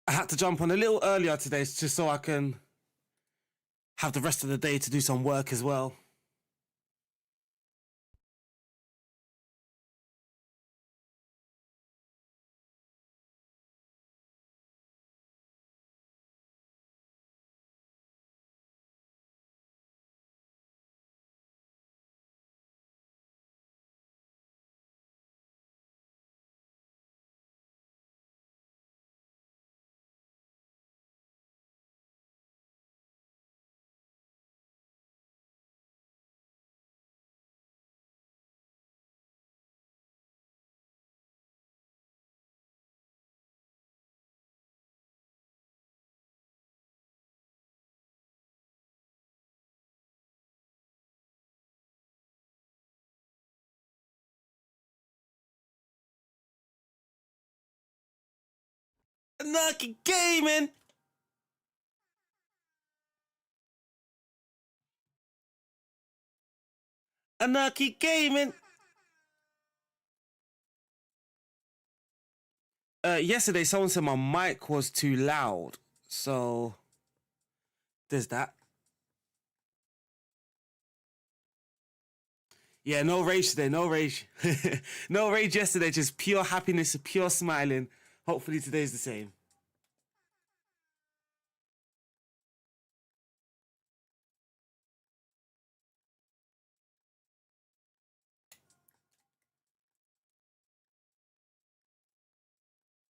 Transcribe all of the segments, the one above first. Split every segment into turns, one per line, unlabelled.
I had to jump on a little earlier today just so I can have the rest of the day to do some work as well. Anarchy Gaming! Anarchy Gaming! Yesterday someone said my mic was too loud, so there's that. Yeah, no rage today, no rage. No rage yesterday, just pure happiness, pure smiling. Hopefully today's the same.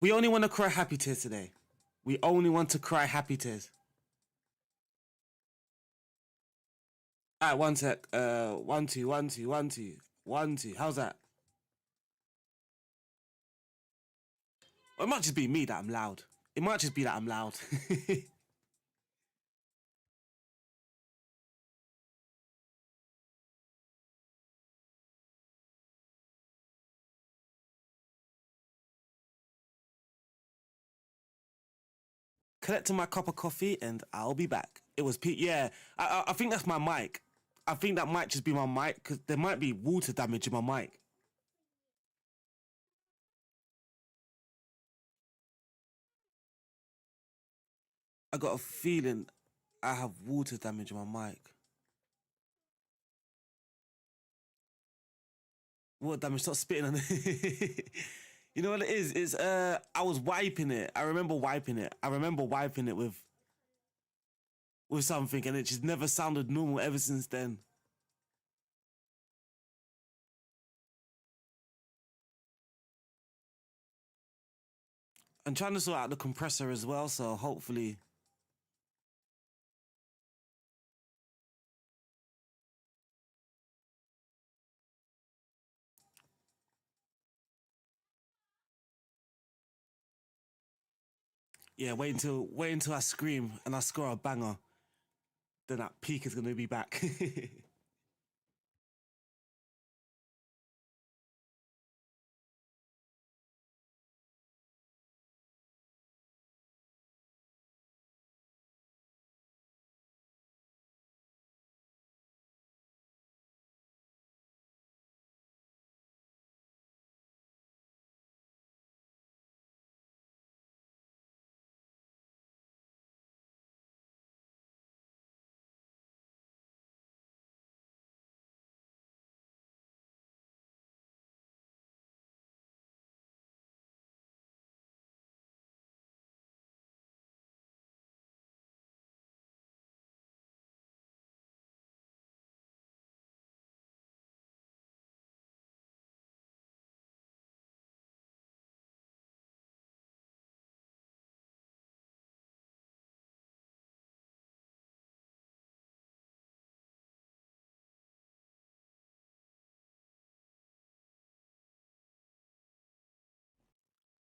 We only want to cry happy tears today. We only want to cry happy tears. Alright, one sec. 1 2 1 2 1 2 1 2. How's that? It might just be me that I'm loud. It might just be that I'm loud. Collecting my cup of coffee and I'll be back. It was Pete. Yeah, I think that's my mic. I think that might just be my mic because there might be water damage in my mic. I got a feeling I have water damage in my mic. Water damage, stop spitting on it. You know what it is? It's I was wiping it. I remember wiping it. I remember wiping it with something and it just never sounded normal ever since then. I'm trying to sort out the compressor as well, so hopefully. Yeah, wait until I scream and I score a banger. Then that peak is gonna be back.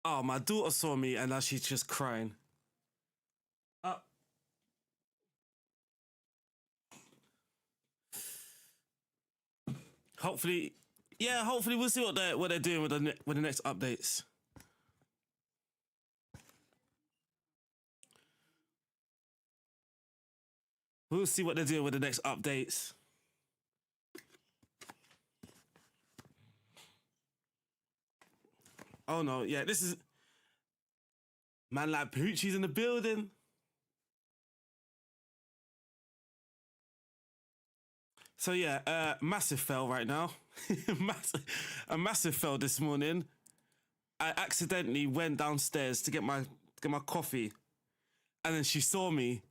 Oh, my daughter saw me and now she's just crying. Uh, hopefully, yeah, hopefully we'll see what they're doing with the next updates. We'll see what they're doing with the next updates. Oh no, yeah, this is Man like Poochie's in the building. So yeah, massive fail right now. A massive fail this morning. I accidentally went downstairs to get my coffee, and then she saw me,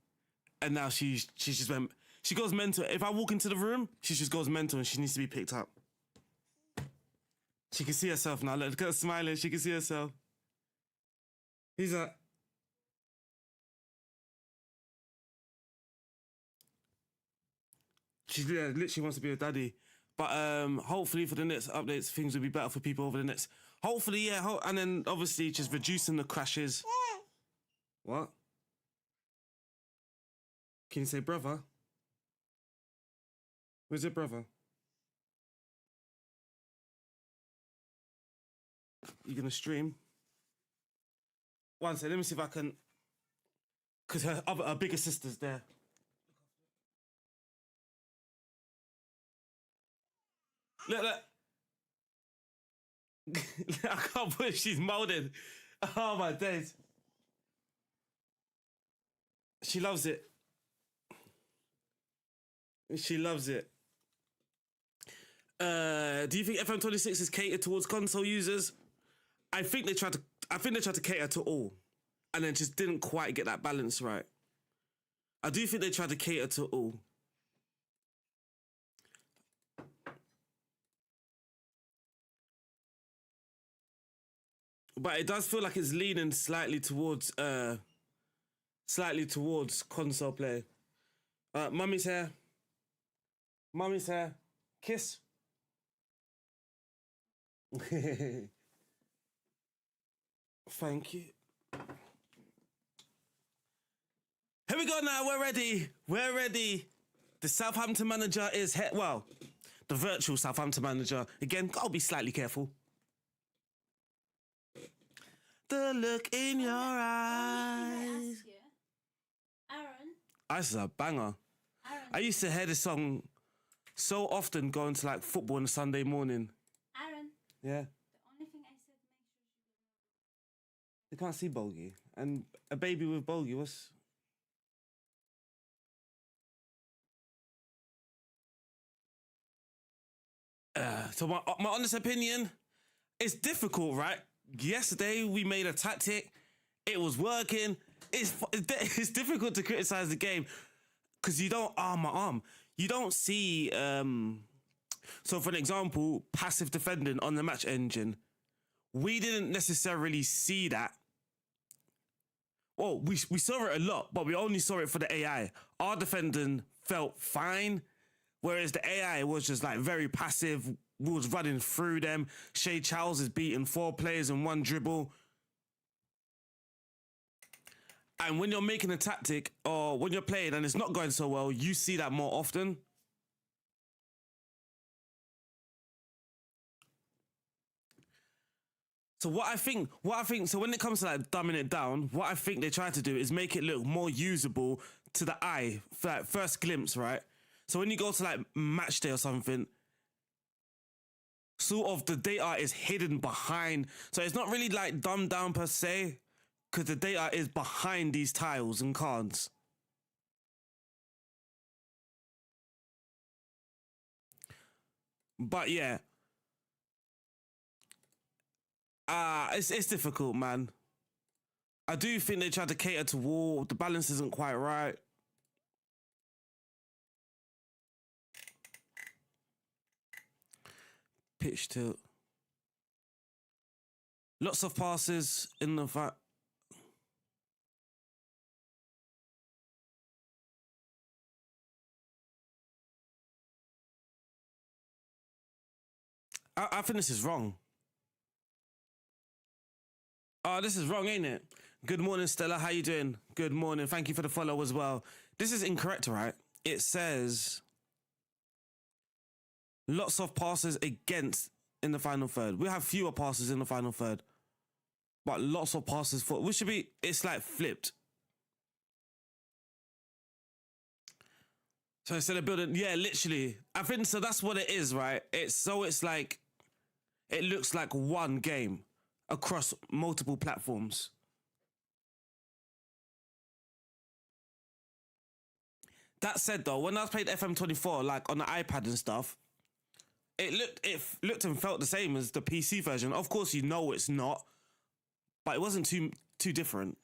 and now she just went. She goes mental. If I walk into the room, she just goes mental, and she needs to be picked up. She can see herself now. Look at her smiling. She can see herself. He's like. She literally wants to be a daddy. But hopefully for the next updates, things will be better for people over the next... Hopefully, yeah. And then obviously just reducing the crashes. What? Can you say brother? Where's your brother? You gonna stream? One second, let me see if I can... Because her bigger sister's there. Look. I can't believe she's molded. Oh my days. She loves it. She loves it. Do you think FM26 is catered towards console users? I think they tried to cater to all, and then just didn't quite get that balance right. I do think they tried to cater to all. But it does feel like it's leaning slightly towards console play. Mummy's here. Mummy's here. Kiss. Thank you. Here we go now. We're ready. We're ready. The Southampton manager is here. Well, the virtual Southampton manager. Again, gotta be slightly careful. The look in your eyes.
Aaron.
This is a banger.
Aaron.
I used to hear this song so often going to like football on a Sunday morning.
Aaron.
Yeah.
The only thing I said, make sure she
You can't see Bogey. And a baby with Bogey, what's... So my honest opinion, it's difficult, right? Yesterday we made a tactic, it was working. It's difficult to criticize the game because you don't You don't see so for an example, passive defending on the match engine. We didn't necessarily see that. Well, we saw it a lot, but we only saw it for the AI. Our defending felt fine, whereas the AI was just like very passive. We was running through them. Shay Charles is beating 4 players in 1 dribble. And when you're making a tactic or when you're playing and it's not going so well, you see that more often. So what I think, so when it comes to like dumbing it down, what I think they try to do is make it look more usable to the eye, for like first glimpse, right? So when you go to like match day or something, sort of the data is hidden behind. So it's not really like dumbed down per se, because the data is behind these tiles and cards. But yeah. It's difficult, man. I do think they tried to cater to war. The balance isn't quite right. Pitch tilt. Lots of passes in the fact. I think this is wrong. Oh, this is wrong, ain't it? Good morning, Stella. How you doing? Good morning. Thank you for the follow as well. This is incorrect, right? It says lots of passes against in the final third. We have fewer passes in the final third, but lots of passes for, which should be, it's like flipped. So instead of building, yeah, literally. I think so. That's what it is, right? It's like, it looks like one game across multiple platforms. That said, though, when I played FM24, like on the iPad and stuff, it looked and felt the same as the PC version. Of course, you know it's not, but it wasn't too different.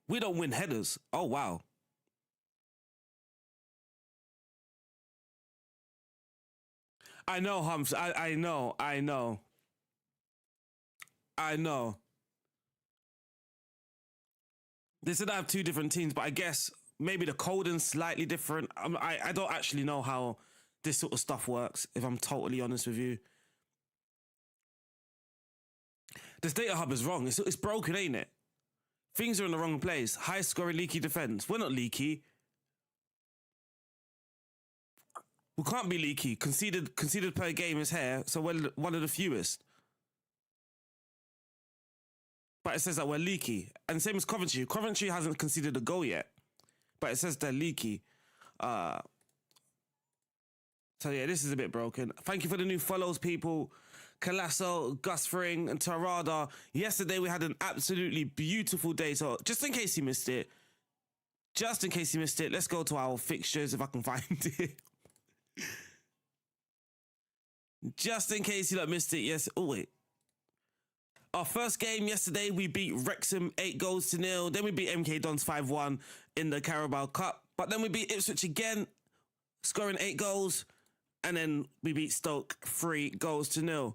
We don't win headers. Oh, wow. I know, Humps. I know. They said I have two different teams, but I guess maybe the coding's slightly different. I don't actually know how this sort of stuff works, if I'm totally honest with you. This data hub is wrong. It's broken, ain't it? Things are in the wrong place. High scoring, leaky defense. We're not leaky. We can't be leaky. Conceded per game is here, so we're one of the fewest. But it says that we're leaky. And same as Coventry. Coventry hasn't conceded a goal yet, but it says they're leaky. So yeah, this is a bit broken. Thank you for the new follows, people. Colasso, Gus Fring, and Tarada. Yesterday we had an absolutely beautiful day. So just in case you missed it, let's go to our fixtures if I can find it. Just in case you missed it, yes. Oh, wait. Our first game yesterday, we beat Wrexham 8-0. Then we beat MK Dons 5-1 in the Carabao Cup. But then we beat Ipswich again, scoring 8 goals. And then we beat Stoke 3-0.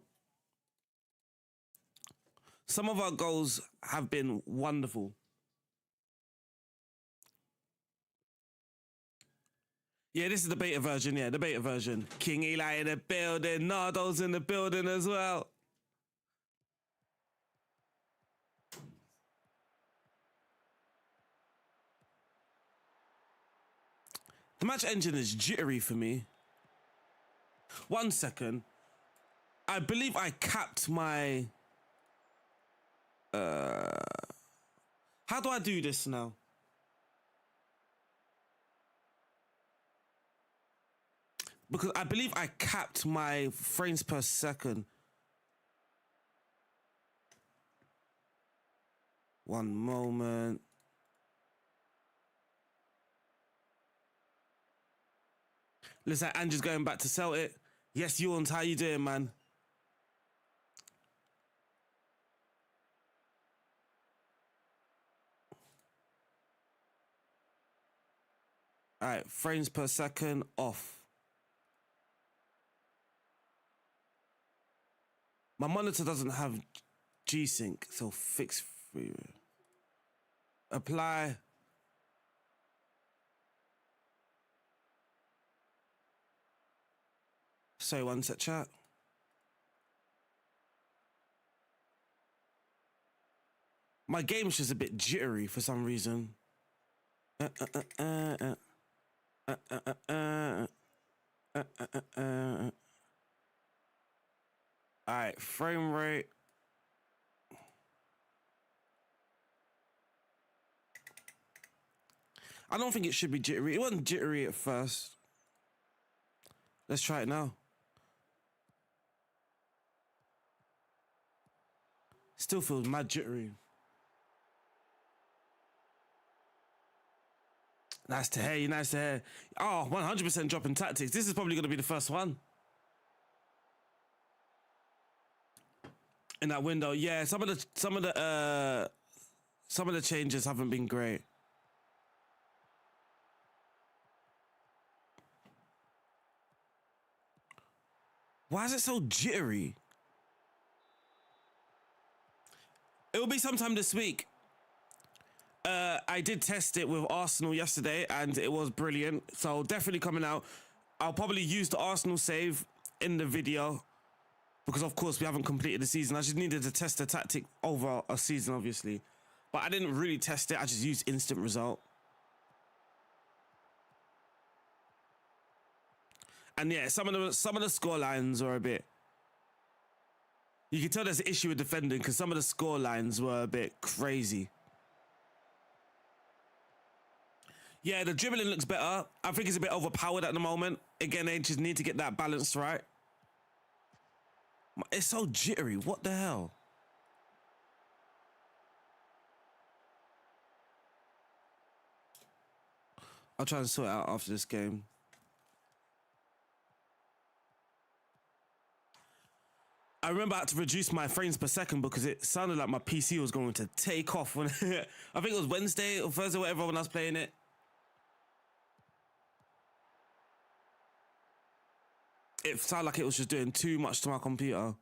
Some of our goals have been wonderful. Yeah, this is the beta version. Yeah, the beta version. King Eli in the building. Nardo's in the building as well. The match engine is jittery for me. 1 second. I believe I capped my... How do I do this now? Because I believe I capped my frames per second. 1 moment. Looks like Andrew's going back to Celtic. Yes, Ewan's, how you doing, man? All right, frames per second off. My monitor doesn't have G-Sync, so fix free. Apply. Sorry, 1 sec, chat. My game's just a bit jittery for some reason. Alright, frame rate. I don't think it should be jittery. It wasn't jittery at first. Let's try it now. Still feels mad jittery. Nice to hear you, nice to hear. Oh, 100% dropping tactics. This is probably going to be the first one. In that window, yeah. Some of the changes haven't been great. Why is it so jittery? It will be sometime this week. I did test it with Arsenal yesterday and it was brilliant. So definitely coming out. I'll probably use the Arsenal save in the video because of course we haven't completed the season. I just needed to test the tactic over a season, obviously. But I didn't really test it. I just used instant result. And yeah, some of the score lines were a bit... You can tell there's an issue with defending because some of the score lines were a bit crazy. Yeah, the dribbling looks better. I think it's a bit overpowered at the moment. Again, they just need to get that balance right. It's so jittery. What the hell? I'll try and sort it out after this game. I remember I had to reduce my frames per second because it sounded like my PC was going to take off when I think it was Wednesday or Thursday, whatever, when I was playing it. It sounded like it was just doing too much to my computer.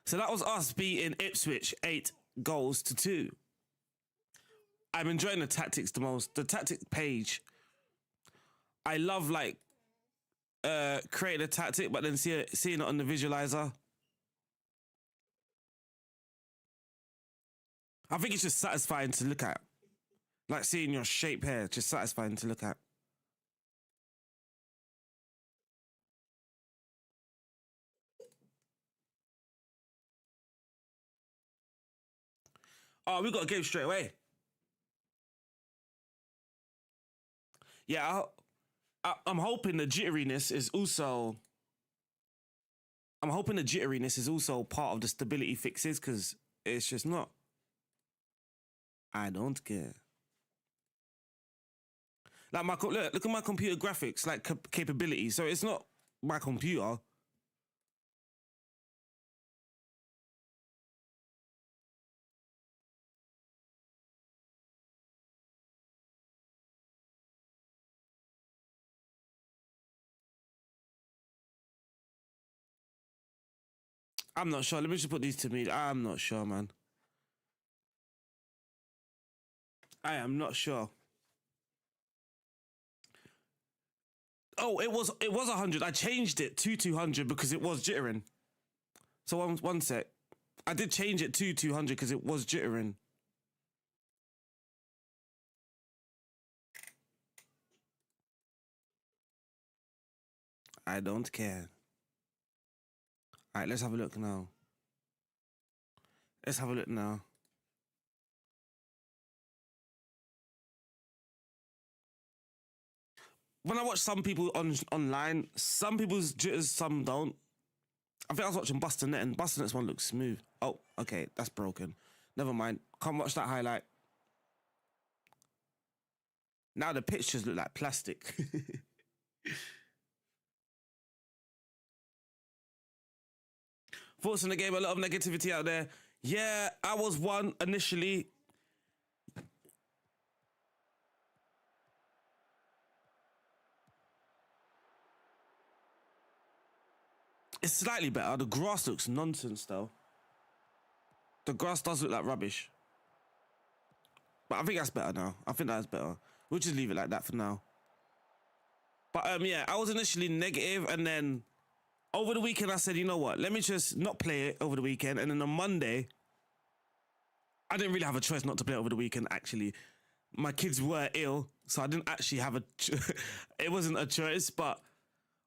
So that was us beating Ipswich 8-2. I'm enjoying the tactics the most. The tactic page. I love like creating a tactic, but then seeing it on the visualizer. I think it's just satisfying to look at. Like seeing your shape here, just satisfying to look at. Oh, we got a game straight away. Yeah, I'm hoping the jitteriness is also... I'm hoping the jitteriness is also part of the stability fixes, because it's just not. I don't care. Like look at my computer graphics, like capability. So it's not my computer. I'm not sure. Let me just put these to me. I'm not sure, man. I am not sure. Oh, it was 100. I changed it to 200 because it was jittering. So one sec. I did change it to 200 because it was jittering. I don't care. All right, let's have a look now. Let's have a look now. When I watch some people online, some people's jitters, some don't. I think I was watching Buster Net, and Buster Net's one looks smooth. Oh, okay, that's broken. Never mind. Can't watch that highlight. Now the pictures look like plastic. Thoughts on the game? A lot of negativity out there. Yeah, I was one initially. It's slightly better. The grass looks nonsense, though. The grass does look like rubbish. But I think that's better now. I think that's better. We'll just leave it like that for now. But yeah, I was initially negative, and then over the weekend I said, you know what? Let me just not play it over the weekend. And then on Monday, I didn't really have a choice not to play it over the weekend, actually. My kids were ill, so I didn't actually have it wasn't a choice. But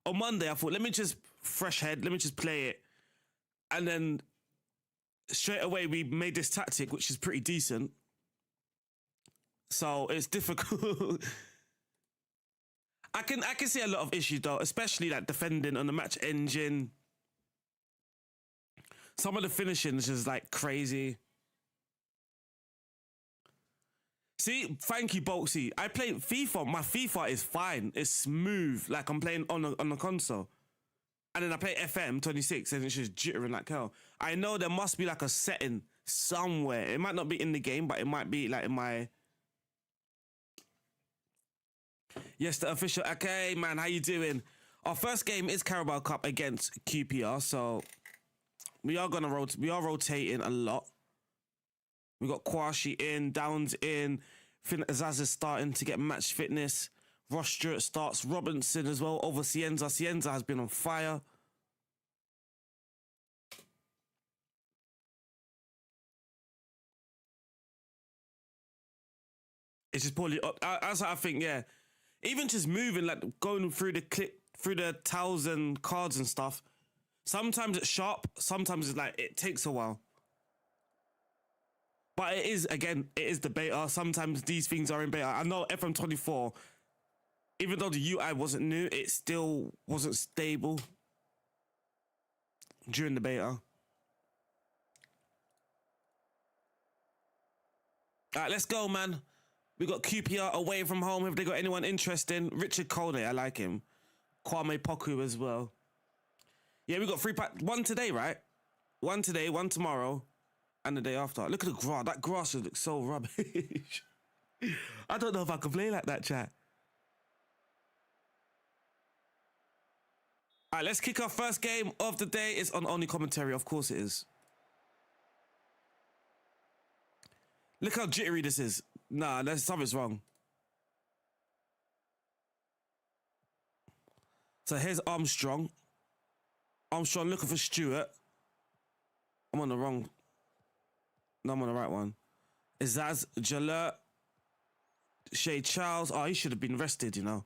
on Monday, I thought, let me just fresh head, let me just play it. And then straight away, we made this tactic, which is pretty decent. So it's difficult. I can see a lot of issues though, especially like defending on the match engine. Some of the finishing is just like crazy. See, thank you, Boltsy. I play FIFA. My FIFA is fine. It's smooth, like I'm playing on the console. And then I play FM26 and it's just jittering like hell. I know there must be like a setting somewhere. It might not be in the game, but it might be like in my... Yes, the official. Okay, man, how you doing? Our first game is Carabao Cup against QPR, so we are gonna we are rotating a lot. We got Kwashi in, Downs in, Finn Azaz is starting to get match fitness. Ross Stewart starts, Robinson as well over Cienza. Cienza has been on fire. It's just poorly. As I think, yeah. Even just moving, like going through the towels and cards and stuff. Sometimes it's sharp. Sometimes it's like it takes a while. But it is, again, it is the beta. Sometimes these things are in beta. I know FM24, even though the UI wasn't new, it still wasn't stable during the beta. All right, let's go, man. We got QPR away from home. Have they got anyone interesting? Richard Colde, I like him. Kwame Poku as well. Yeah, we got 3 pack. 1 today, right? 1 today, 1 tomorrow, and the day after. Look at the grass. That grass looks so rubbish. I don't know if I can play like that, chat. All right, let's kick off. First game of the day. It's on only commentary. Of course it is. Look how jittery this is. Nah, something's wrong. So here's Armstrong. Armstrong looking for Stewart. I'm on the wrong. No, I'm on the right one. Izaz, Jalert, Shay Charles. Oh, he should have been rested, you know.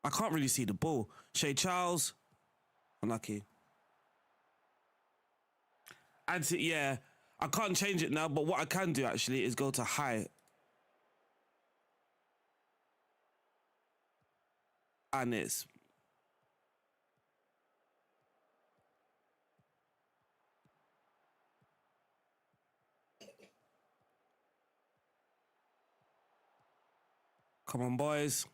I can't really see the ball. Shay Charles. Unlucky. Yeah. I can't change it now, but what I can do actually is go to high. And it's... Come on, boys.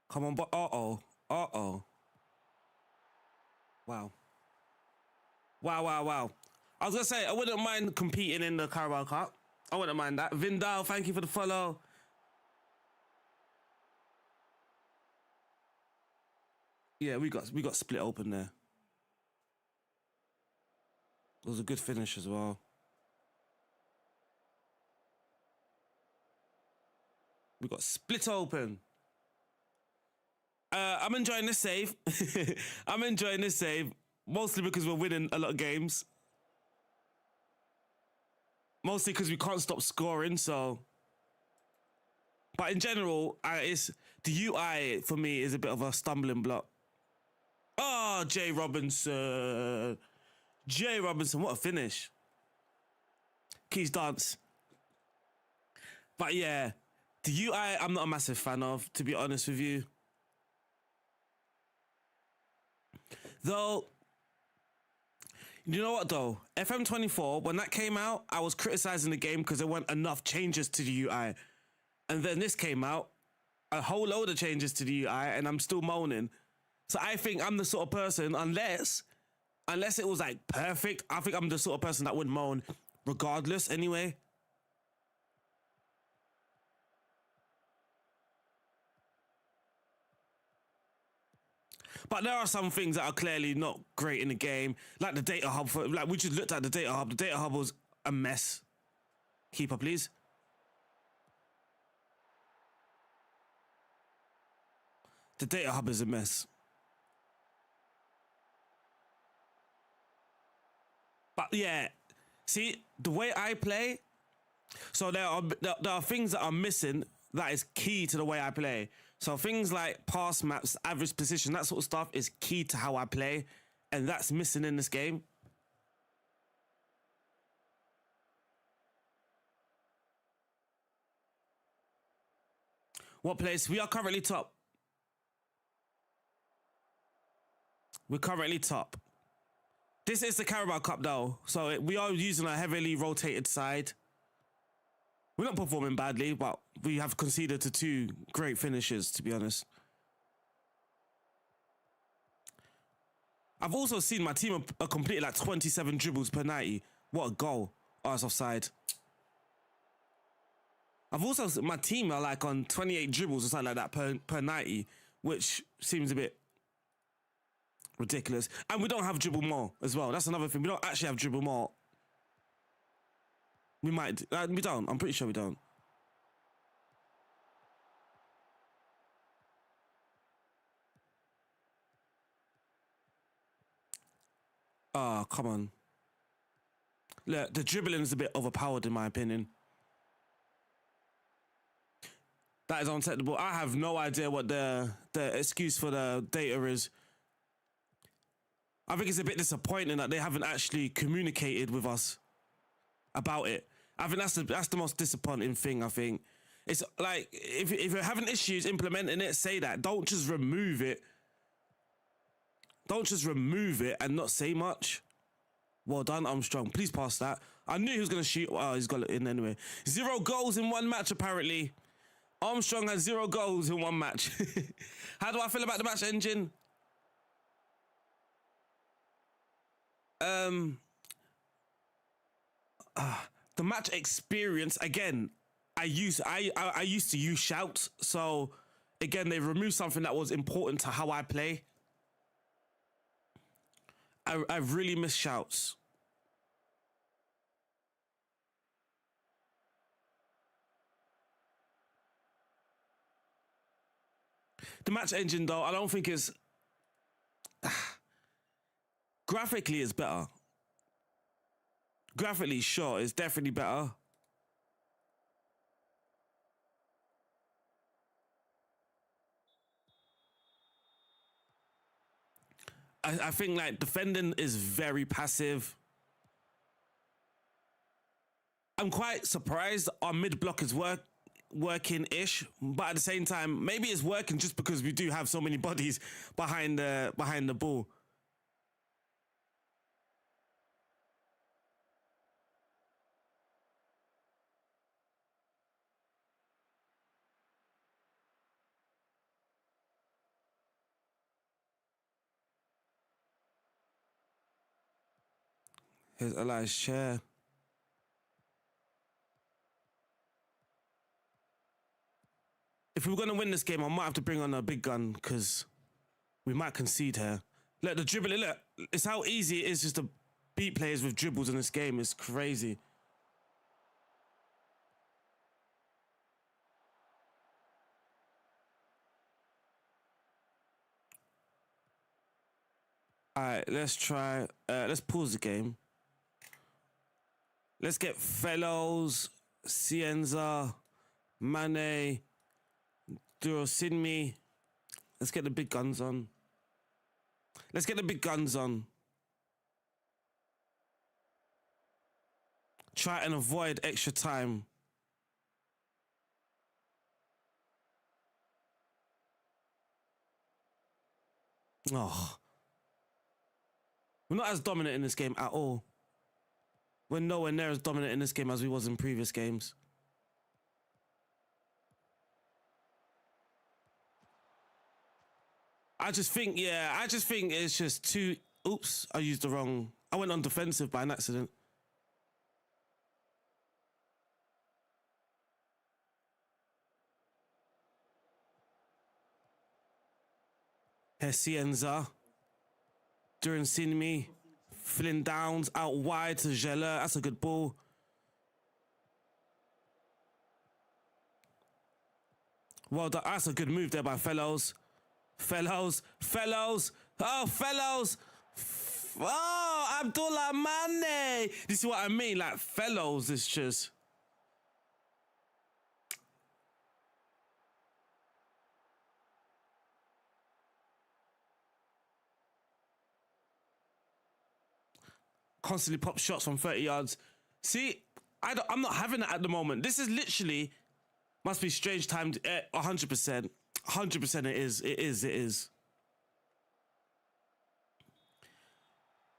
Come on, boy. Uh-oh. Uh-oh. Wow. Wow. I was going to say, I wouldn't mind competing in the Carabao Cup. I wouldn't mind that. Vindal, thank you for the follow. Yeah, we got split open there. It was a good finish as well. We got split open. I'm enjoying this save. I'm enjoying this save, mostly because we're winning a lot of games. Mostly because we can't stop scoring, so... But in general, it's the UI, for me, is a bit of a stumbling block. Oh, Jay Robinson. Jay Robinson, what a finish. Keys dance. But yeah, the UI, I'm not a massive fan of, to be honest with you. Though... You know what though? FM24, when that came out, I was criticizing the game because there weren't enough changes to the UI. And then this came out, a whole load of changes to the UI, and I'm still moaning. So I think I'm the sort of person, unless it was like perfect, I think I'm the sort of person that would moan regardless anyway. But there are some things that are clearly not great in the game, like the data hub. Like we just looked at the data hub. The data hub was a mess. Keeper, please. The data hub is a mess. But yeah, see the way I play. So there are things that are missing that is key to the way I play. So things like pass maps, average position, that sort of stuff is key to how I play. And that's missing in this game. What place? We are currently top. We're currently top. This is the Carabao Cup though. So we are using a heavily rotated side. We're not performing badly, but we have conceded to 2 great finishes, to be honest. I've also seen my team are completed like 27 dribbles per 90. What a goal. Oh, it's offside. I've also, my team are like on 28 dribbles or something like that per 90, which seems a bit ridiculous. And we don't have dribble more as well. That's another thing. We don't actually have dribble more. We might, we don't. I'm pretty sure we don't. Oh, come on. Look, the dribbling is a bit overpowered in my opinion. That is unacceptable. I have no idea what the excuse for the data is. I think it's a bit disappointing that they haven't actually communicated with us about it. I think that's the most disappointing thing, I think. It's like, if you're having issues implementing it, say that. Don't just remove it. Don't just remove it and not say much. Well done, Armstrong. Please pass that. I knew he was going to shoot. Oh, he's got it in anyway. 0 goals in 1 match, apparently. Armstrong has 0 goals in 1 match. How do I feel about the match engine? The match experience, again, I used to use shouts. So, again, they removed something that was important to how I play. I really miss shouts. The match engine, though, I don't think it's... Graphically, it's better. Graphically, sure, it's definitely better. I think, like, defending is very passive. I'm quite surprised our mid-block is working-ish, but at the same time, maybe it's working just because we do have so many bodies behind the ball. Here's Eli's chair. If we're going to win this game, I might have to bring on a big gun because we might concede here. Look, the dribbling, look, it's how easy it is just to beat players with dribbles in this game. It's crazy. All right, let's try. Let's pause the game. Let's get Fellows, Cienza, Mane, Durosinmi. Let's get the big guns on. Let's get the big guns on. Try and avoid extra time. Oh. We're not as dominant in this game at all. We're nowhere near as dominant in this game as we was in previous games. I just think it's just too... Oops, I used the wrong... I went on defensive by an accident. Hessienza. Durancinmi. Filling downs out wide to Gela. That's a good ball. Well done. That's a good move there by Fellows. Fellows. Oh, Fellows. Oh, Abdullah Mane. This is what I mean. Like, Fellows is just... Constantly pop shots from 30 yards. See, I'm not having that at the moment. This is literally... Must be strange timed 100%. 100% it is.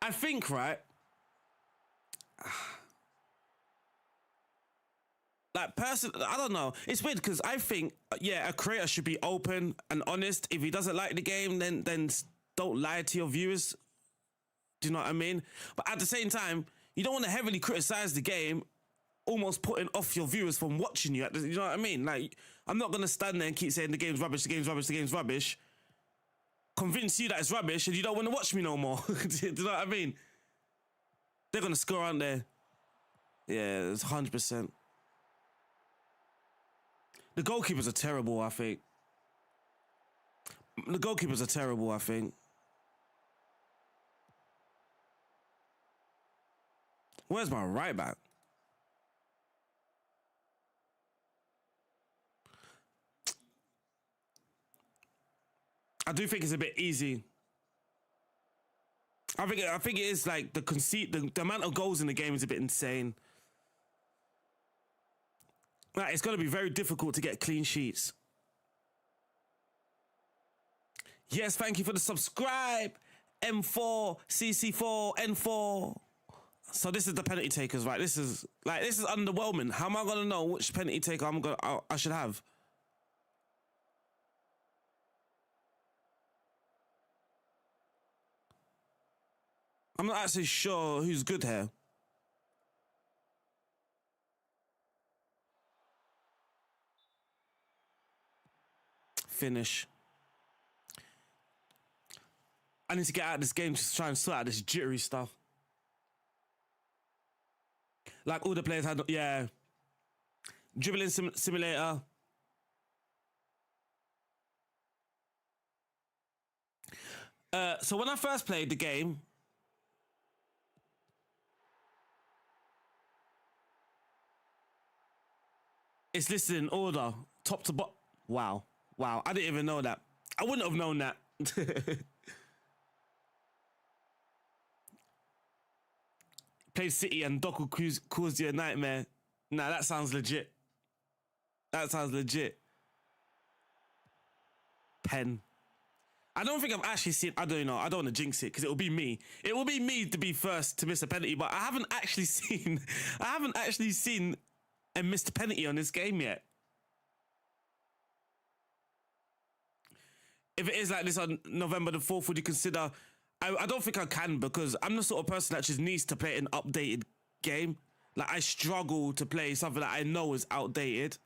I think, right? Like, I don't know. It's weird because I think, yeah, a creator should be open and honest. If he doesn't like the game, then don't lie to your viewers. Do you know what I mean? But at the same time, you don't want to heavily criticize the game, almost putting off your viewers from watching you. You know what I mean? Like, I'm not going to stand there and keep saying the game's rubbish, convince you that it's rubbish and you don't want to watch me no more. Do you know what I mean? They're going to score, aren't they? Yeah, it's 100%. The goalkeepers are terrible, I think. Where's my right back? I do think it's a bit easy. I think it is like the conceit, the amount of goals in the game is a bit insane. Like, it's going to be very difficult to get clean sheets. Yes, thank you for the subscribe. M4, CC4, N4. So this is the penalty takers, right? This is underwhelming. How am I gonna know which penalty taker I should have? I'm not actually sure who's good here. Finish. I need to get out of this game just to try and sort out this jittery stuff. Like all the players had, yeah. Dribbling simulator. So when I first played the game, it's listed in order, top to bottom. Wow. I didn't even know that. I wouldn't have known that. Played City and Doku caused you a nightmare. Nah, that sounds legit. Pen. I don't think I've actually seen, I don't know, I don't want to jinx it because it will be me. It will be me to be first to miss a penalty, but I haven't actually seen a missed penalty on this game yet. If it is like this on November the 4th, would you consider... I don't think I can because I'm the sort of person that just needs to play an updated game. Like, I struggle to play something that I know is outdated.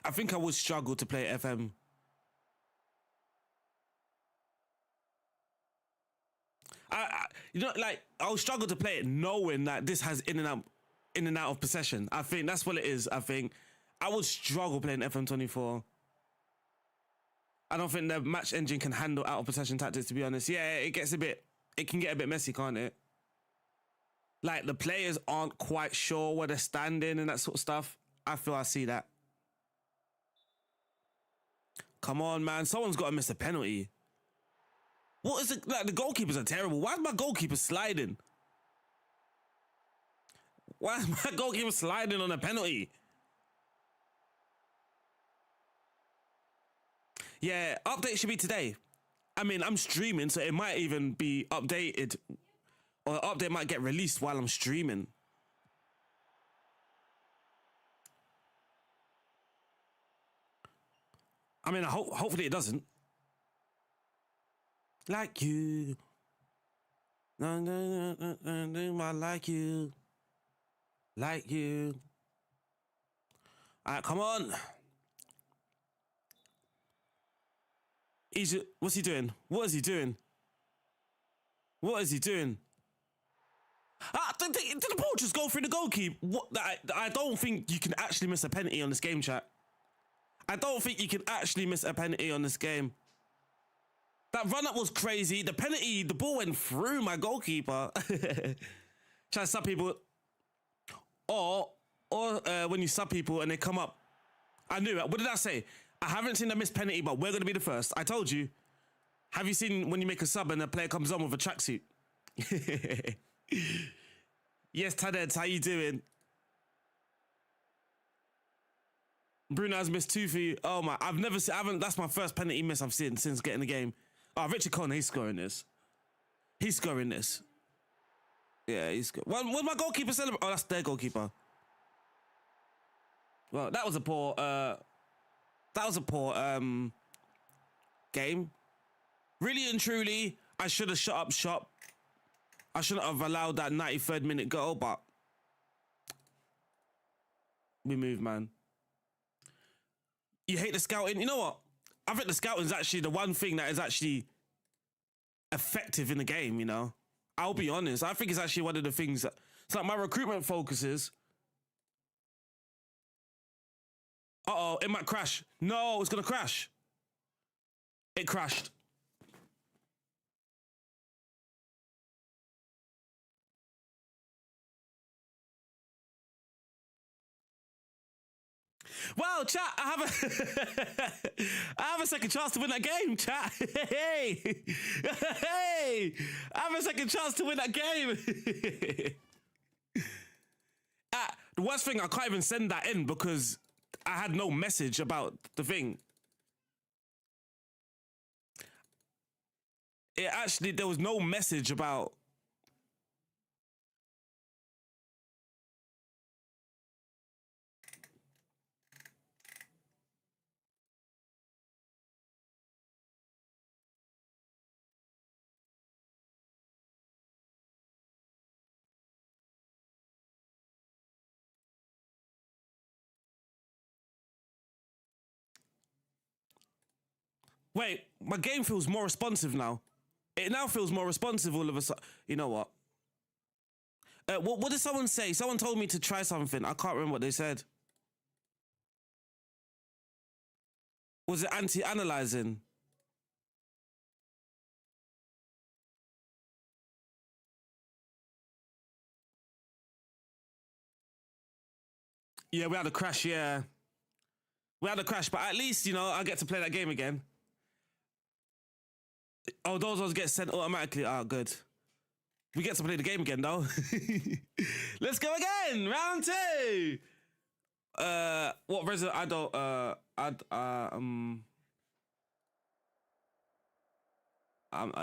I think I would struggle to play FM. I'll struggle to play it knowing that this has in and out of possession. I think that's what it is. I think I would struggle playing FM24. I don't think the match engine can handle out of possession tactics, to be honest. Yeah, it can get a bit messy, can't it? Like the players aren't quite sure where they're standing and that sort of stuff. I feel I see that. Come on, man. Someone's got to miss a penalty. What is it? Like, the goalkeepers are terrible. Why is my goalkeeper sliding? Why is my goalkeeper sliding on a penalty? Yeah, update should be today. I mean, I'm streaming, so it might even be updated. Or the update might get released while I'm streaming. I mean, hopefully it doesn't. Like you. I like you. Like you. All right, come on. What's he doing? What is he doing? What is he doing? Did the ball just go through the goalkeeper? What? I don't think you can actually miss a penalty on this game, chat. I don't think you can actually miss a penalty on this game. That run-up was crazy. The penalty, the ball went through my goalkeeper. Try to sub people. Or when you sub people and they come up. I knew it. What did I say? I haven't seen a missed penalty, but we're going to be the first. I told you. Have you seen when you make a sub and a player comes on with a tracksuit? Yes, Tadeds, how you doing? Bruno has missed 2 for you. Oh my, that's my first penalty miss I've seen since getting the game. Oh, Richard Conner, he's scoring this. He's scoring this. Yeah, he's scoring. What's my goalkeeper celebrate? Oh, that's their goalkeeper. Well, that was a poor game. Really and truly, I should have shut up shop. I shouldn't have allowed that 93rd minute goal, but we move, man. You hate the scouting? You know what? I think the scouting is actually the one thing that is actually effective in the game, you know? I'll be honest. I think it's actually one of the things that... It's like my recruitment focuses. Uh-oh, it might crash. No, it's going to crash. It crashed. Well, chat, I have a second chance to win that game, chat. Hey, I have a second chance to win that game. The worst thing, I can't even send that in because I had no message about the thing. There was no message about. Wait, my game feels more responsive now. It now feels more responsive all of a sudden. You know what? What did someone say? Someone told me to try something. I can't remember what they said. Was it anti-analyzing? Yeah, we had a crash, yeah. We had a crash, but at least, you know, I get to play that game again. Oh, those ones get sent automatically. Oh, good. We get to play the game again, though. Let's go again. Round 2. What resident? I don't.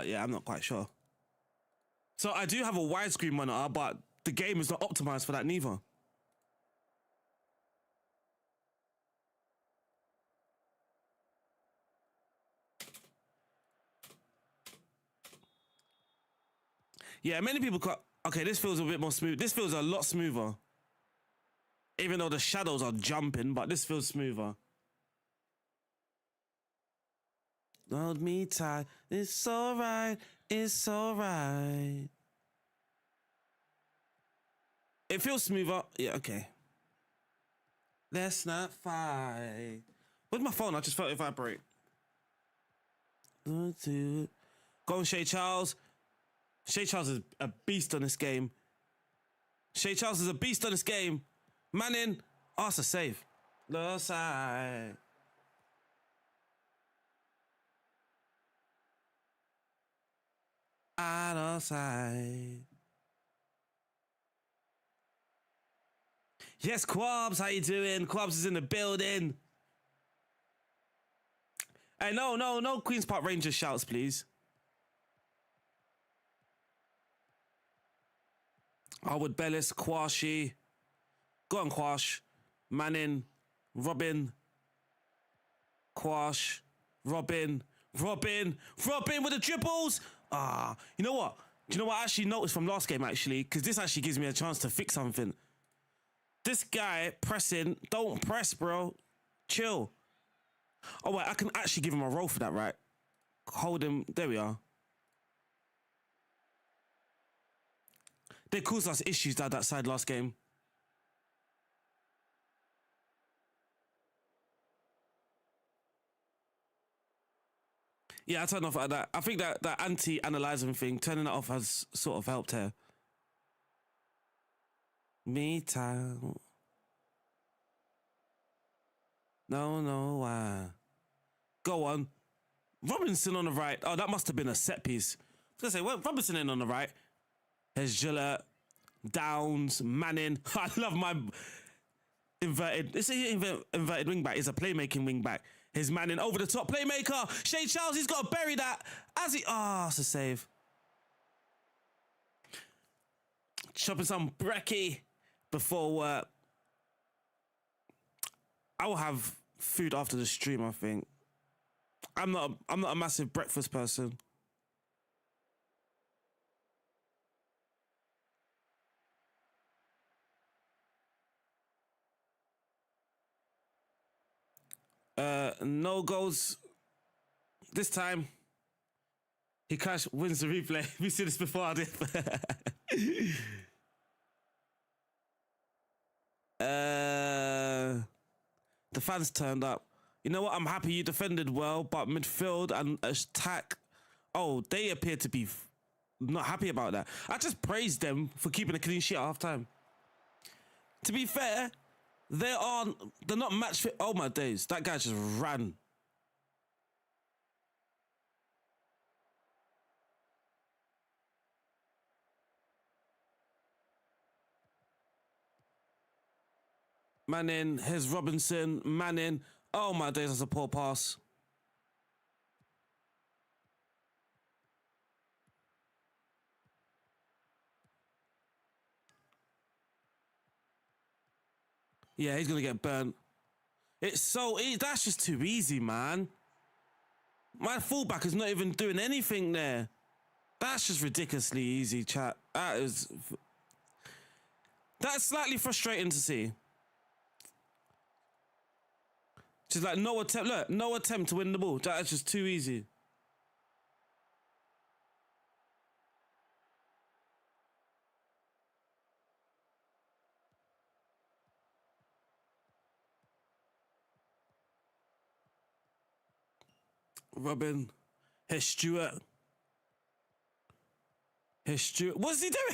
Yeah, I'm not quite sure. So I do have a widescreen monitor, but the game is not optimized for that neither. Yeah, many people got. Okay, this feels a bit more smooth. This feels a lot smoother. Even though the shadows are jumping, but this feels smoother. Hold me tight. It's alright. It's alright. It feels smoother. Yeah, okay. Let's not fight. With my phone, I just felt it vibrate. Go on, Shay Charles. Shay Charles is a beast on this game. Shay Charles is a beast on this game. Manning, that's a save. No side. Outside. Yes, Quabs, how you doing? Quabs is in the building. Hey, no Queen's Park Rangers shouts, please. Howard Bellis, Quashi. Go on, Quash. Manning, Robin. Quash, Robin with the dribbles. You know what? Do you know what I actually noticed from last game, actually? Because this actually gives me a chance to fix something. This guy pressing, don't press, bro. Chill. Oh, wait, I can actually give him a roll for that, right? Hold him. There we are. They caused us issues down that side last game. Yeah, I turned off like that. I think that anti-analyzing thing, turning that off has sort of helped here. Me time. No, why? Go on. Robinson on the right. Oh, that must have been a set piece. I was going to say, well, Robinson in on the right. There's Gillett, Downs, Manning. I love my inverted. This is inverted wing back. It's a playmaking wing back. His Manning over the top playmaker. Shay Charles, he's got to bury that. As he, it's a save. Chopping some brekkie before work. I will have food after the stream, I think. I'm not a massive breakfast person. No goals this time. He wins the replay. We see this before, RDF. The fans turned up. You know what? I'm happy you defended well, but midfield and attack, they appear to be not happy about that. I just praised them for keeping a clean sheet at half time. To be fair, they're not match fit. Oh my days, that guy just ran. Man in. Here's Robinson. Man in. Oh my days, that's a poor pass. Yeah, he's gonna get burnt. It's so easy. That's just too easy, man. My fullback is not even doing anything there. That's just ridiculously easy, chat. That's slightly frustrating to see. Just like no attempt. Look, no attempt to win the ball. That's just too easy. Robin. Here's Stewart. Here's Stewart. What's he doing?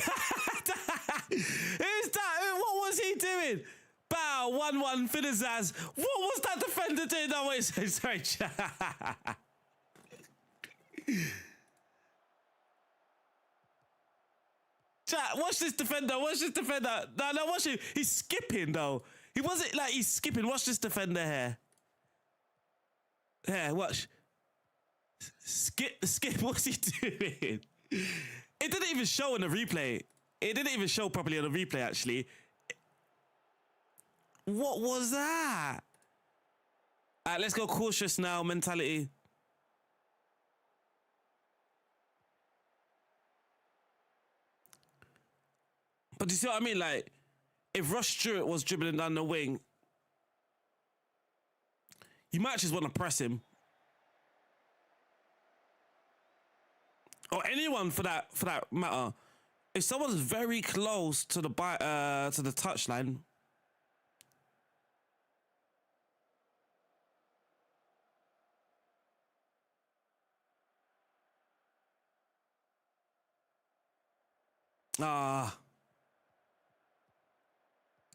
Who's that? What was he doing? Bow, 1-1, Finazaz. What was that defender doing? No, wait, sorry. Chat, watch this defender. Watch this defender. No, watch him. He's skipping, though. He wasn't like he's skipping. Watch this defender here. Here, watch. Skip. What's he doing? It didn't even show in the replay. It didn't even show properly on the replay, actually. What was that? All right, let's go cautious now, mentality. But do you see what I mean? Like, if Ross Stewart was dribbling down the wing, you might just want to press him. Or anyone for that matter. If someone's very close to the touchline,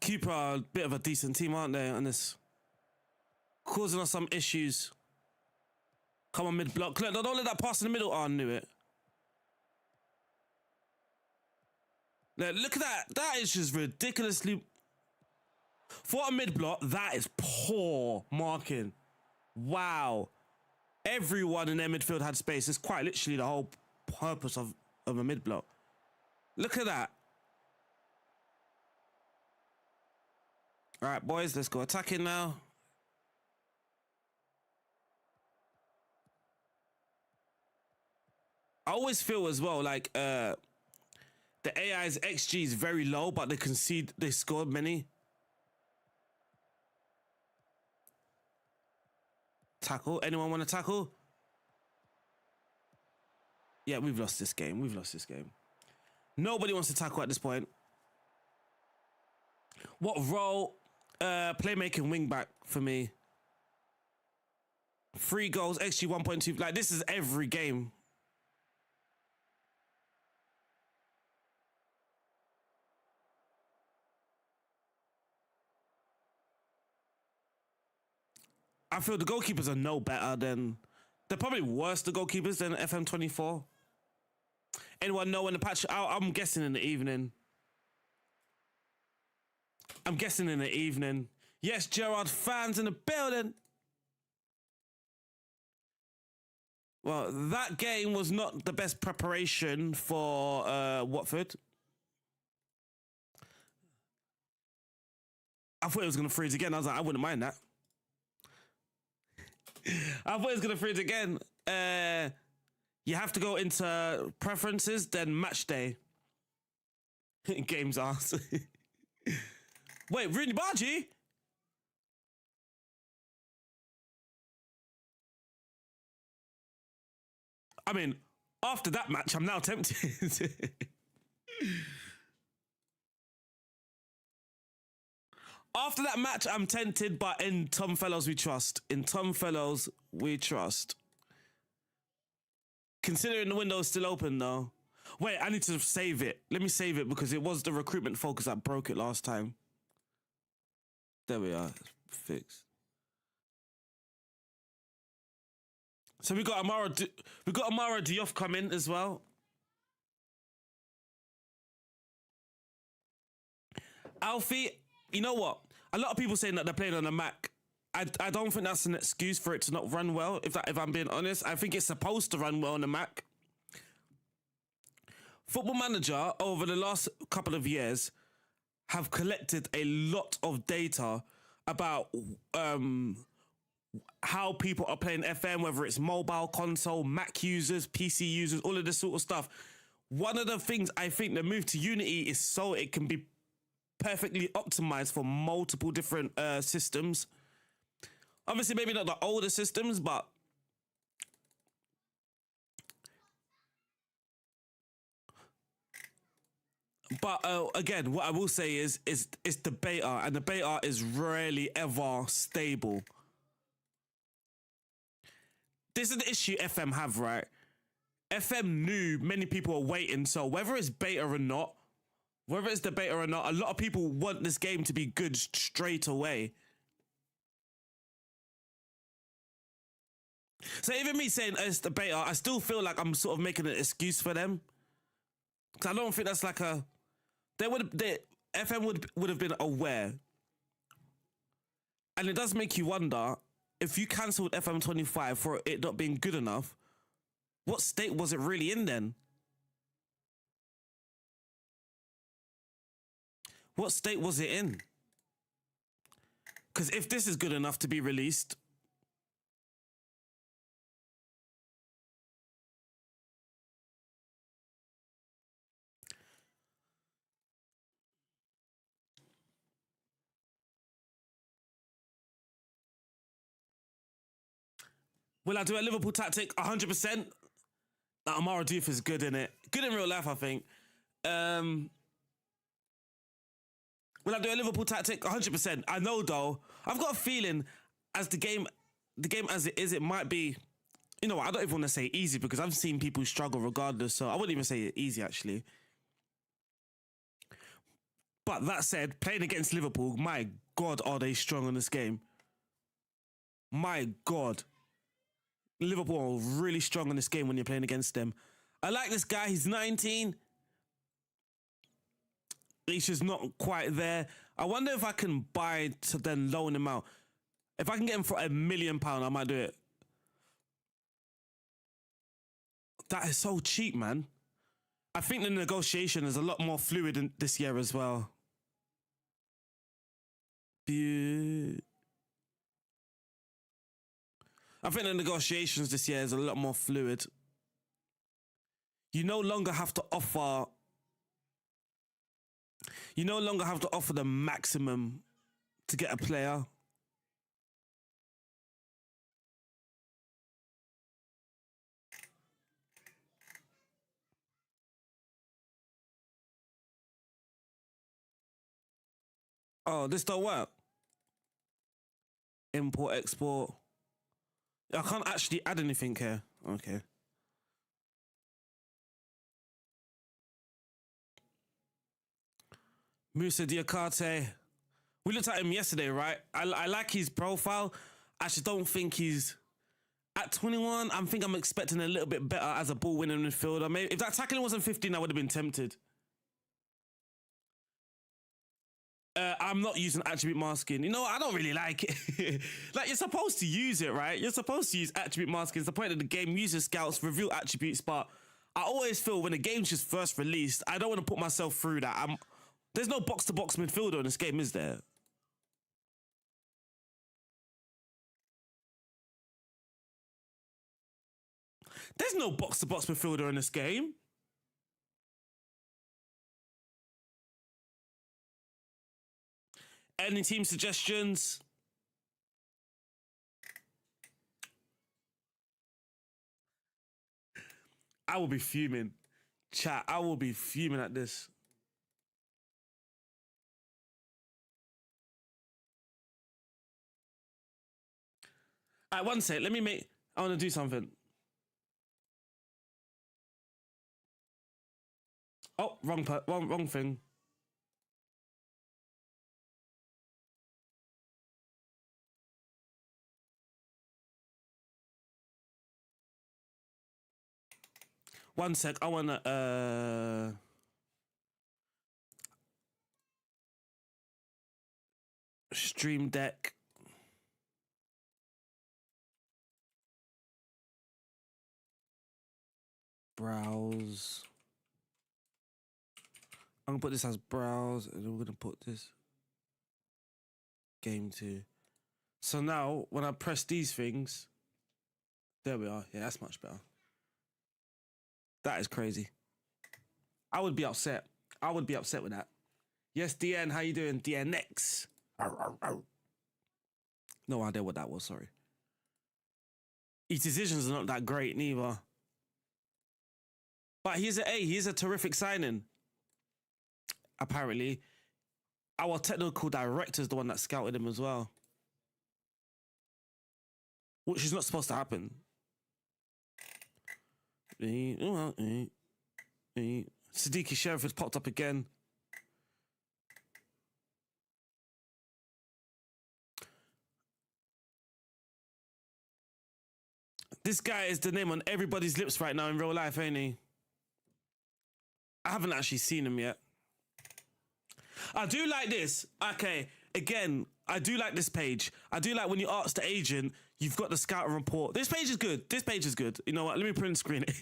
Keeper are a bit of a decent team, aren't they? And it's causing us some issues. Come on, mid block. Look, don't let that pass in the middle. Oh, I knew it. Look at that. That is just ridiculously... For a mid-block, that is poor marking. Wow. Everyone in their midfield had space. It's quite literally the whole purpose of a mid-block. Look at that. All right, boys, let's go attacking now. I always feel as well like... the AI's XG is very low, but they scored many. Tackle. Anyone want to tackle? Yeah, we've lost this game. We've lost this game. Nobody wants to tackle at this point. What role? Playmaking wing back for me. 3 goals, XG 1.2. Like, this is every game. I feel the goalkeepers are no better than... They're probably worse, the goalkeepers, than FM24. Anyone know when the patch... I'm guessing in the evening. I'm guessing in the evening. Yes, Gerard, fans in the building. Well, that game was not the best preparation for Watford. I thought it was going to freeze again. I was like, I wouldn't mind that. I thought it was going to freeze again. You have to go into preferences, then match day. Games ass. Wait, Rooney Bargy? I mean, after that match, I'm now tempted. After that match, I'm tempted, but in Tom Fellows we trust. In Tom Fellows we trust. Considering the window's still open, though. Wait, I need to save it. Let me save it because it was the recruitment focus that broke it last time. There we are. Fixed. So we got Amara Diop coming as well. Alfie, you know what? a lot of people saying that they're playing on a Mac. I don't think that's an excuse for it to not run well. If I'm being honest, I think it's supposed to run well on the Mac. Football Manager over the last couple of years have collected a lot of data about how people are playing FM, whether it's mobile, console, Mac users, PC users, all of this sort of stuff. One of the things I think the move to Unity is so it can be perfectly optimized for multiple different systems. Obviously, maybe not the older systems, but again, what I will say is it's the beta, and the beta is rarely ever stable. This is the issue FM have, right? FM knew many people are waiting, so whether it's beta or not, whether it's the beta or not, a lot of people want this game to be good straight away. So even me saying it's the beta, I still feel like I'm sort of making an excuse for them. Because I don't think that's like a... FM would have been aware. And it does make you wonder, if you cancelled FM25 for it not being good enough, what state was it really in then? What state was it in? Because if this is good enough to be released... Will I do a Liverpool tactic? 100%. Amara Diouf is good in it. Good in real life, I think. Will I do a Liverpool tactic? 100%. I know, though. I've got a feeling as the game as it is, it might be... You know what? I don't even want to say easy because I've seen people struggle regardless, so I wouldn't even say it easy, actually. But that said, playing against Liverpool, my God, are they strong in this game. My God. Liverpool are really strong in this game when you're playing against them. I like this guy. He's 19. He's just not quite there. I wonder if I can buy to then loan him out. If I can get him for £1 million, I might do it. That is so cheap, man. I think the negotiation is a lot more fluid this year as well. I think the negotiations this year is a lot more fluid. You no longer have to offer... You no longer have to offer the maximum to get a player. Oh, this don't work. Import, export. I can't actually add anything here. Okay. Moussa Diakate. We looked at him yesterday, right? I like his profile. I just don't think he's... At 21, I think I'm expecting a little bit better as a ball-winning midfielder. Maybe if that tackling wasn't 15, I would have been tempted. I'm not using attribute masking. You know, I don't really like it. Like, you're supposed to use it, right? You're supposed to use attribute masking. It's the point of the game. User scouts, reveal attributes, but I always feel when the game's just first released, I don't want to put myself through that. There's no box-to-box midfielder in this game, is there? There's no box-to-box midfielder in this game. Any team suggestions? I will be fuming. Chat, I will be fuming at this. All right, one sec. Let me make... I want to do something. Oh, wrong thing. One sec, I wanna Stream Deck. Browse. I'm gonna put this as browse, and then we're gonna put this game 2. So now when I press these things, there we are. Yeah, that's much better. That is crazy. I would be upset. I would be upset with that. Yes, DN, how you doing? DNX. No idea what that was, sorry. His decisions are not that great neither. But he's a terrific signing. Apparently. Our technical director is the one that scouted him as well. Which is not supposed to happen. Siddiqui Sheriff has popped up again. This guy is the name on everybody's lips right now in real life, ain't he? I haven't actually seen him yet. I do like this. Okay, again, I do like this page. I do like when you ask the agent, you've got the scouting report. This page is good. This page is good. You know what? Let me print screen it.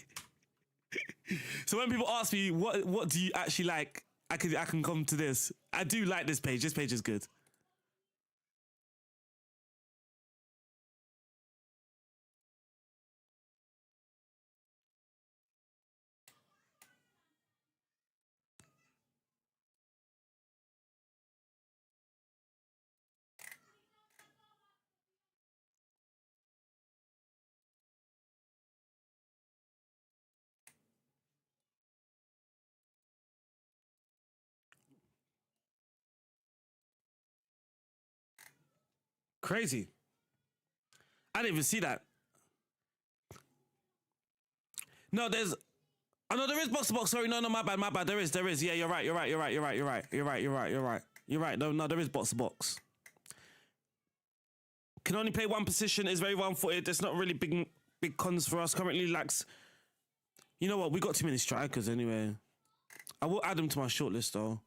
So when people ask me, what do you actually like? I can come to this. I do like this page. This page is good. Crazy. I didn't even see that. No, there's... Oh, no, there is box to box. Sorry, no, my bad. There is. Yeah, you're right. You're right. No, there is box to box. Can only play one position, is very one-footed. There's not really big cons for us. Currently lacks... You know what? We got too many strikers anyway. I will add them to my shortlist, though.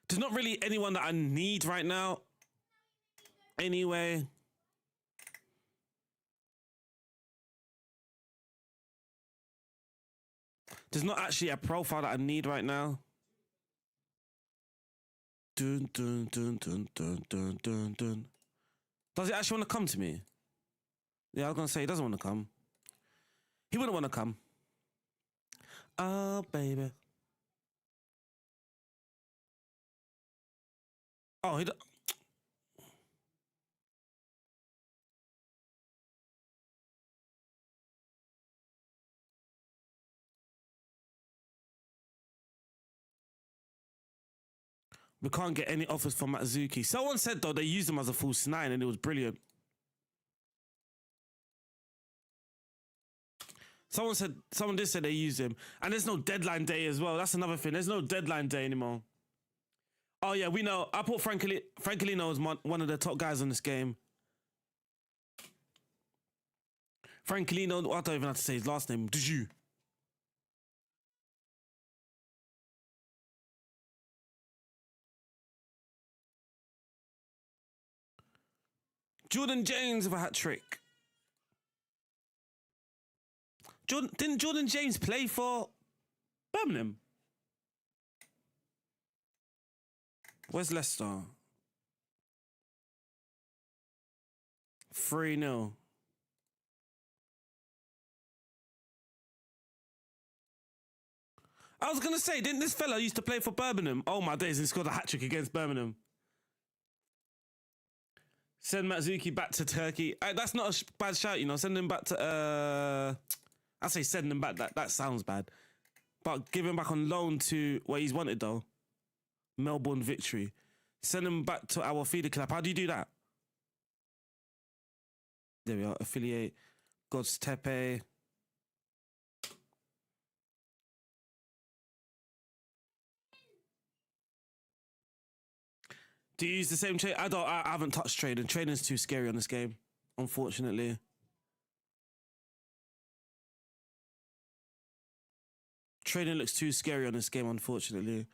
There's not really anyone that I need right now. Anyway. There's not actually a profile that I need right now. Dun, dun, dun, dun, dun, dun, dun, dun. Does he actually want to come to me? Yeah, I was going to say he doesn't want to come. He wouldn't want to come. Oh, baby. Oh, he... We can't get any offers from Matsuki. Someone said, though, they used him as a false 9 and it was brilliant. Someone did say they used him. And there's no deadline day as well. That's another thing. There's no deadline day anymore. Oh, yeah, we know. I put Francolino as one of the top guys on this game. Francolino, I don't even have to say his last name. Did you? Jordan James with a hat trick. Didn't Jordan James play for Birmingham? Where's Leicester? 3-0. I was going to say, didn't this fella used to play for Birmingham? Oh my days, and he scored a hat-trick against Birmingham. Send Matsuki back to Turkey. That's not a bad shout, you know. Send him back to... I say send him back. That sounds bad. But give him back on loan to where he's wanted, though. Melbourne Victory. Send him back to our feeder club. How do you do that? There we are. Affiliate. God's Tepe. Do you use the same trade? I haven't touched trading. Trading's too scary on this game, unfortunately. Training looks too scary on this game, unfortunately.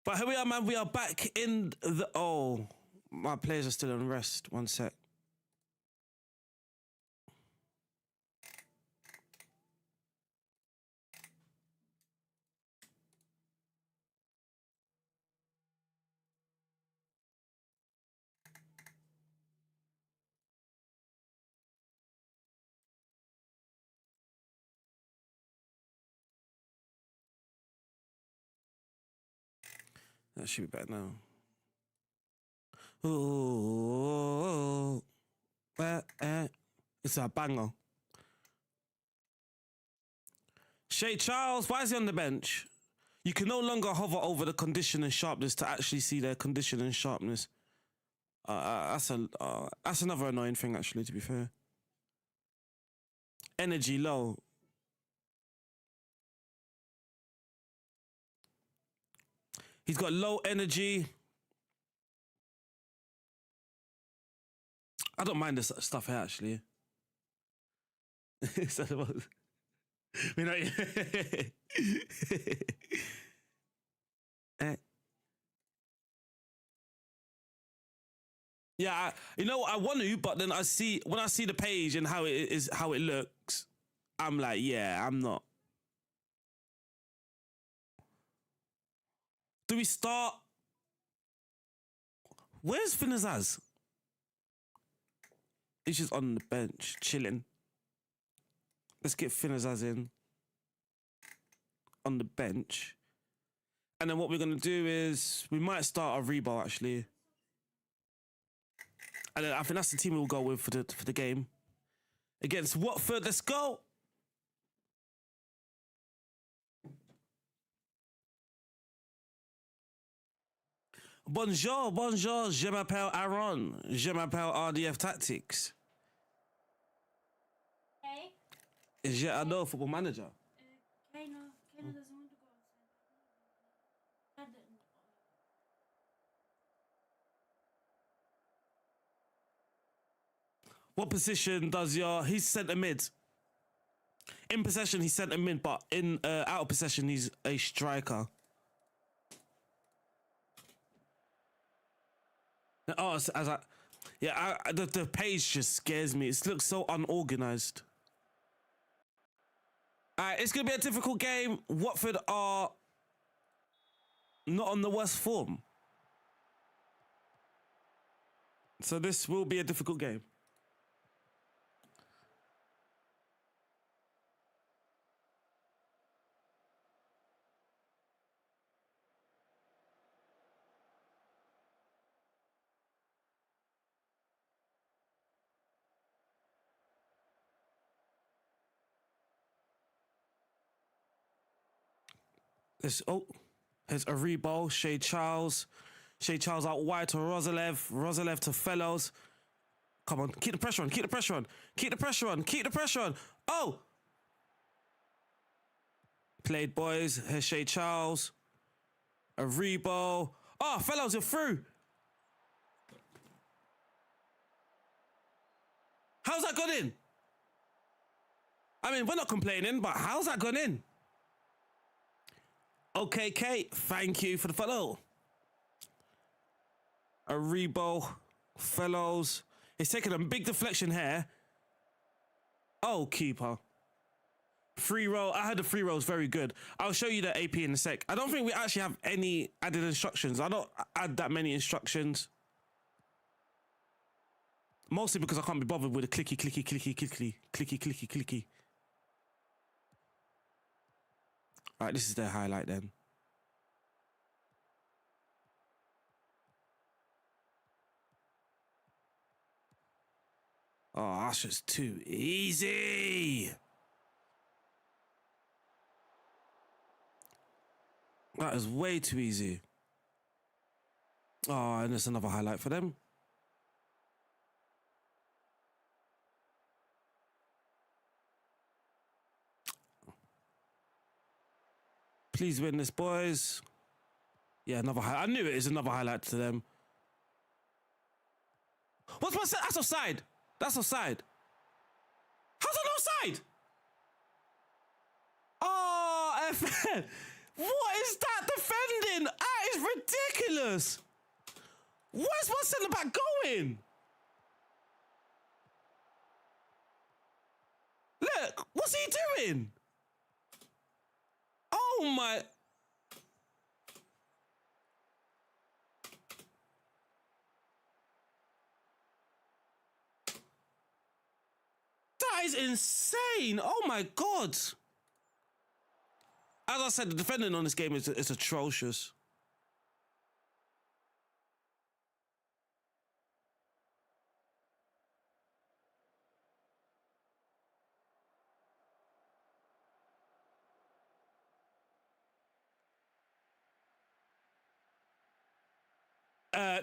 But here we are, man. We are back in the... Oh, my players are still on rest. One sec. That should be better now. Ooh, it's a banger. Shay Charles, why is he on the bench? You can no longer hover over the condition and sharpness to actually see their condition and sharpness. That's another annoying thing, actually, to be fair. Energy low. He's got low energy. I don't mind this stuff here, actually. You know, yeah, you know, I want to, but then when I see the page and how it looks, I'm like, yeah, I'm not. Do we start? Where's Finazaz? He's just on the bench, chilling. Let's get Finazaz in. On the bench. And then what we're going to do is, we might start a Rebo, actually. And then I think that's the team we'll go with for the game. Against Watford, let's go! Bonjour, bonjour, je m'appelle Aaron. Je m'appelle RDF Tactics.
Hey,
J'adore Football Manager.
Kano doesn't want to go outside.
What position does he's centre mid. In possession, he's centre mid, but in out of possession, he's a striker. Oh, the page just scares me. It looks so unorganized. It's gonna be a difficult game. Watford are not on the worst form, so this will be a difficult game. Here's Aribo, Shay Charles out wide to Rosalev to Fellows. Come on, keep the pressure on, keep the pressure on, keep the pressure on, keep the pressure on. Oh! Played, boys. Here's Shay Charles. Aribo. Oh, Fellows, you're through. How's that gone in? I mean, we're not complaining, but how's that gone in? Okay, Kate, thank you for the follow. Aribo, Fellows. He's taking a big deflection here. Oh, keeper. Free roll. I heard the free roll is very good. I'll show you the AP in a sec. I don't think we actually have any added instructions. I don't add that many instructions. Mostly because I can't be bothered with the clicky, clicky, clicky, clicky, clicky, clicky, clicky. All right, this is their highlight then. Oh, that's just too easy. That is way too easy. Oh, and there's another highlight for them. Please win this, boys. Yeah, another highlight. I knew it is another highlight to them. What's my set? That's offside. That's offside. How's that offside? Oh, FN, what is that defending? That is ridiculous. Where's my centre back going? Look, what's he doing? Oh my. That is insane. Oh my God. As I said, the defending on this game is atrocious.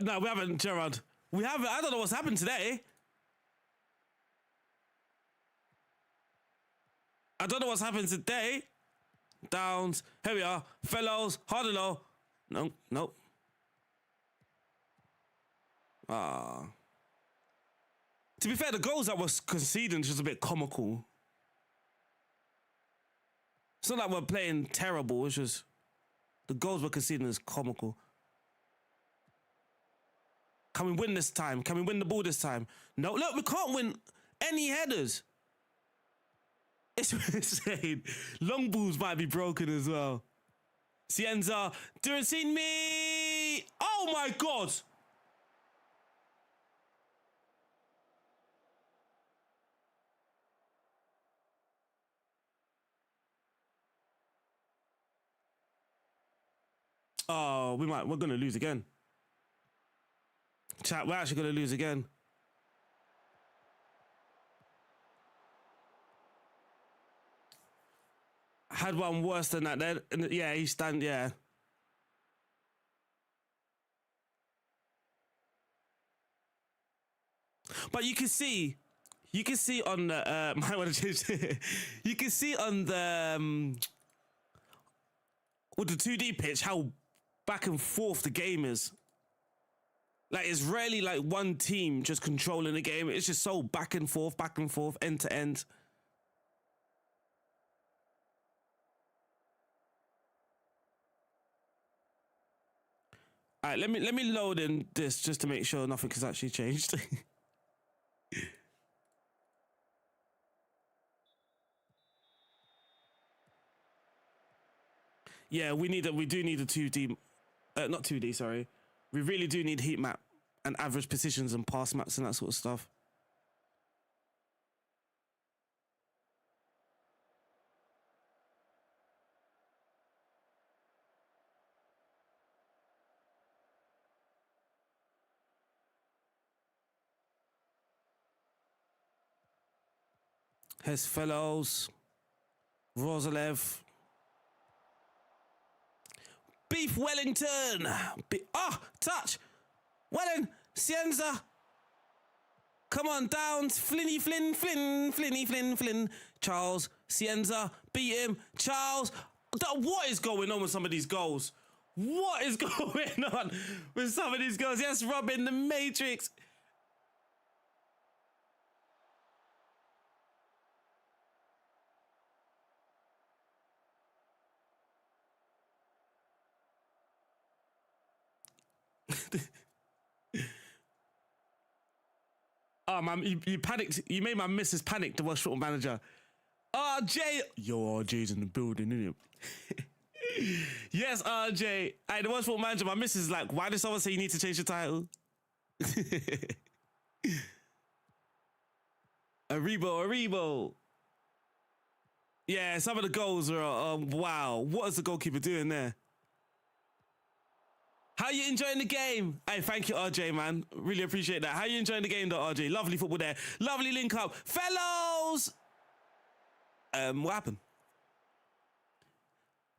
No, we haven't, Gerard. We haven't. I don't know what's happened today. I don't know what's happened today. Downs. Here we are. Fellows. Hardelo. No, nope. To be fair, the goals that was conceding is just a bit comical. It's not like we're playing terrible. It's just the goals we're conceding is comical. Can we win this time? Can we win the ball this time? No, look, we can't win any headers. It's insane. Long balls might be broken as well. Cienza, didn't see me. Oh my God. Oh, we're going to lose again. Chat, we're actually going to lose again. Had one worse than that then. Yeah, yeah. But you can see on the, might want to change it. You can see on the, with the 2D pitch, how back and forth the game is. Like, it's rarely like one team just controlling the game. It's just so back and forth, end to end. All right, let me load in this just to make sure nothing has actually changed. Yeah, we do need a 2D, not 2D, sorry. We really do need heat map and average positions and pass maps and that sort of stuff. His fellows, Rosalev. Beef Wellington. Touch. Wellington. Cienza. Come on, Downs. Flinny, Flynn. Charles. Cienza. Beat him. Charles. What is going on with some of these goals? What is going on with some of these goals? Yes, Robin, the Matrix. Oh man, you panicked. You made my missus panic. The Welsh football manager. RJ, yo, RJ's in the building, isn't it? Yes, RJ. Hey, the Welsh football manager. My missus is like, why did someone say you need to change the title? Aribo. Yeah, some of the goals are. Wow, what is the goalkeeper doing there? How you enjoying the game? Hey, thank you, RJ, man. Really appreciate that. How you enjoying the game, though, RJ? Lovely football there. Lovely link up. Fellows! What happened?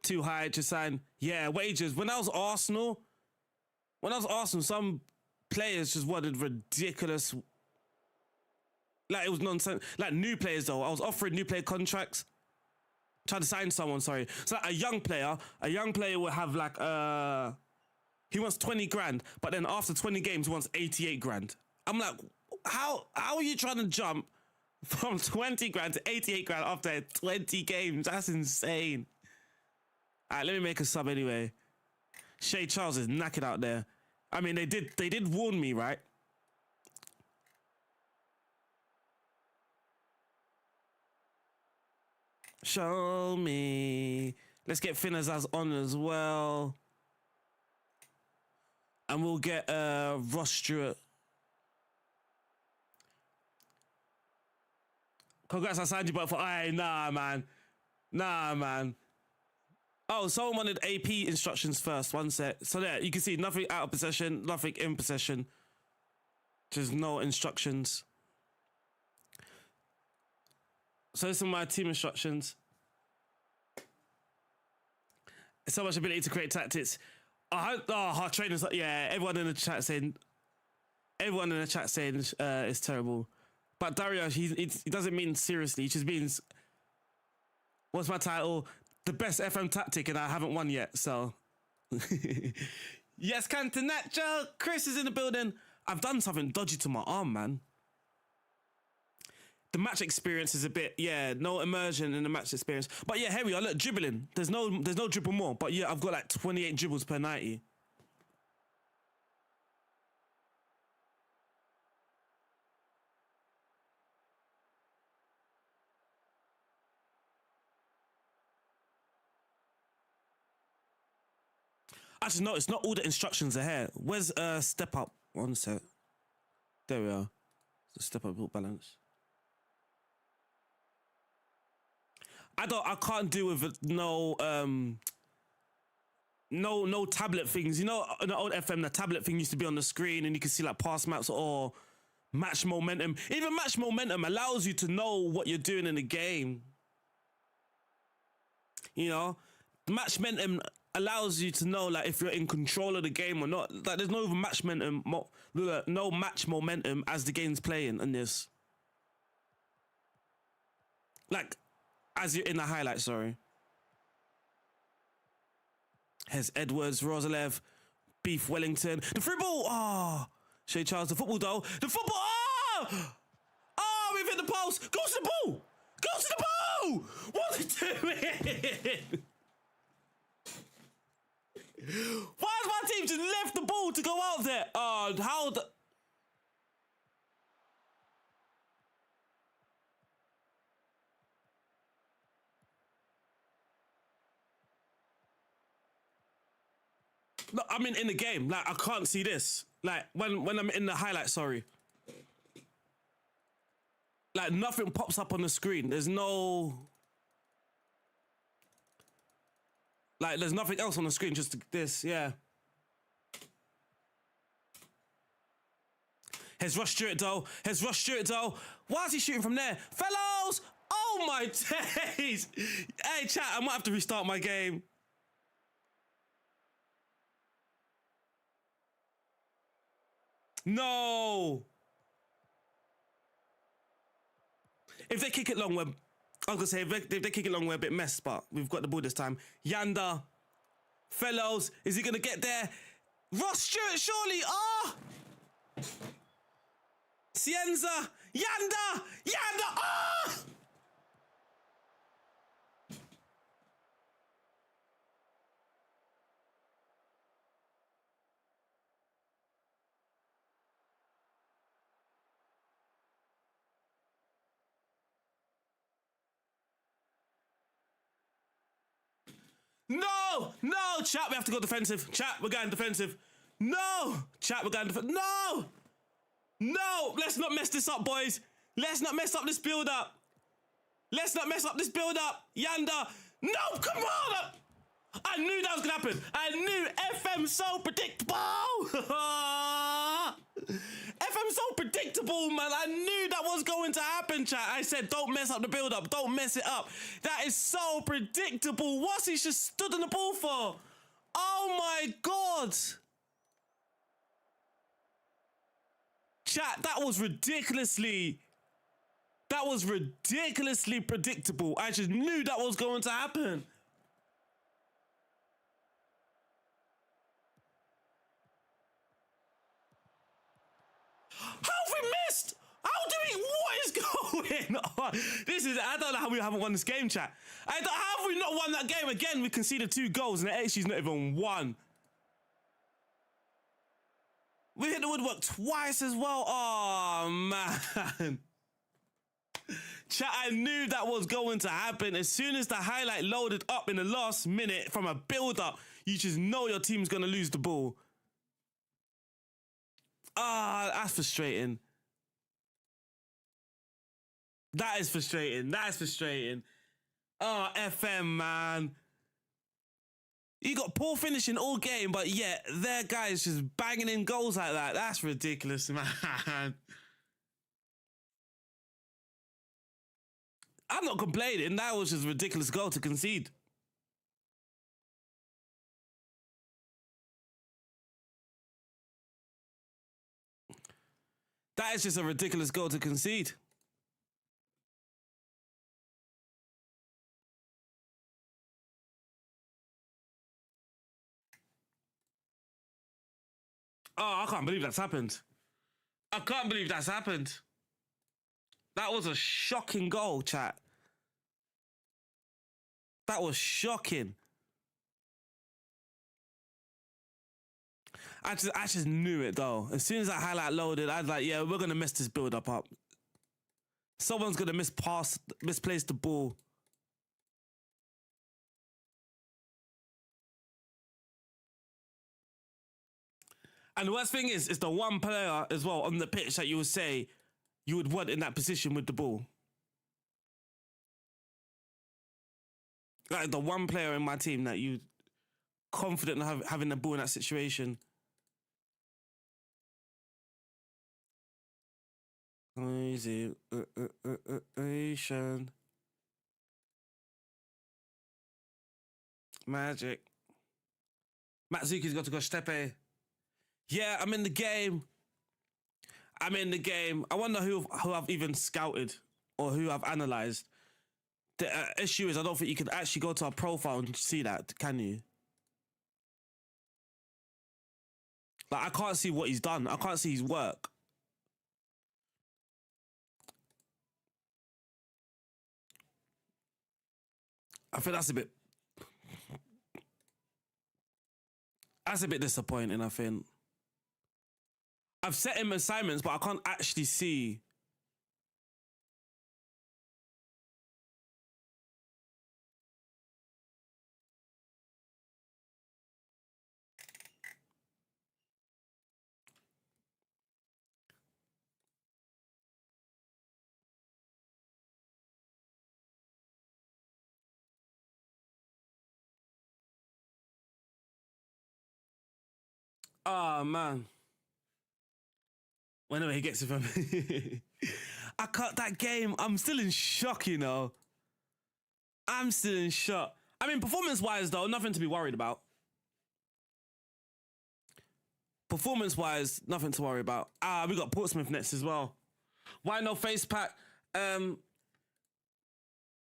Too high to sign. Yeah, wages. When I was Arsenal, some players just wanted ridiculous. Like, it was nonsense. Like, new players, though. I was offering new player contracts. Trying to sign someone, sorry. So, like, a young player will have, like, he wants 20 grand, but then after 20 games, he wants 88 grand. I'm like, how are you trying to jump from 20 grand to 88 grand after 20 games? That's insane. All right, let me make a sub anyway. Shay Charles is knackered out there. I mean, they did warn me, right? Show me. Let's get Finners on as well. And we'll get Ross Stewart. Congrats, I signed you, but for nah, man. Nah, man. Oh, someone wanted AP instructions first. One sec. So there, you can see nothing out of possession, nothing in possession. Just no instructions. So this are my team instructions. So much ability to create tactics. Our trainers, yeah, everyone in the chat saying it's terrible. But Dario, he doesn't mean seriously. He just means, what's my title? The best FM tactic, and I haven't won yet, so. Yes, Cantonacho. Chris is in the building. I've done something dodgy to my arm, man. The match experience is a bit, yeah, no immersion in the match experience. But yeah, here we are, look, dribbling. There's no dribble more, but yeah, I've got like 28 dribbles per 90. Actually, no, it's not all the instructions are here. Where's step up? One sec. There we are. So step up, build balance. I can't deal with no tablet things. You know, in the old FM, the tablet thing used to be on the screen and you can see like pass maps or match momentum. Even match momentum allows you to know what you're doing in the game. You know, match momentum allows you to know like if you're in control of the game or not. Like there's no match momentum, no match momentum as the game's playing in this. Like as you're in the highlight, sorry. Here's Edwards, Rosalev, Beef Wellington. The free ball! Oh! Shay Charles, the football though. The football! Oh! Oh, we've hit the post! Go to the ball! Go to the ball! What are you doing? Why has my team just left the ball to go out there? Oh, how the... No, I mean in the game. Like I can't see this. Like when I'm in the highlight, sorry. Like nothing pops up on the screen. There's no... Like there's nothing else on the screen, just this, yeah. Here's Ross Stewart though. Here's Ross Stewart though. Why is he shooting from there? Fellows! Oh my days! Hey chat, I might have to restart my game. No! If they kick it long, I was gonna say, if they kick it long, we're a bit messed, but we've got the ball this time. Yanda. Fellows, is he gonna get there? Ross Stewart, surely! Ah! Oh! Cienza! Yanda! Yanda! Ah! Oh! No! No! Chat, we have to go defensive. Chat, we're going defensive. No! Chat, we're going defensive. No! No! Let's not mess this up, boys. Let's not mess up this build-up. Let's not mess up this build-up. Yanda. No, come on! I knew that was going to happen. I knew FM so predictable. FM so predictable, man. I knew that was going to happen, chat. I said, don't mess up the build-up. Don't mess it up. That is so predictable. What's he just stood on the ball for? Oh, my God. Chat, that was ridiculously predictable. I just knew that was going to happen. How have we missed? What is going on? I don't know how we haven't won this game, chat. How have we not won that game? Again, we conceded 2 goals and the XG's not even 1. We hit the woodwork twice as well. Oh, man. Chat, I knew that was going to happen. As soon as the highlight loaded up in the last minute from a build-up, you just know your team's going to lose the ball. Ah, that's frustrating. That is frustrating. That is frustrating. Oh, FM, man. You got poor finishing all game, but yet their guys just banging in goals like that. That's ridiculous, man. I'm not complaining. That was just a ridiculous goal to concede. That is just a ridiculous goal to concede. Oh, I can't believe that's happened. I can't believe that's happened. That was a shocking goal, chat. That was shocking. I just knew it, though. As soon as that highlight loaded, I was like, yeah, we're going to mess this build-up up. Someone's going to misplace the ball. And the worst thing is the one player as well on the pitch that you would say you would want in that position with the ball. Like the one player in my team that you confident in having the ball in that situation. Easy. Magic. Matsuki's got to go Stepe. Yeah, I'm in the game. I'm in the game. I wonder who I've even scouted or who I've analysed. The issue is I don't think you can actually go to our profile and see that, can you? Like, I can't see what he's done. I can't see his work. I think that's a bit... That's a bit disappointing, I think. I've set him assignments, but I can't actually see... Oh, man. Whenever he gets it from me. I cut that game. I'm still in shock, you know. I'm still in shock. I mean, performance-wise, though, nothing to be worried about. Performance-wise, nothing to worry about. We got Portsmouth next as well. Why no face pack?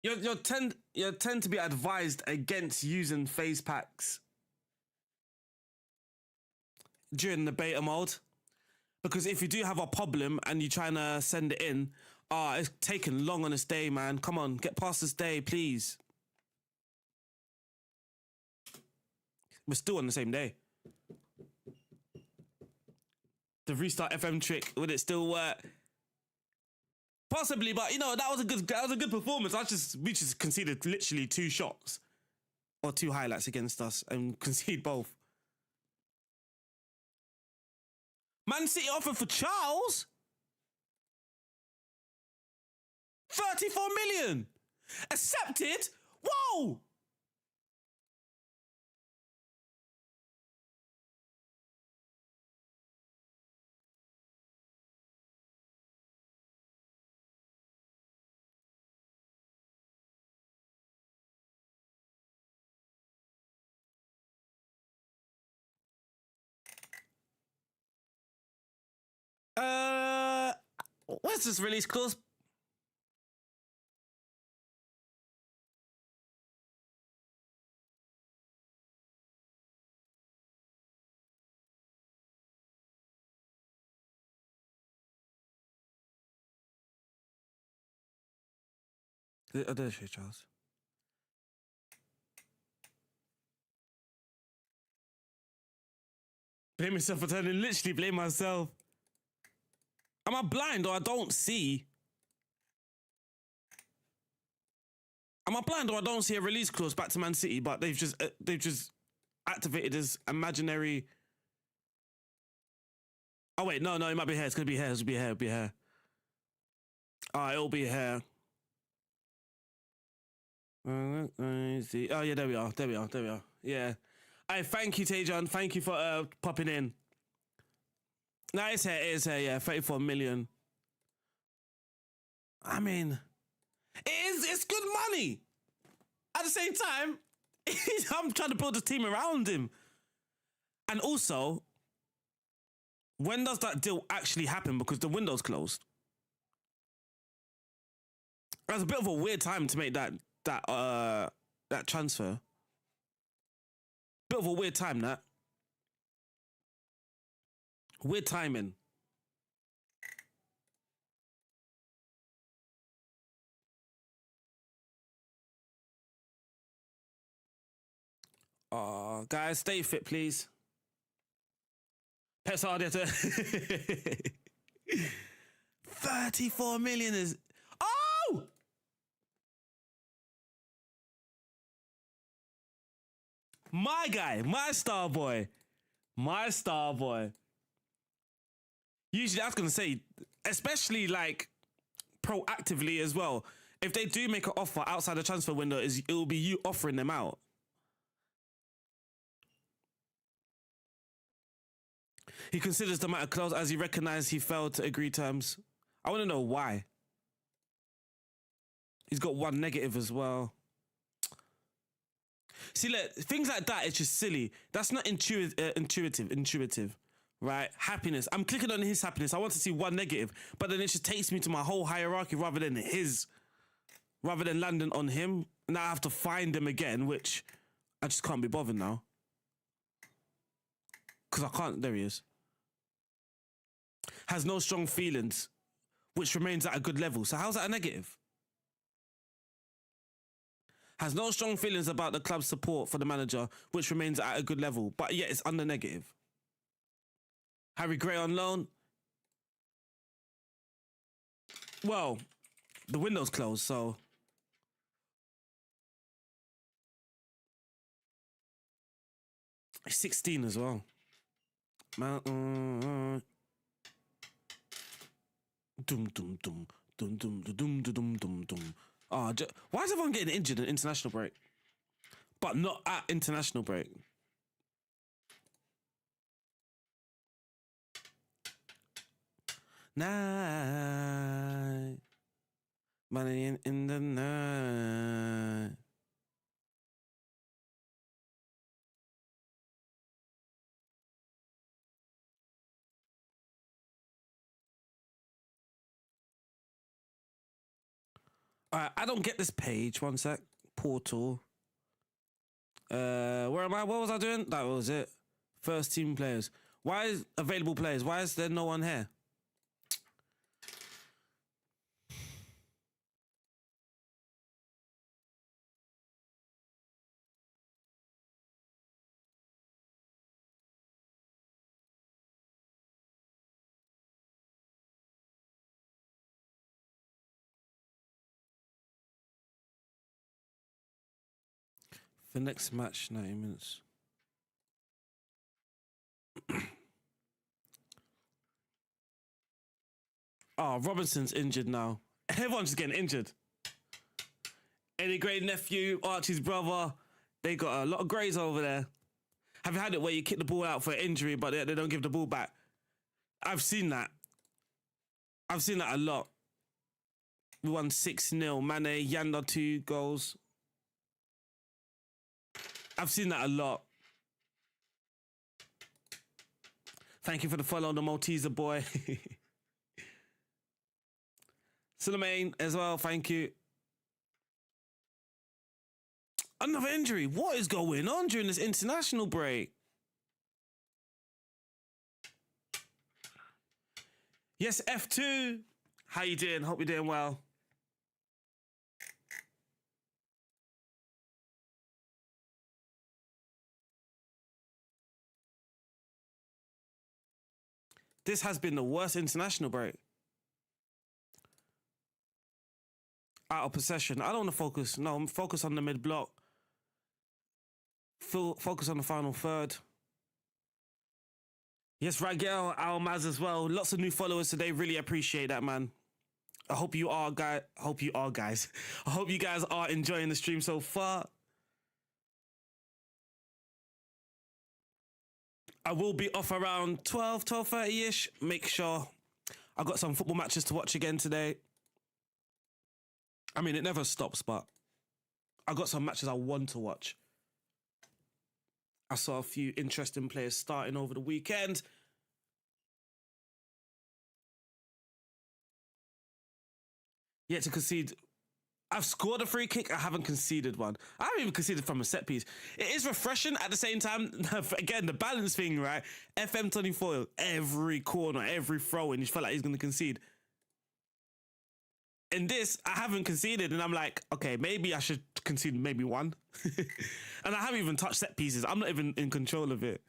You tend to be advised against using face packs during the beta mode. Because if you do have a problem and you're trying to send it in, it's taking long on this day, man. Come on, get past this day, please. We're still on the same day. The restart FM trick, would it still work? Possibly, but you know, that was a good performance. We just conceded literally 2 shots or 2 highlights against us and concede both. Man City offered for Charles 34 million. Accepted? Whoa! Where's this release clause? There's Charles. Blame myself for turning. Literally blame myself. Am I blind or I don't see? Am I blind or I don't see a release clause back to Man City? But they've just activated this imaginary. Oh wait, no, it might be hair. It's gonna be hair. It'll be hair. It'll be hair. It'll be hair. Oh yeah, there we are. Yeah. Thank you, Tajan. Thank you for popping in. No, it's hair. It is hair. Yeah, 34 million. I mean, it's good money. At the same time, I'm trying to build a team around him. And also, when does that deal actually happen? Because the window's closed. That's a bit of a weird time to make that transfer. Bit of a weird time, that. Weird timing. Guys, stay fit, please. Pets RDF 34 million is... Oh! My guy, my star boy. Usually I was going to say, especially like proactively as well, if they do make an offer outside the transfer window, it will be you offering them out. He considers the matter closed as he recognised he failed to agree terms. I want to know why. He's got one negative as well. See, look, things like that, it's just silly. That's not intuitive, right? Happiness. I'm clicking on his happiness. I want to see one negative, but then it just takes me to my whole hierarchy rather than landing on him. Now I have to find him again, which I just can't be bothered now. Because I can't, there he is. Has no strong feelings, which remains at a good level. So how's that a negative? Has no strong feelings about the club's support for the manager, which remains at a good level, but yet it's under negative. Harry Gray on loan. Well, the window's closed, so... He's 16 as well. Dum dum dum dum dum dum dum dum dum dum. Why is everyone getting injured at international break? But not at international break. Night. Money in the night. Alright, I don't get this page. One sec. Portal. Where am I? What was I doing? That was it. First team players. Why is available players? Why is there no one here? The next match, 90 minutes. Robinson's injured now. Everyone's just getting injured. Any great nephew, Archie's brother, they got a lot of greys over there. Have you had it where you kick the ball out for an injury, but they don't give the ball back? I've seen that. I've seen that a lot. We won 6-0. Mane, Yanda, 2 goals. I've seen that a lot. Thank you for the follow on the Malteser boy. Suleiman as well, thank you. Another injury. What is going on during this international break? Yes, F2. How you doing? Hope you're doing well. This has been the worst international break. Out of possession. I don't want to focus. No, I'm focused on the mid block. Focus on the final third. Yes, Ragel, Almaz as well. Lots of new followers today. Really appreciate that, man. I hope you are, guys. I hope you guys are enjoying the stream so far. I will be off around 12:30-ish. Make sure I got some football matches to watch again today. I mean, it never stops, but I got some matches I want to watch. I saw a few interesting players starting over the weekend. Yet to concede. I've scored a free kick. I haven't conceded one. I haven't even conceded from a set piece. It is refreshing at the same time. Again, the balance thing, right? FM24, every corner, every throw, and you felt like he's going to concede. In this, I haven't conceded, and I'm like, okay, maybe I should concede maybe one. And I haven't even touched set pieces. I'm not even in control of it.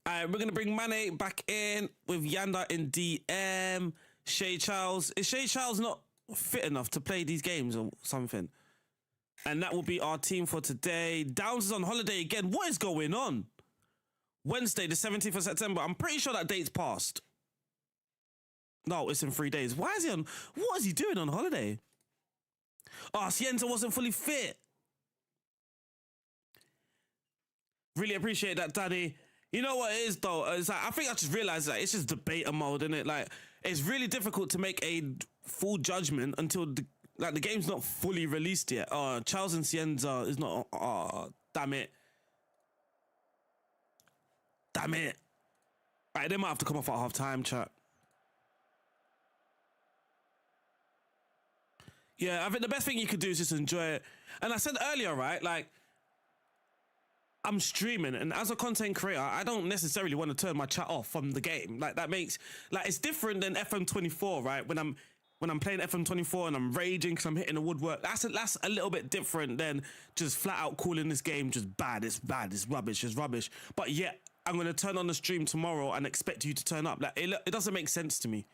We're going to bring Mane back in with Yanda in DM. Shay Charles. Is Shay Charles not fit enough to play these games or something? And that will be our team for today. Downs is on holiday again. What is going on? Wednesday, the 17th of September. I'm pretty sure that date's passed. No, it's in 3 days. Why is he on? What is he doing on holiday? Oh, Cienza wasn't fully fit. Really appreciate that, Danny. You know what it is, though? It's like, I think I just realized that it's just debater mode, isn't it? Like, it's really difficult to make a full judgment until the game's not fully released yet. Charles and Cienza is not. Oh, damn it. Damn it. Right, they might have to come off at half time, chat. Yeah, I think the best thing you could do is just enjoy it. And I said earlier, right, like, I'm streaming, and as a content creator, I don't necessarily want to turn my chat off from the game. Like, that makes, like, it's different than FM24, right? When I'm playing FM24 and I'm raging because I'm hitting the woodwork, that's a little bit different than just flat out calling this game just bad, it's rubbish, it's rubbish. But yet, I'm going to turn on the stream tomorrow and expect you to turn up. Like, it doesn't make sense to me.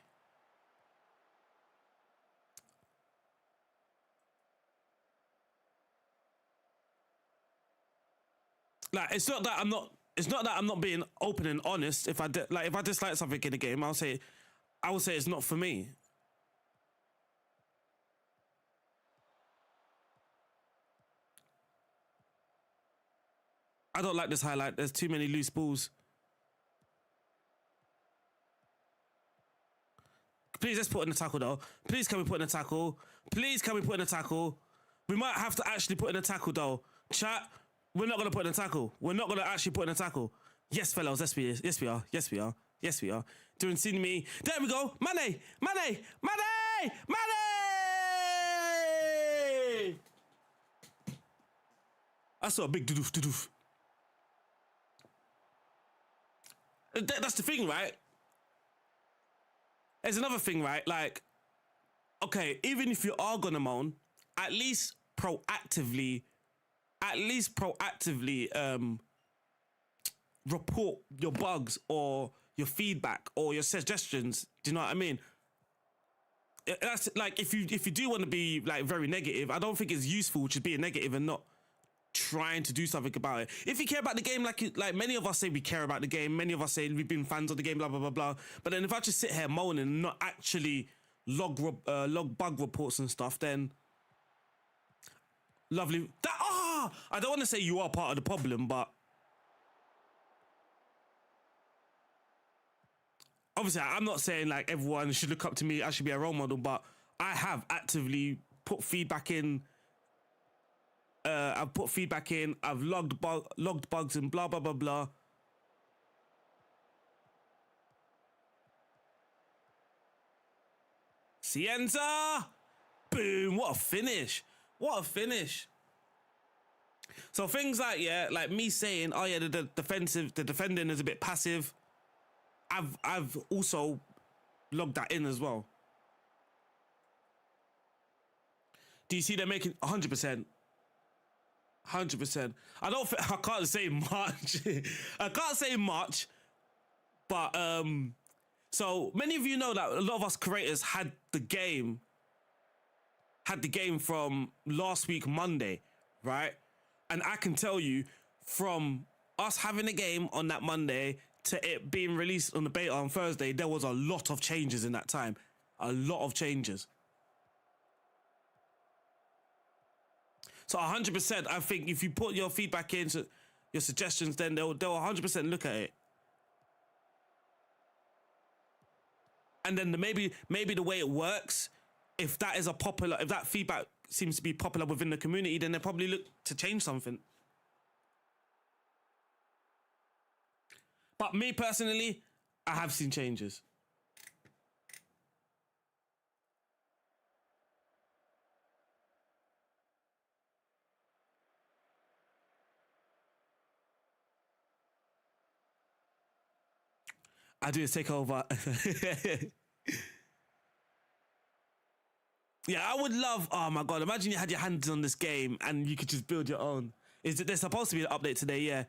Like, it's not that I'm not being open and honest. If I dislike something in the game, I will say it's not for me. I don't like this highlight. There's too many loose balls. Please, let's put in a tackle, though. Please, can we put in a tackle? Please, can we put in a tackle? We might have to actually put in a tackle, though. Chat, we're not going to put in a tackle. We're not going to actually put in a tackle. Yes, fellas, yes, we are. Yes, we are. Yes, we are. Yes, we are. Doing see me. There we go. Mane! Mane! Mane! Mane! I saw a big doof doof. That's the thing, right? There's another thing, right? Like, okay, even if you are gonna moan, at least proactively report your bugs or your feedback or your suggestions. Do you know what I mean? That's like, if you do want to be like very negative, I don't think it's useful to be negative and not trying to do something about it. If you care about the game, like many of us say we care about the game, many of us say we've been fans of the game, blah blah blah blah. But then if I just sit here moaning and not actually log bug reports and stuff, then lovely. I don't want to say you are part of the problem, but obviously I'm not saying like everyone should look up to me, I should be a role model, but I have actively put feedback in. I've put feedback in. I've logged bugs and blah blah blah blah. Cienza, boom! What a finish! What a finish! So things like, yeah, like me saying, oh yeah, the defending is a bit passive. I've also logged that in as well. Do you see they're making 100%? 100%. I can't say much. I can't say much, But so many of you know that a lot of us creators had the game from last week Monday, right? And I can tell you, from us having a game on that Monday to it being released on the beta on Thursday, there was a lot of changes in that time. A lot of changes. So 100%, I think if you put your feedback in, your suggestions, then they'll 100% look at it. And then maybe the way it works, if that feedback seems to be popular within the community, then they probably look to change something. But me personally, I have seen changes. I do a takeover. Yeah, I would love. Oh my god! Imagine you had your hands on this game and you could just build your own. There's supposed to be an update today? Yeah.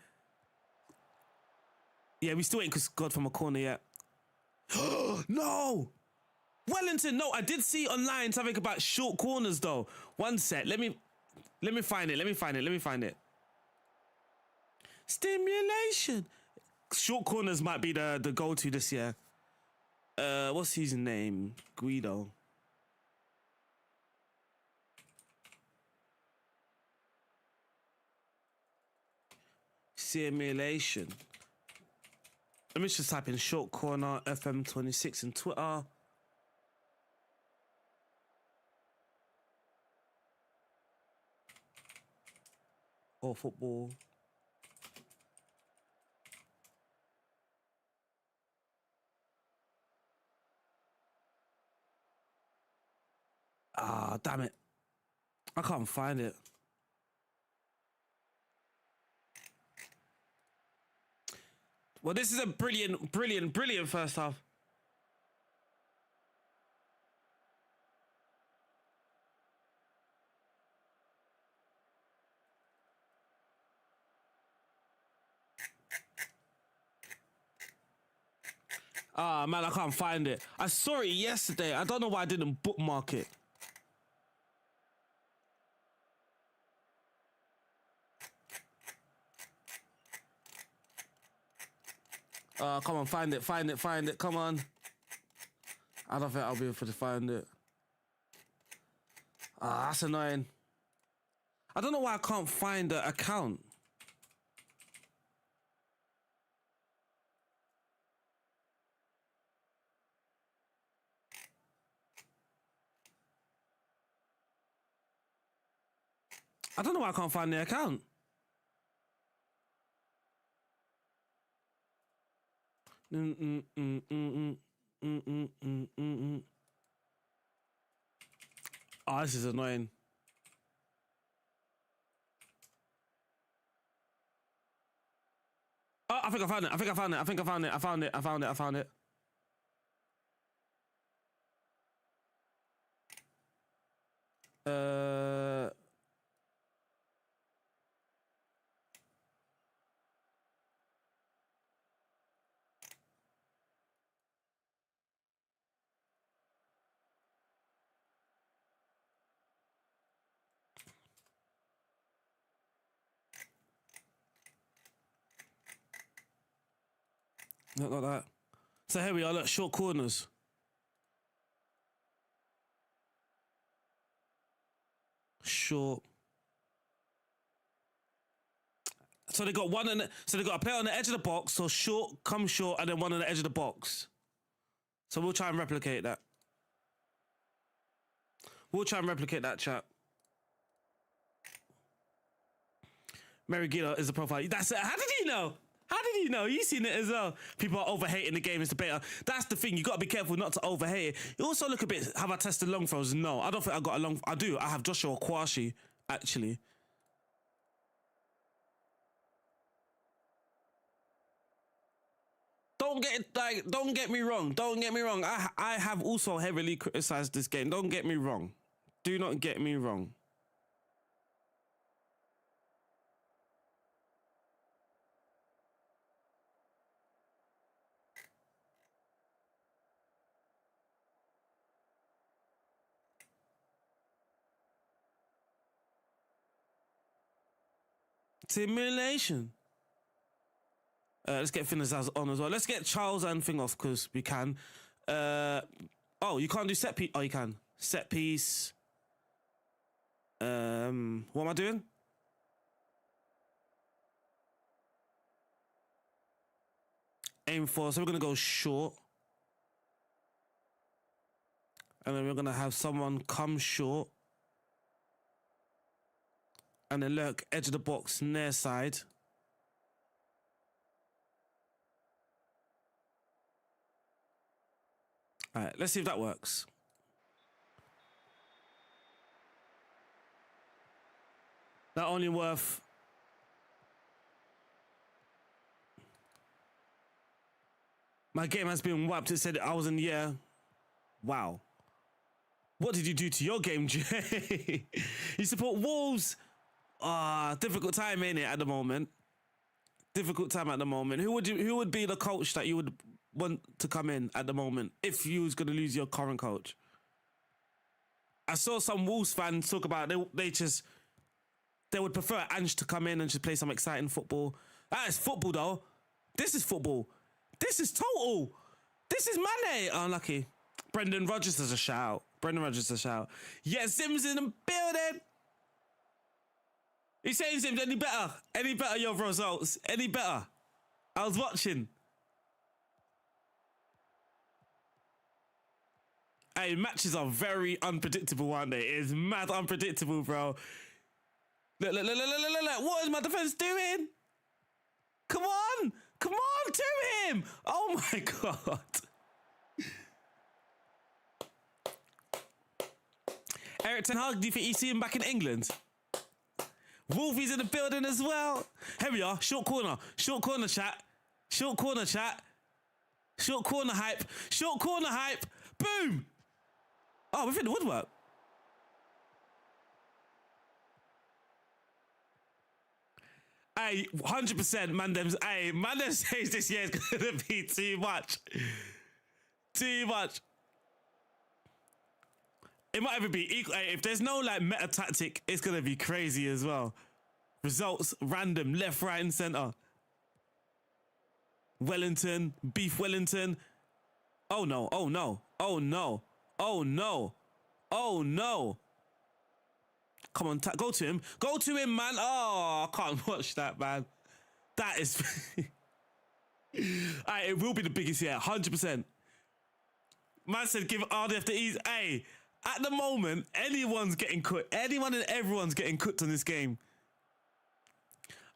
Yeah, we still ain't God from a corner yet. No, Wellington. No, I did see online something about short corners though. One sec. Let me find it. Let me find it. Stimulation. Short corners might be the go-to this year. What's his name? Guido. Simulation. Let me just type in short corner FM26 in Twitter. Or football. Ah, damn it. I can't find it. Well, this is a brilliant first half. Ah, man, I can't find it. I saw it yesterday. I don't know why I didn't bookmark it. Come on, find it. Come on. I don't think I'll be able to find it. Ah, that's annoying. I don't know why I can't find the account. I don't know why I can't find the account. Oh, this is annoying. Oh, I think I found it. Not like that. So here we are, look, short corners. Short. So they got so they got a player on the edge of the box, so short, come short, and then one on the edge of the box. So we'll try and replicate that. Chat. Mary Gila is the profile. That's it. How did you know? You seen it as well. People are overhating the game. It's the beta. That's the thing. You got to be careful not to overhate it. You also look a bit. Have I tested long throws? No, I don't think I got a long. I do. I have Joshua Kwashi actually. Don't get me wrong. I have also heavily criticized this game. Don't get me wrong. Do not get me wrong. Simulation. Let's get Finners on as well. Let's get Charles and Thing off because we can. Oh, you can't do set piece. Oh, you can. Set piece. What am I doing? Aim for. So we're going to go short. And then we're going to have someone come short. And then look, edge of the box, near side. All right, let's see if that works. That only worth... My game has been wiped. It said I was in the air. Wow. What did you do to your game, Jay? You support Wolves? Difficult time, ain't it, at the moment? Difficult time at the moment. Who would be the coach that you would want to come in at the moment if you was going to lose your current coach? I saw some Wolves fans talk about they would prefer Ange to come in and just play some exciting football. That is football, though. This is football. This is total. This is Mane. Unlucky. Brendan Rodgers has a shout. Yeah, Sims in the building. He's saying, Sims, any better? Any better your results? Any better? I was watching. Hey, matches are very unpredictable, aren't they? It is mad unpredictable, bro. Look. What is my defense doing? Come on to him. Oh my God. Eric Ten Hag, do you think you see him back in England? Wolfie's in the building as well. Here we are, short corner chat. Short corner hype. Boom. Oh, we've hit the woodwork. Hey, 100% Mandem. Hey, Mandem says this year is going to be too much. It might even be equal. Hey, if there's no like meta tactic, it's going to be crazy as well. Results, random, left, right, and centre. Wellington, beef Wellington. Oh no. Come on, go to him. Go to him, man. Oh, I can't watch that, man. That is... Alright, it will be the biggest year, 100%. Man said give RDF the ease. Hey, at the moment, anyone's getting cooked. Anyone and everyone's getting cooked on this game.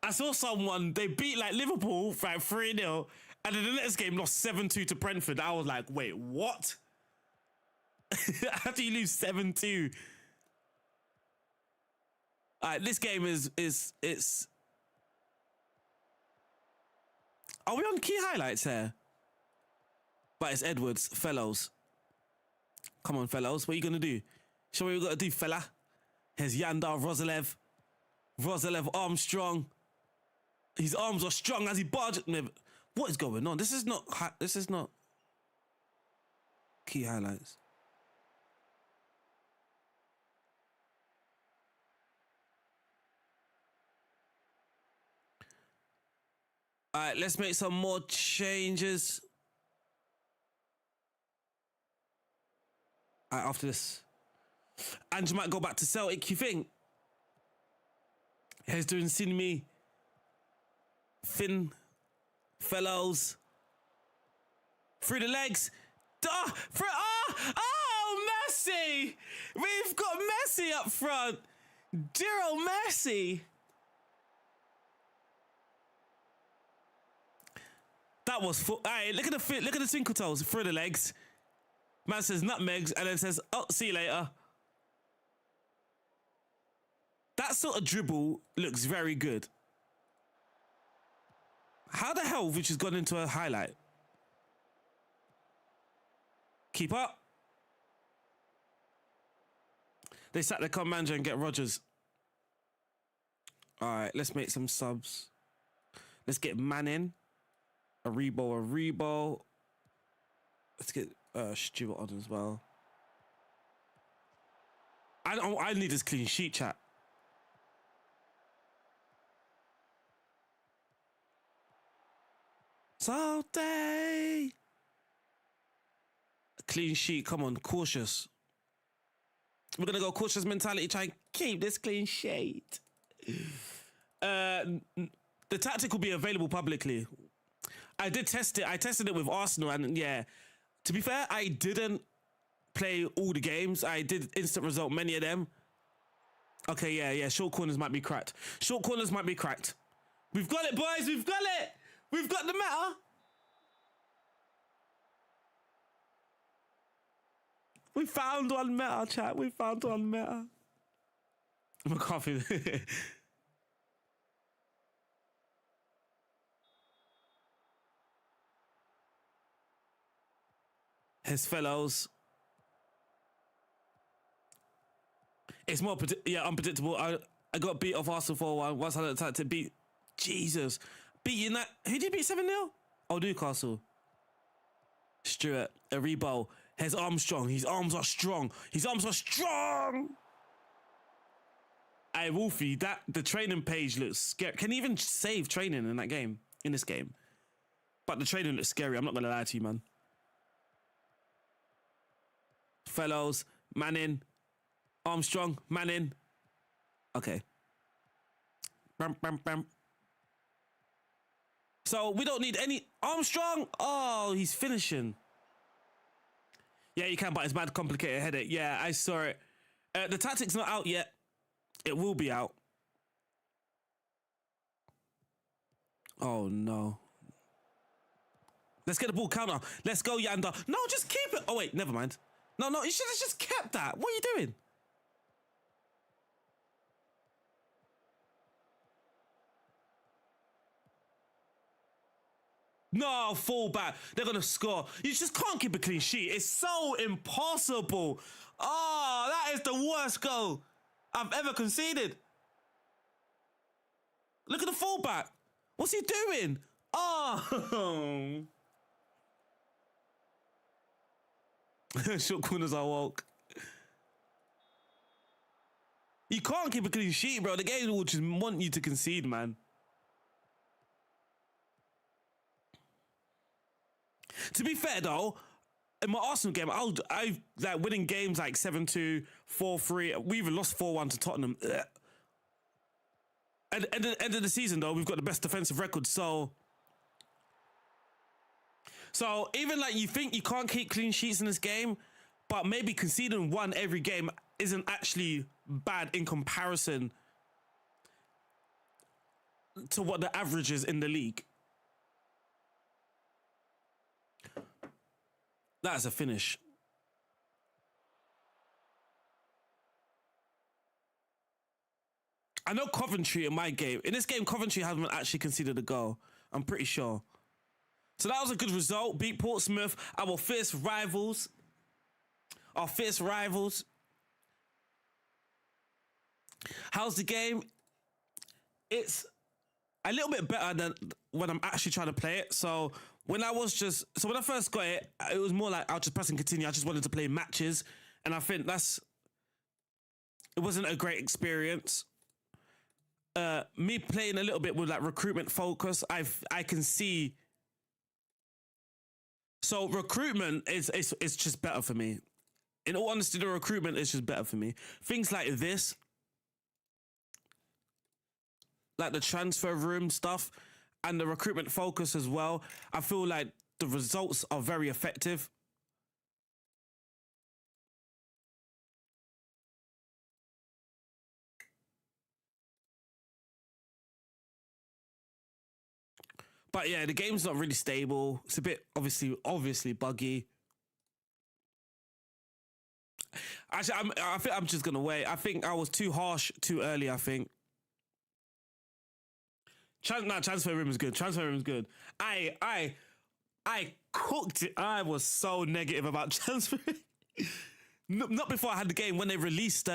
I saw someone, they beat like Liverpool like 3-0, and then the next game lost 7-2 to Brentford. I was like, wait, what? How do you lose 7-2? This game it's... Are we on key highlights here? But it's Edwards, Fellows. Come on, Fellows, what are you going to do? Show me what we got to do, fella. Here's Yandar Rosalev. Rosalev Armstrong. His arms are strong as he barges. What is going on? This is not key highlights. All right, let's make some more changes. All right, after this. Ange might go back to Celtic, you think? He's doing Sinmi. Finn. Fellows. Through the legs. Oh, Messi! We've got Messi up front. Giro Messi. That was hey, look at the twinkle toes through the legs. Man says nutmegs and then says, "Oh, see you later." That sort of dribble looks very good. How the hell which has gone into a highlight? Keep up. They sat their commander and get Rodgers. All right, let's make some subs. Let's get Man in. Aribo. Let's get Stewart on as well. I need this clean sheet, chat. Salty. Clean sheet. Come on, cautious. We're gonna go cautious mentality. Try and keep this clean sheet. The tactic will be available publicly. I did test it. I tested it with Arsenal, and yeah, to be fair, I didn't play all the games. I did instant result many of them. Okay, yeah. Short corners might be cracked. Short corners might be cracked. We've got it, boys. We've got it. We've got the meta. We found one meta, chat. We found one meta. McCarthy. His fellows. It's more unpredictable. I got beat off Arsenal 4-1. Once I had to beat Jesus. Beat United. Who did you beat 7-0? Oh, Newcastle. Stewart. Aribo. His Armstrong. His arms are strong. His arms are strong. Hey, Wolfie, the training page looks scary. Can you even save training in that game? In this game? But the training looks scary. I'm not going to lie to you, man. Fellows. Manning. Armstrong. Manning. Okay. Bam, bam, bam. So we don't need any Armstrong. Oh, he's finishing. Yeah, you can, but it's mad complicated headache. Yeah, I saw it. The tactic's not out yet. It will be out. Oh no. Let's get the ball counter. Let's go, Yanda. No, just keep it. Oh wait, never mind. No, you should have just kept that. What are you doing? No, fall back. They're going to score. You just can't keep a clean sheet. It's so impossible. Oh, that is the worst goal I've ever conceded. Look at the fullback. What's he doing? Oh. Short corners are woke. You can't keep a clean sheet, bro. The game will just want you to concede, man. To be fair, though, in my Arsenal game, I like winning games like 7-2, 4-3. We even lost 4-1 to Tottenham. At the end of the season, though, we've got the best defensive record. So even like you think you can't keep clean sheets in this game, but maybe conceding one every game isn't actually bad in comparison to what the average is in the league. That's a finish. I know Coventry in my game. In this game, Coventry haven't actually conceded a goal. I'm pretty sure. So that was a good result. Beat Portsmouth, our fierce rivals. Our fierce rivals. How's the game? It's a little bit better than when I'm actually trying to play it. So when I first got it, it was more like I'll just press and continue. I just wanted to play matches. And I think it wasn't a great experience. Me playing a little bit with like recruitment focus, I can see. So recruitment is just better for me. In all honesty, the recruitment is just better for me. Things like this, like the transfer room stuff and the recruitment focus as well, I feel like the results are very effective. But yeah, the game's not really stable. It's a bit obviously buggy. Actually, I think I'm just gonna wait. I think I was too harsh too early. I think. Transfer room is good. Transfer room is good. I cooked it. I was so negative about transfer. Not before I had the game. When they released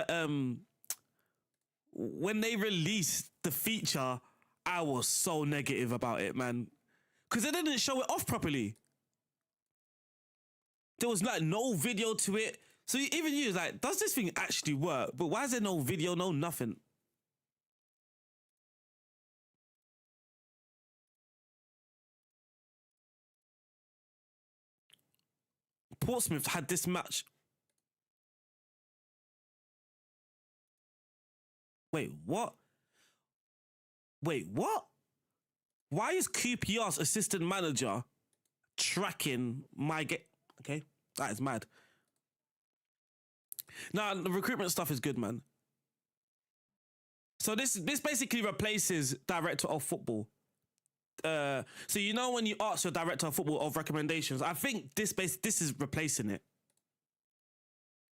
the feature, I was so negative about it, man. Because they didn't show it off properly. There was like no video to it. So even you was like, does this thing actually work? But why is there no video, no nothing? Portsmouth had this match. Wait, what? Wait, what? Why is QPR's assistant manager tracking my game? Okay, that is mad. Now, the recruitment stuff is good, man. So this basically replaces director of football. So you know when you ask your director of football of recommendations, I think this is replacing it.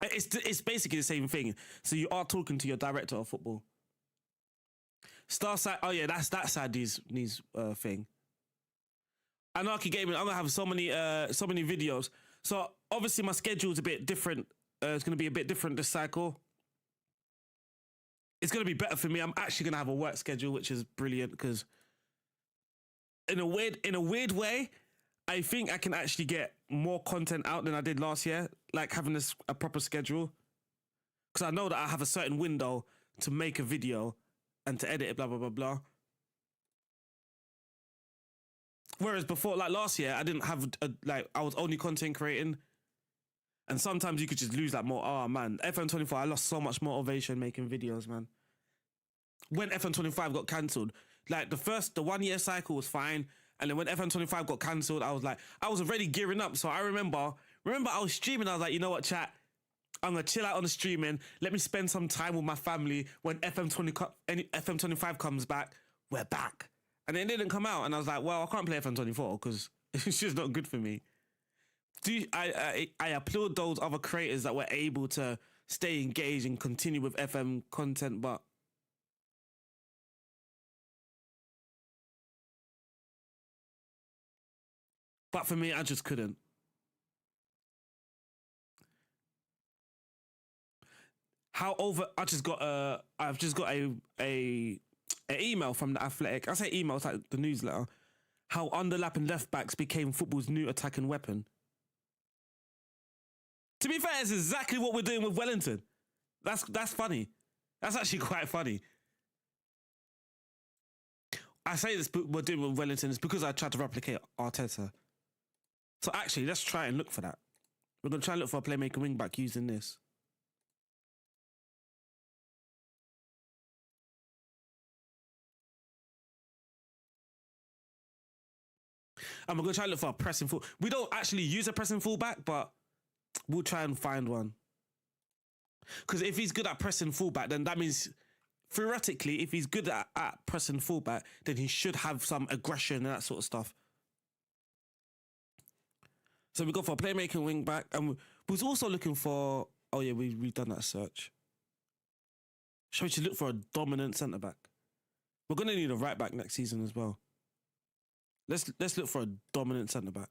It's basically the same thing. So you are talking to your director of football. Star side. Oh yeah, that side needs thing. Anarchy Gaming. I'm gonna have so many videos. So obviously my schedule's a bit different. It's gonna be a bit different this cycle. It's gonna be better for me. I'm actually gonna have a work schedule, which is brilliant because in a weird way, I think I can actually get more content out than I did last year. Like having a proper schedule, because I know that I have a certain window to make a video and to edit it, blah blah blah blah. Whereas before, like last year, I didn't have I was only content creating, and sometimes you could just lose more. Oh man, FM24, I lost so much motivation making videos, man. When FM25 got cancelled, the 1 year cycle was fine, and then when FM25 got cancelled, I was already gearing up. So I remember I was streaming. I was like, you know what, chat, I'm gonna chill out on the streaming. Let me spend some time with my family. When FM25 comes back, we're back. And it didn't come out, and I was like, well, I can't play FM24 because it's just not good for me. I applaud those other creators that were able to stay engaged and continue with FM content, but for me, I just couldn't. I've just got a email from the Athletic. I say email, it's like the newsletter. How underlapping left backs became football's new attacking weapon. To be fair, it's exactly what we're doing with Wellington. That's funny. That's actually quite funny. I say this we're doing with Wellington is because I tried to replicate Arteta. So actually, let's try and look for that. We're going to try and look for a playmaker wing back using this. And we're going to try and look for a pressing full. We don't actually use a pressing fullback, but we'll try and find one. Because if he's good at pressing fullback, then that means, theoretically, if he's good at pressing fullback, then he should have some aggression and that sort of stuff. So we go for a playmaking wing back, and we was also looking for. Oh yeah, we've done that search. Shall we just look for a dominant centre back? We're gonna need a right back next season as well. Let's look for a dominant centre back.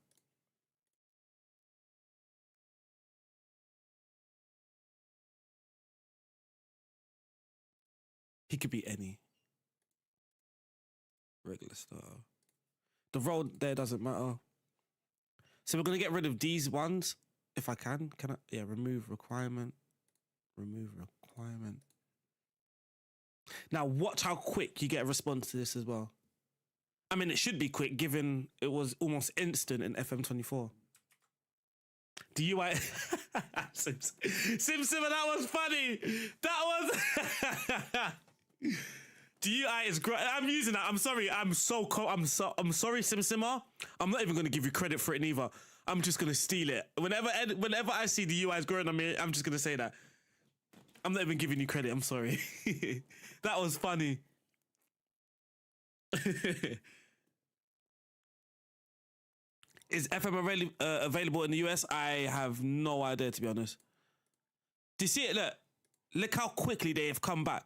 He could be any regular star. The role there doesn't matter. So we're going to get rid of these ones, if I can. Can I? Yeah, remove requirement. Remove requirement. Now, watch how quick you get a response to this as well. I mean, it should be quick, given it was almost instant in FM24. The UI... Sim, that was funny! That was... The UI is great. I'm using that. I'm sorry. I'm sorry, Simmer. I'm not even going to give you credit for it neither. I'm just going to steal it. Whenever I see the UI is growing on me, I'm just going to say that. I'm not even giving you credit. I'm sorry. That was funny. Is FM available in the US? I have no idea, to be honest. Do you see it? Look how quickly they have come back.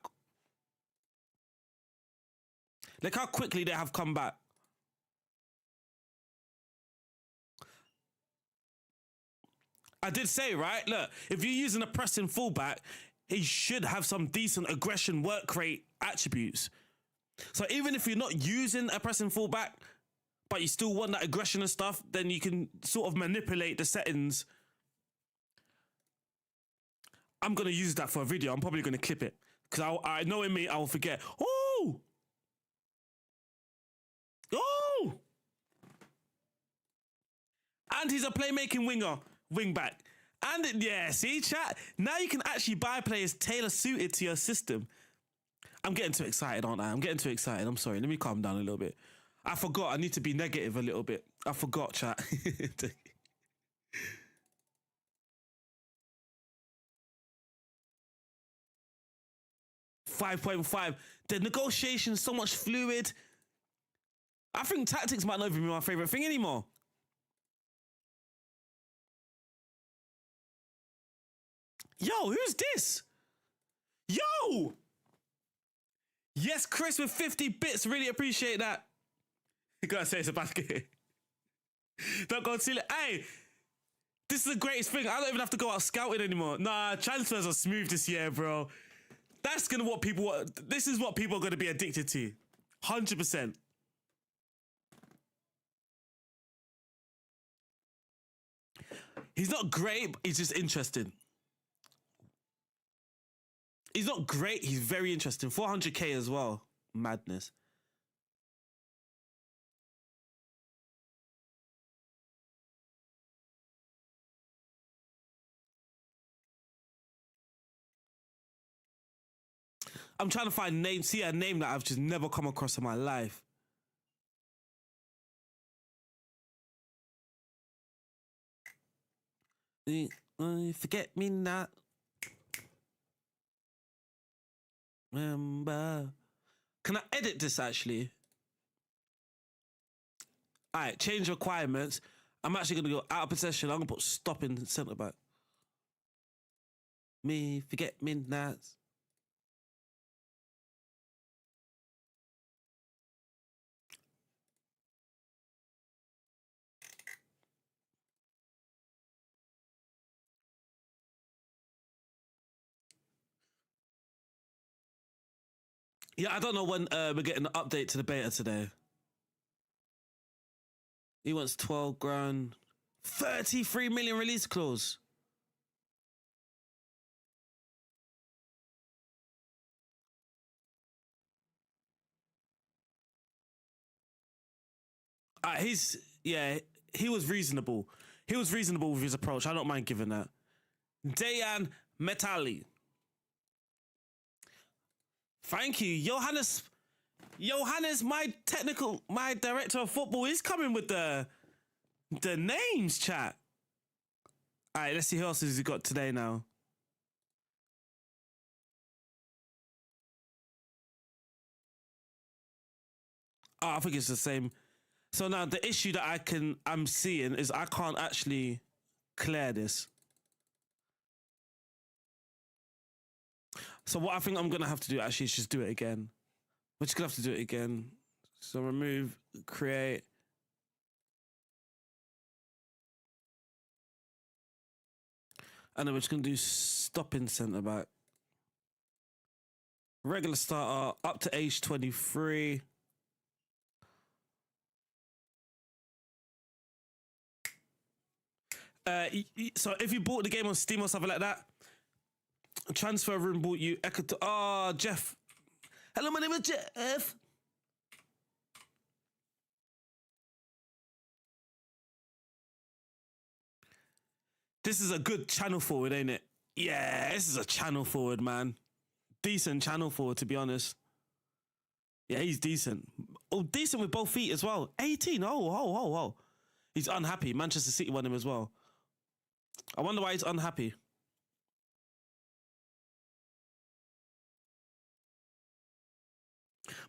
Look how quickly they have come back. I did say, right? Look, if you're using a pressing fullback, he should have some decent aggression, work rate attributes. So even if you're not using a pressing fullback, but you still want that aggression and stuff, then you can sort of manipulate the settings. I'm going to use that for a video. I'm probably going to clip it. Because I know in me, I will forget. Oh! Oh! And he's a playmaking winger. wing back. And yeah, see, chat. Now you can actually buy players tailor suited to your system. I'm getting too excited, aren't I? I'm getting too excited. I'm sorry. Let me calm down a little bit. I forgot. I need to be negative a little bit. I forgot, chat. 5.5. The negotiation is so much fluid. I think tactics might not even be my favorite thing anymore. Yo, who's this? Yo! Yes, Chris with 50 bits. Really appreciate that. You gotta say it's a basket. Don't go till it. Hey, this is the greatest thing. I don't even have to go out scouting anymore. Nah, transfers are smooth this year, bro. That's gonna what people want. This is what people are gonna be addicted to. 100%. He's not great, but he's just interesting. He's not great, he's very interesting. 400k as well. Madness. I'm trying to find names. See a name that I've just never come across in my life. Forget me not. Remember. Can I edit this actually? All right, change requirements. I'm actually going to go out of possession. I'm going to put stop in centre back. Me, forget me not. Yeah, I don't know when we're getting an update to the beta today. He wants 12 grand. 33 million release clause. He was reasonable. He was reasonable with his approach. I don't mind giving that. Dejan Metali. Thank you. Johannes, my director of football, is coming with the names, chat. All right, let's see who else has he got today now. Oh, I think it's the same. So now the issue that I'm seeing is I can't actually clear this. So what I think I'm going to have to do actually is just do it again. We're just going to have to do it again. So remove, create. And then we're just going to do stop in centre back. Regular starter, up to age 23. So if you bought the game on Steam or something like that, transfer room bought you Jeff. Hello, my name is Jeff. This is a good channel forward, ain't it? Yeah, this is a channel forward, man. Decent channel forward, to be honest. Yeah, he's decent. Oh, decent with both feet as well. 18. Oh. He's unhappy. Manchester City won him as well. I wonder why he's unhappy.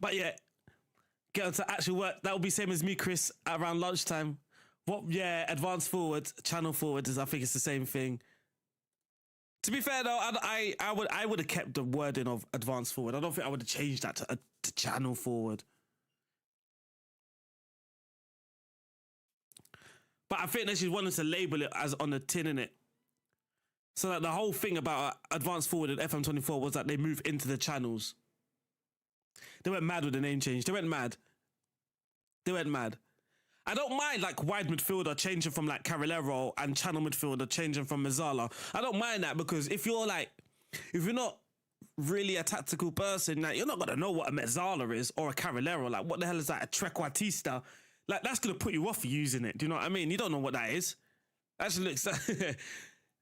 But yeah, get on to actual work. That will be same as me, Chris, around lunchtime. Yeah, advanced forward, channel forward I think it's the same thing. To be fair though, I would have kept the wording of advanced forward. I don't think I would have changed that to channel forward. But I think they just wanted to label it as on the tin, innit? So that the whole thing about advanced forward and FM24 was that they move into the channels. They went mad with the name change. They went mad. I don't mind like wide midfielder changing from like Carrilero and channel midfielder changing from Mazzala. I don't mind that because if you're not really a tactical person, like you're not gonna know what a Mazzala is or a Carrilero. Like what the hell is that? A Trequartista? Like that's gonna put you off using it. Do you know what I mean? You don't know what that is. Actually looks...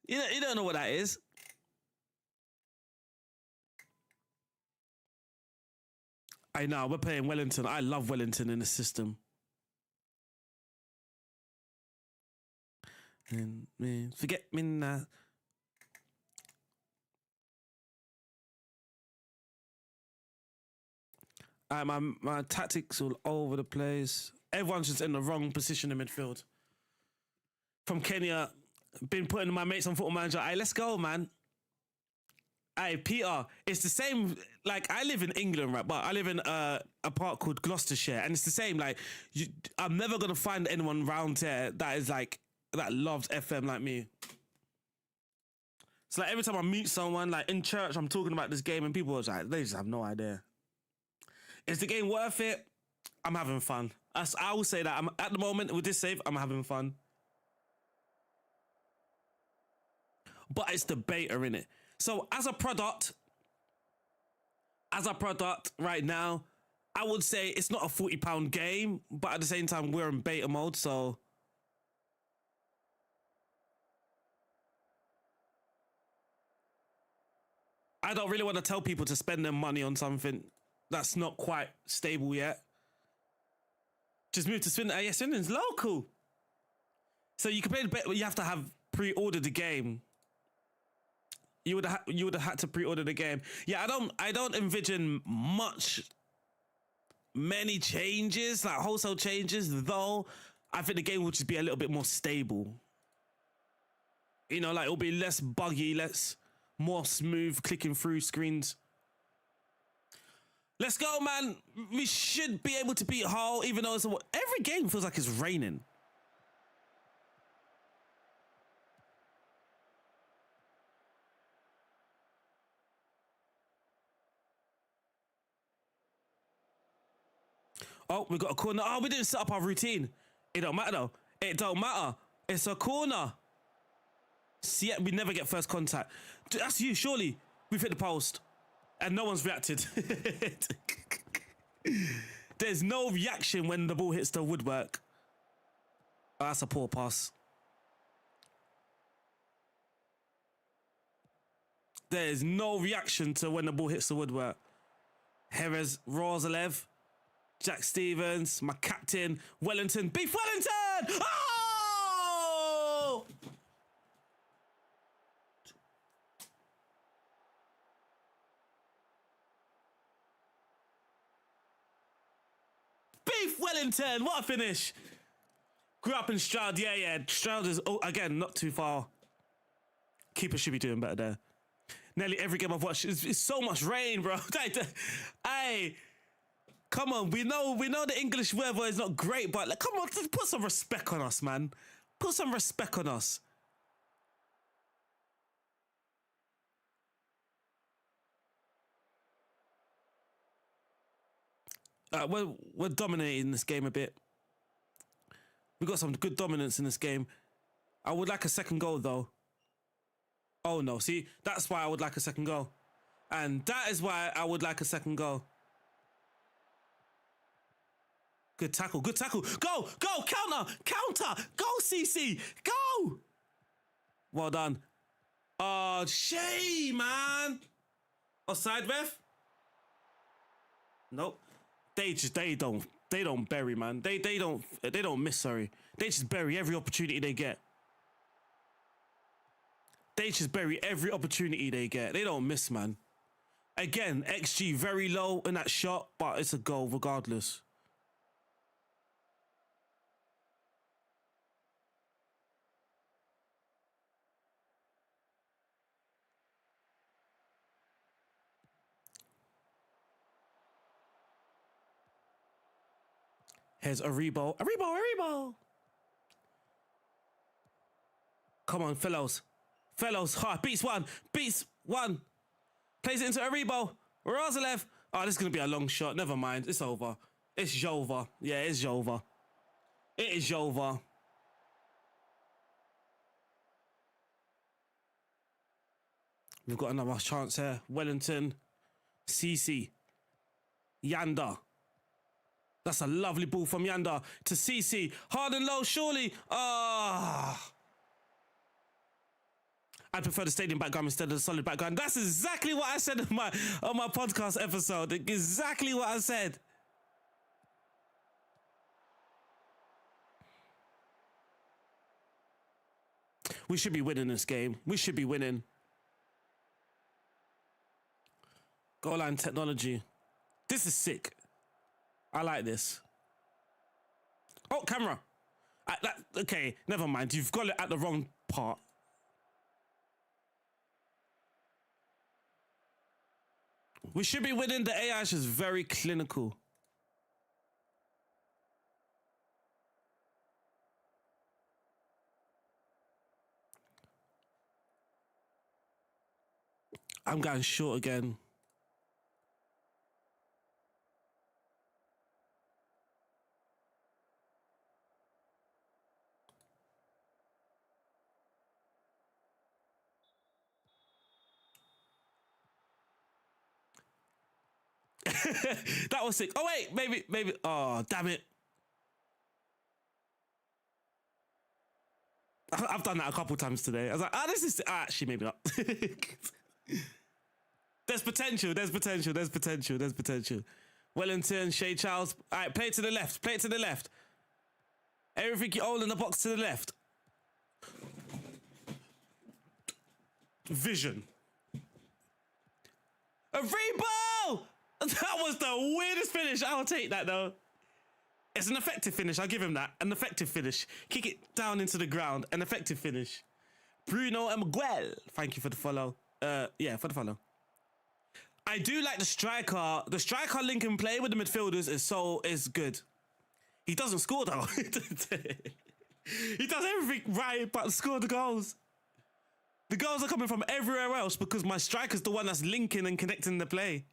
you don't know what that is. I know, we're playing Wellington. I love Wellington in the system. And forget me now. My tactics all over the place. Everyone's just in the wrong position in midfield. From Kenya, been putting my mates on Football Manager. Hey, let's go, man. Hey, Peter, it's the same. Like, I live in England, right? But I live in a part called Gloucestershire, and it's the same. Like, I'm never gonna find anyone around here that is like that loves FM like me. So like every time I meet someone, like in church, I'm talking about this game, and people are like, they just have no idea. Is the game worth it? I'm having fun. I will say that. I'm at the moment with this save, I'm having fun. But it's the beta, innit? So as a product right now, I would say it's not a £40 game, but at the same time, we're in beta mode, so I don't really want to tell people to spend their money on something that's not quite stable yet. Just move to Swindon. Yeah, Swindon's local. So you can play the bet, but you have to have pre-ordered the game. You would have had to pre-order the game. Yeah, I don't envision many changes, like wholesale changes, though. I think the game will just be a little bit more stable. You know, like it'll be less buggy, more smooth clicking through screens. Let's go, man. We should be able to beat Hull, even though every game feels like it's raining. Oh, we got a corner. Oh, we didn't set up our routine. It don't matter, though. It don't matter. It's a corner. See, we never get first contact. That's you, surely. We've hit the post. And no one's reacted. There's no reaction when the ball hits the woodwork. Oh, that's a poor pass. There's no reaction to when the ball hits the woodwork. Jerez Rosalev. Jack Stevens, my captain, Wellington, Beef Wellington! Oh! Beef Wellington, what a finish. Grew up in Stroud, yeah. Stroud is, again, not too far. Keeper should be doing better there. Nearly every game I've watched, it's so much rain, bro. Hey. Come on, we know the English weather is not great, but like, come on, put some respect on us, man. Put some respect on us. We're dominating this game a bit. We got some good dominance in this game. I would like a second goal, though. Oh, no. See, that's why I would like a second goal. And that is why I would like a second goal. Good tackle, good tackle. Go, counter, go, CC, go. Well done. Oh, shame, man. Offside, ref? Nope. They don't bury, man. They don't miss, sorry. They just bury every opportunity they get. They just bury every opportunity they get. They don't miss, man. Again, XG very low in that shot, but it's a goal regardless. Here's Aribo. Come on, fellows. Beats one. Plays it into Aribo. Rosalev. Oh, this is going to be a long shot. Never mind. It's over. It's Jova. Yeah, it's Jova. It is Jova. We've got another chance here. Wellington. CC. Yanda. That's a lovely ball from Yanda to CC. Hard and low, surely. Ah. I prefer the stadium background instead of the solid background. That's exactly what I said on my podcast episode. Exactly what I said. We should be winning this game. We should be winning. Goal line technology. This is sick. I like this. Oh, camera. Okay, never mind. You've got it at the wrong part. We should be winning. The AI is just very clinical. I'm going short again. That was sick. Oh wait, maybe. Oh damn it! I've done that a couple times today. I was like, this is actually maybe not. There's potential. Wellington, Shea Charles. All right, play it to the left. Everything you own in the box to the left. Vision. A free ball! That was the weirdest finish. I'll take that though. It's an effective finish. I'll give him that. An effective finish. Kick it down into the ground. An effective finish. Bruno and Miguel. Thank you for the follow. Yeah, for the follow. I do like the striker. The striker link and play with the midfielders is good. He doesn't score though. He does everything right but score the goals. The goals are coming from everywhere else because my striker's the one that's linking and connecting the play.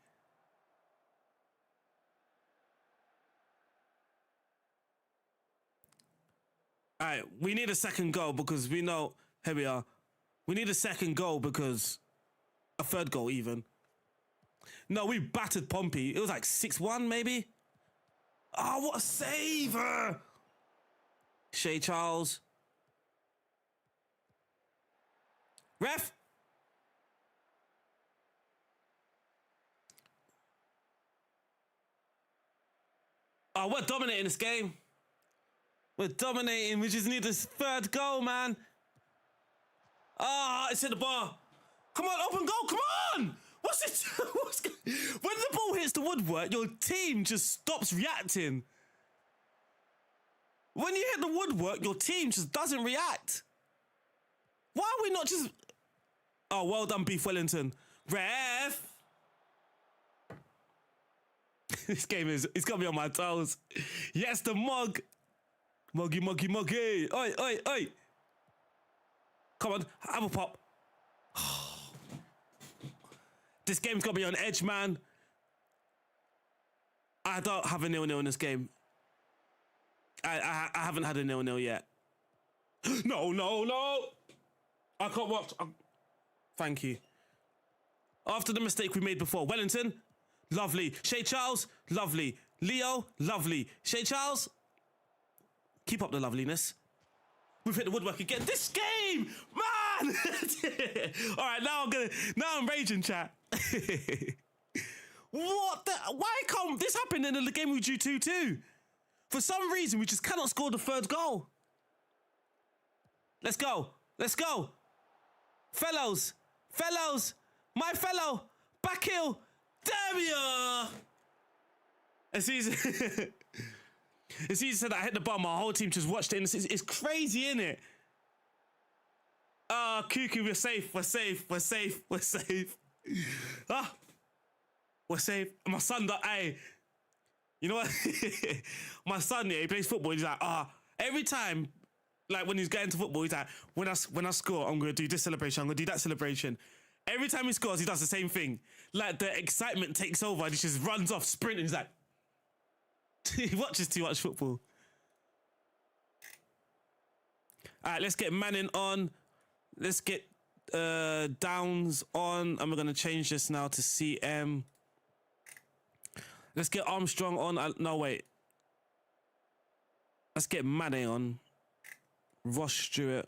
All right, we need a second goal because we know, here we are. We need a second goal because a third goal even. No, we battered Pompey. It was like 6-1 maybe. Oh, what a save! Shea Charles. Ref! Oh, we're dominating this game. We're dominating. We just need this third goal, man. Ah, it's hit the bar. Come on, open goal. Come on. What's it? When the ball hits the woodwork, your team just stops reacting. When you hit the woodwork, your team just doesn't react. Why are we not just... Oh, well done, Beef Wellington. Ref. This game it's got me on my toes. Yes, the mug. Muggy. Oi. Come on, have a pop. This game's got me on edge, man. I don't have a 0-0 in this game. I haven't had a 0-0 yet. No. I can't watch. Thank you. After the mistake we made before. Wellington, lovely. Shea Charles, lovely. Leo, lovely. Shea Charles, keep up the loveliness. We've hit the woodwork again. This game, man! All right, now I'm raging, chat. What the? Why can't this happen in the game we drew 2-2? For some reason, we just cannot score the third goal. Let's go. Fellows, my fellow, back heel, damn ya! As soon as he said I hit the bar, my whole team just watched it. And it's crazy, isn't it? Ah, Cuckoo, we're safe. Ah, we're safe. My son, hey, you know what? My son, yeah, he plays football. He's like, every time, like when he's getting to football, he's like, when I score, I'm gonna do this celebration. I'm gonna do that celebration. Every time he scores, he does the same thing. Like the excitement takes over, and he just runs off, sprinting. He's like. He watches too much football. All right, let's get Manning on. Let's get Downs on. And we're going to change this now to CM. Let's get Armstrong on. No, wait. Let's get Mane on. Ross Stewart.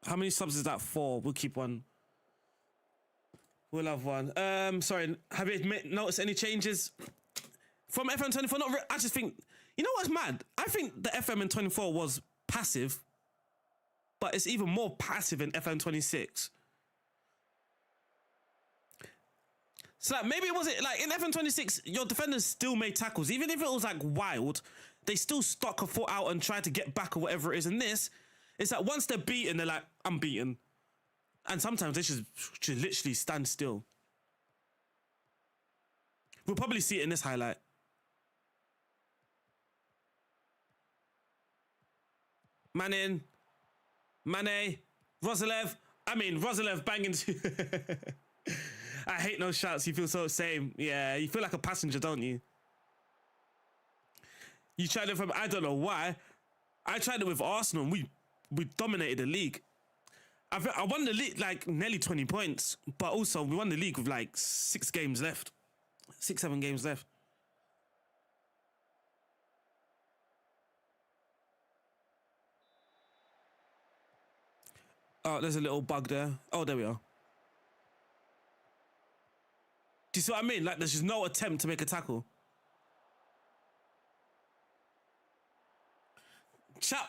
How many subs is that? 4. We'll keep one. We'll have one. Sorry, have you noticed any changes from FM24? I just think, you know what's mad? I think the FM in 24 was passive, but it's even more passive in FM26. So like, maybe it wasn't like in FM26, your defenders still made tackles. Even if it was like wild, they still stuck a foot out and tried to get back or whatever it is. And this, it's like once they're beaten, they're like, I'm beaten. And sometimes they should literally stand still. We'll probably see it in this highlight. Mane, Rosalev. Rosalev banging. I hate those shouts. You feel so same. Yeah, you feel like a passenger, don't you? You tried it from, I don't know why. I tried it with Arsenal and we dominated the league. I won the league like nearly 20 points, but also we won the league with like 6 games left. 6-7 games left. Oh, there's a little bug there. Oh, there we are. Do you see what I mean? Like, there's just no attempt to make a tackle.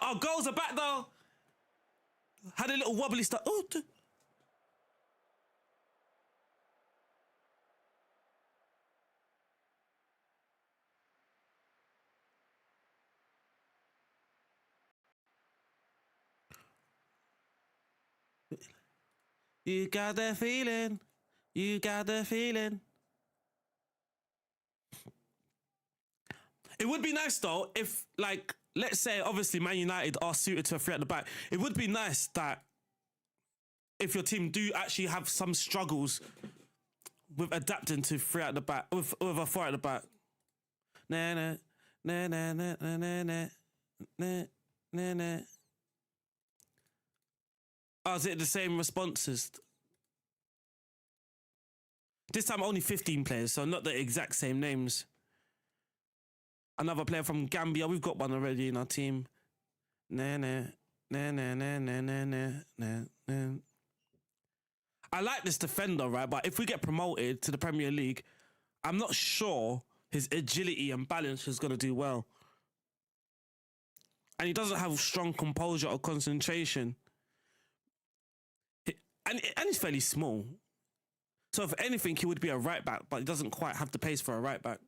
Our goals are back, though. Had a little wobbly start. Oh, you got that feeling. You got the feeling. It would be nice though if, like, let's say obviously Man United are suited to a 3 at the back. It would be nice that if your team do actually have some struggles with adapting to 3 at the back, with a 4 at the back. Na na na na na na na na na na. Oh, is it the same responses? This time only 15 players, so not the exact same names. Another player from Gambia. We've got one already in our team. Na na na na na na na na na. I like this defender, right? But if we get promoted to the Premier League, I'm not sure his agility and balance is going to do well. And he doesn't have strong composure or concentration. And he's fairly small. So if anything, he would be a right back, but he doesn't quite have the pace for a right back.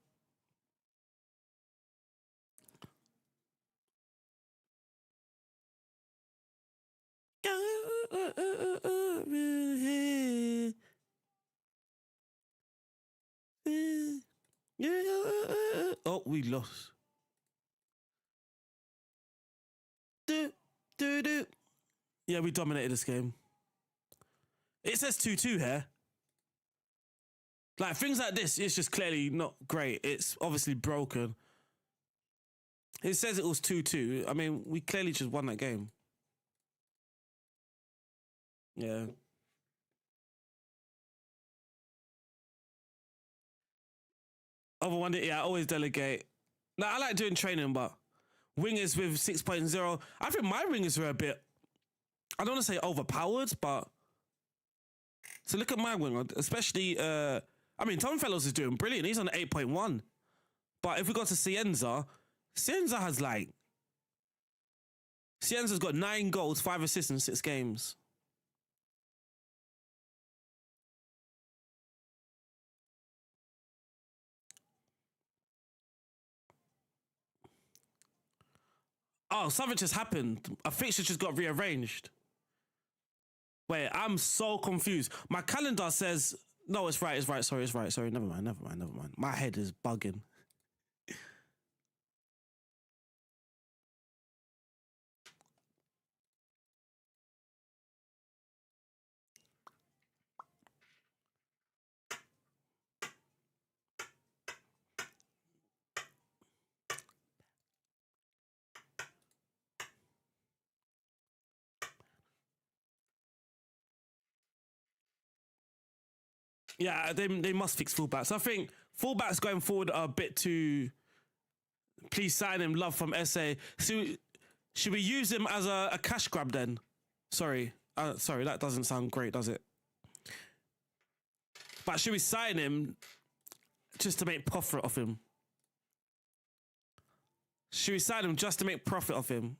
Oh, we lost. Yeah, we dominated this game. It says 2-2 here. Like, things like this, it's just clearly not great. It's obviously broken. It says it was 2-2. I mean, we clearly just won that game. Yeah. Other one, yeah, I always delegate. Now, I like doing training, but wingers with 6.0, I think my wingers are a bit, I don't want to say overpowered, but so look at my winger, especially, Tom Fellows is doing brilliant. He's on 8.1. But if we go to Cienza has Cienza's got 9 goals, 5 assists in 6 games. Oh, something just happened. A fixture just got rearranged. Wait, I'm so confused. My calendar says, no, it's right. Sorry, it's right. Sorry, never mind. My head is bugging. Yeah, they must fix fullbacks. I think fullbacks going forward are a bit too. Please sign him, love from SA. So, should we use him as a cash grab then? Sorry, Sorry, that doesn't sound great, does it? But should we sign him just to make profit off him? Should we sign him just to make profit off him?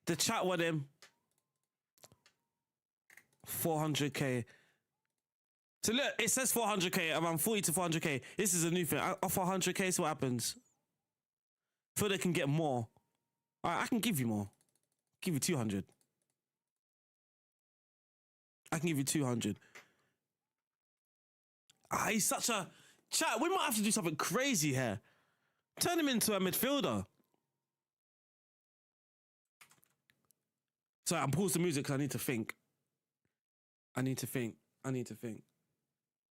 The chat want him 400k. So look, it says 400k, around 40 to 400k. This is a new thing. I offer 100k, so what happens? Feel they can get more. All right, I can give you more. Give you 200. I can give you 200. He's such a... Chat, we might have to do something crazy here. Turn him into a midfielder. Sorry, I'm pausing the music because I need to think. I need to think.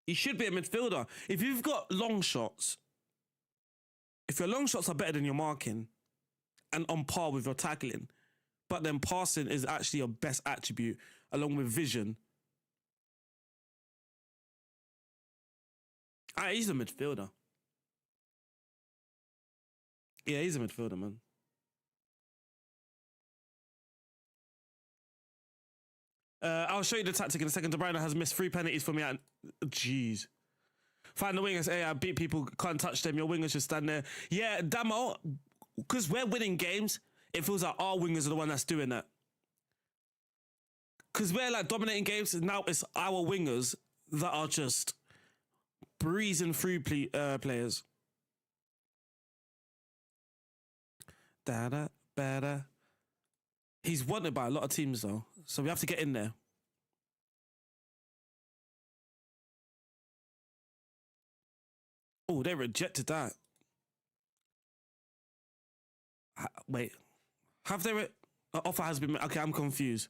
He should be a midfielder. If you've got long shots, if your long shots are better than your marking and on par with your tackling, but then passing is actually your best attribute along with vision, he's a midfielder. Yeah, he's a midfielder, man. I'll show you the tactic in a second. De Bruyne has missed 3 penalties for me. Jeez. Find the wingers. Hey, I beat people. Can't touch them. Your wingers should stand there. Yeah, Damo, because we're winning games, it feels like our wingers are the one that's doing that. Because we're like dominating games, and now it's our wingers that are just breezing through players. Better. He's wanted by a lot of teams though, so we have to get in there. Oh, they rejected that. Wait, have they? Offer has been. Okay, I'm confused.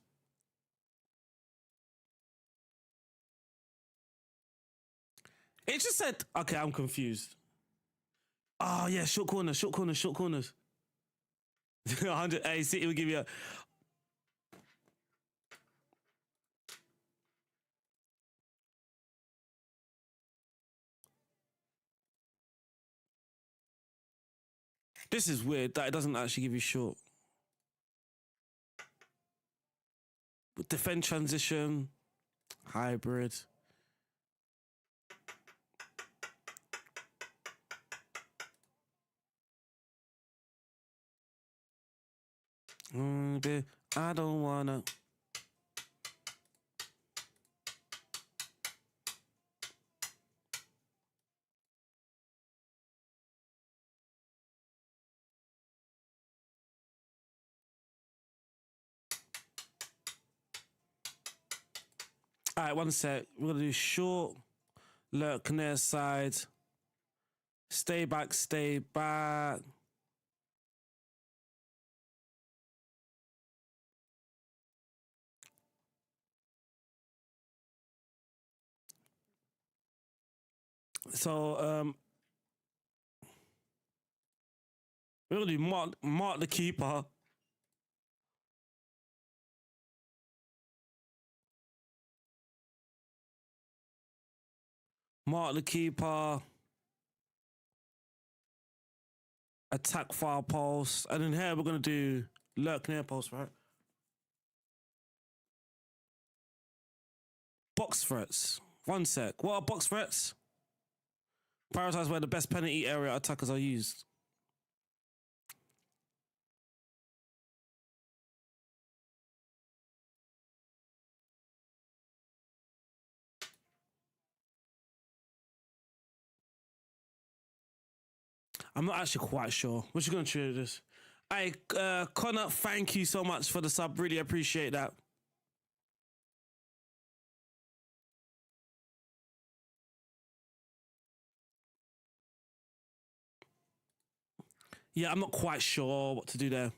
It just said. Okay, I'm confused. Oh yeah, short corners. 100. Hey, City will give you a. This is weird that it doesn't actually give you short. Defend transition, hybrid. I don't wanna. All right, one sec. We're gonna do short, lurk near side, stay back. So we're gonna do mark the keeper. Mark the keeper. Attack far post. And then here we're going to do lurk near post, right? Box threats. One sec. What are box threats? Prioritize where the best penalty area attackers are used. I'm not actually quite sure. We're just going to try this. Hey, Connor, thank you so much for the sub. Really appreciate that. Yeah, I'm not quite sure what to do there.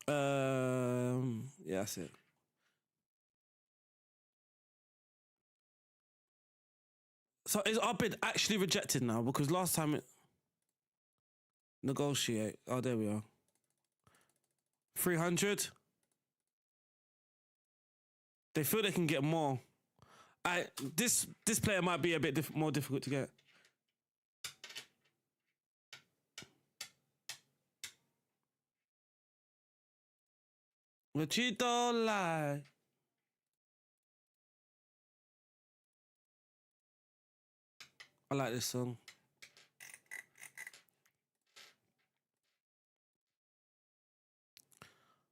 Yeah, that's it. So is our bid actually rejected now? Because last time it... Negotiate. Oh, there we are. 300. They feel they can get more. This player might be a bit more difficult to get. What you don't like. I like this song.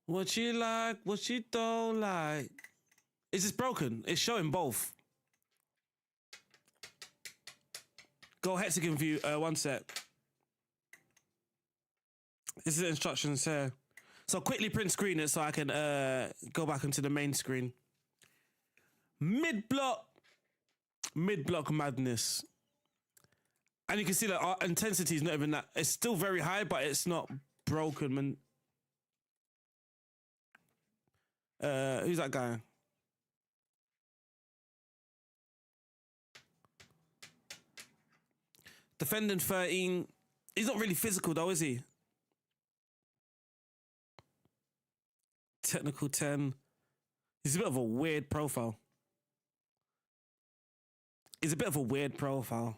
What you like, what you don't like. Is this broken? It's showing both. Go hexagon view, one sec. This is the instructions here. So quickly print screen it so I can go back into the main screen. Mid-block madness. And you can see that our intensity is not even that. It's still very high, but it's not broken, man. Who's that guy? Defending 13. He's not really physical though, is he? Technical 10. He's a bit of a weird profile. He's a bit of a weird profile.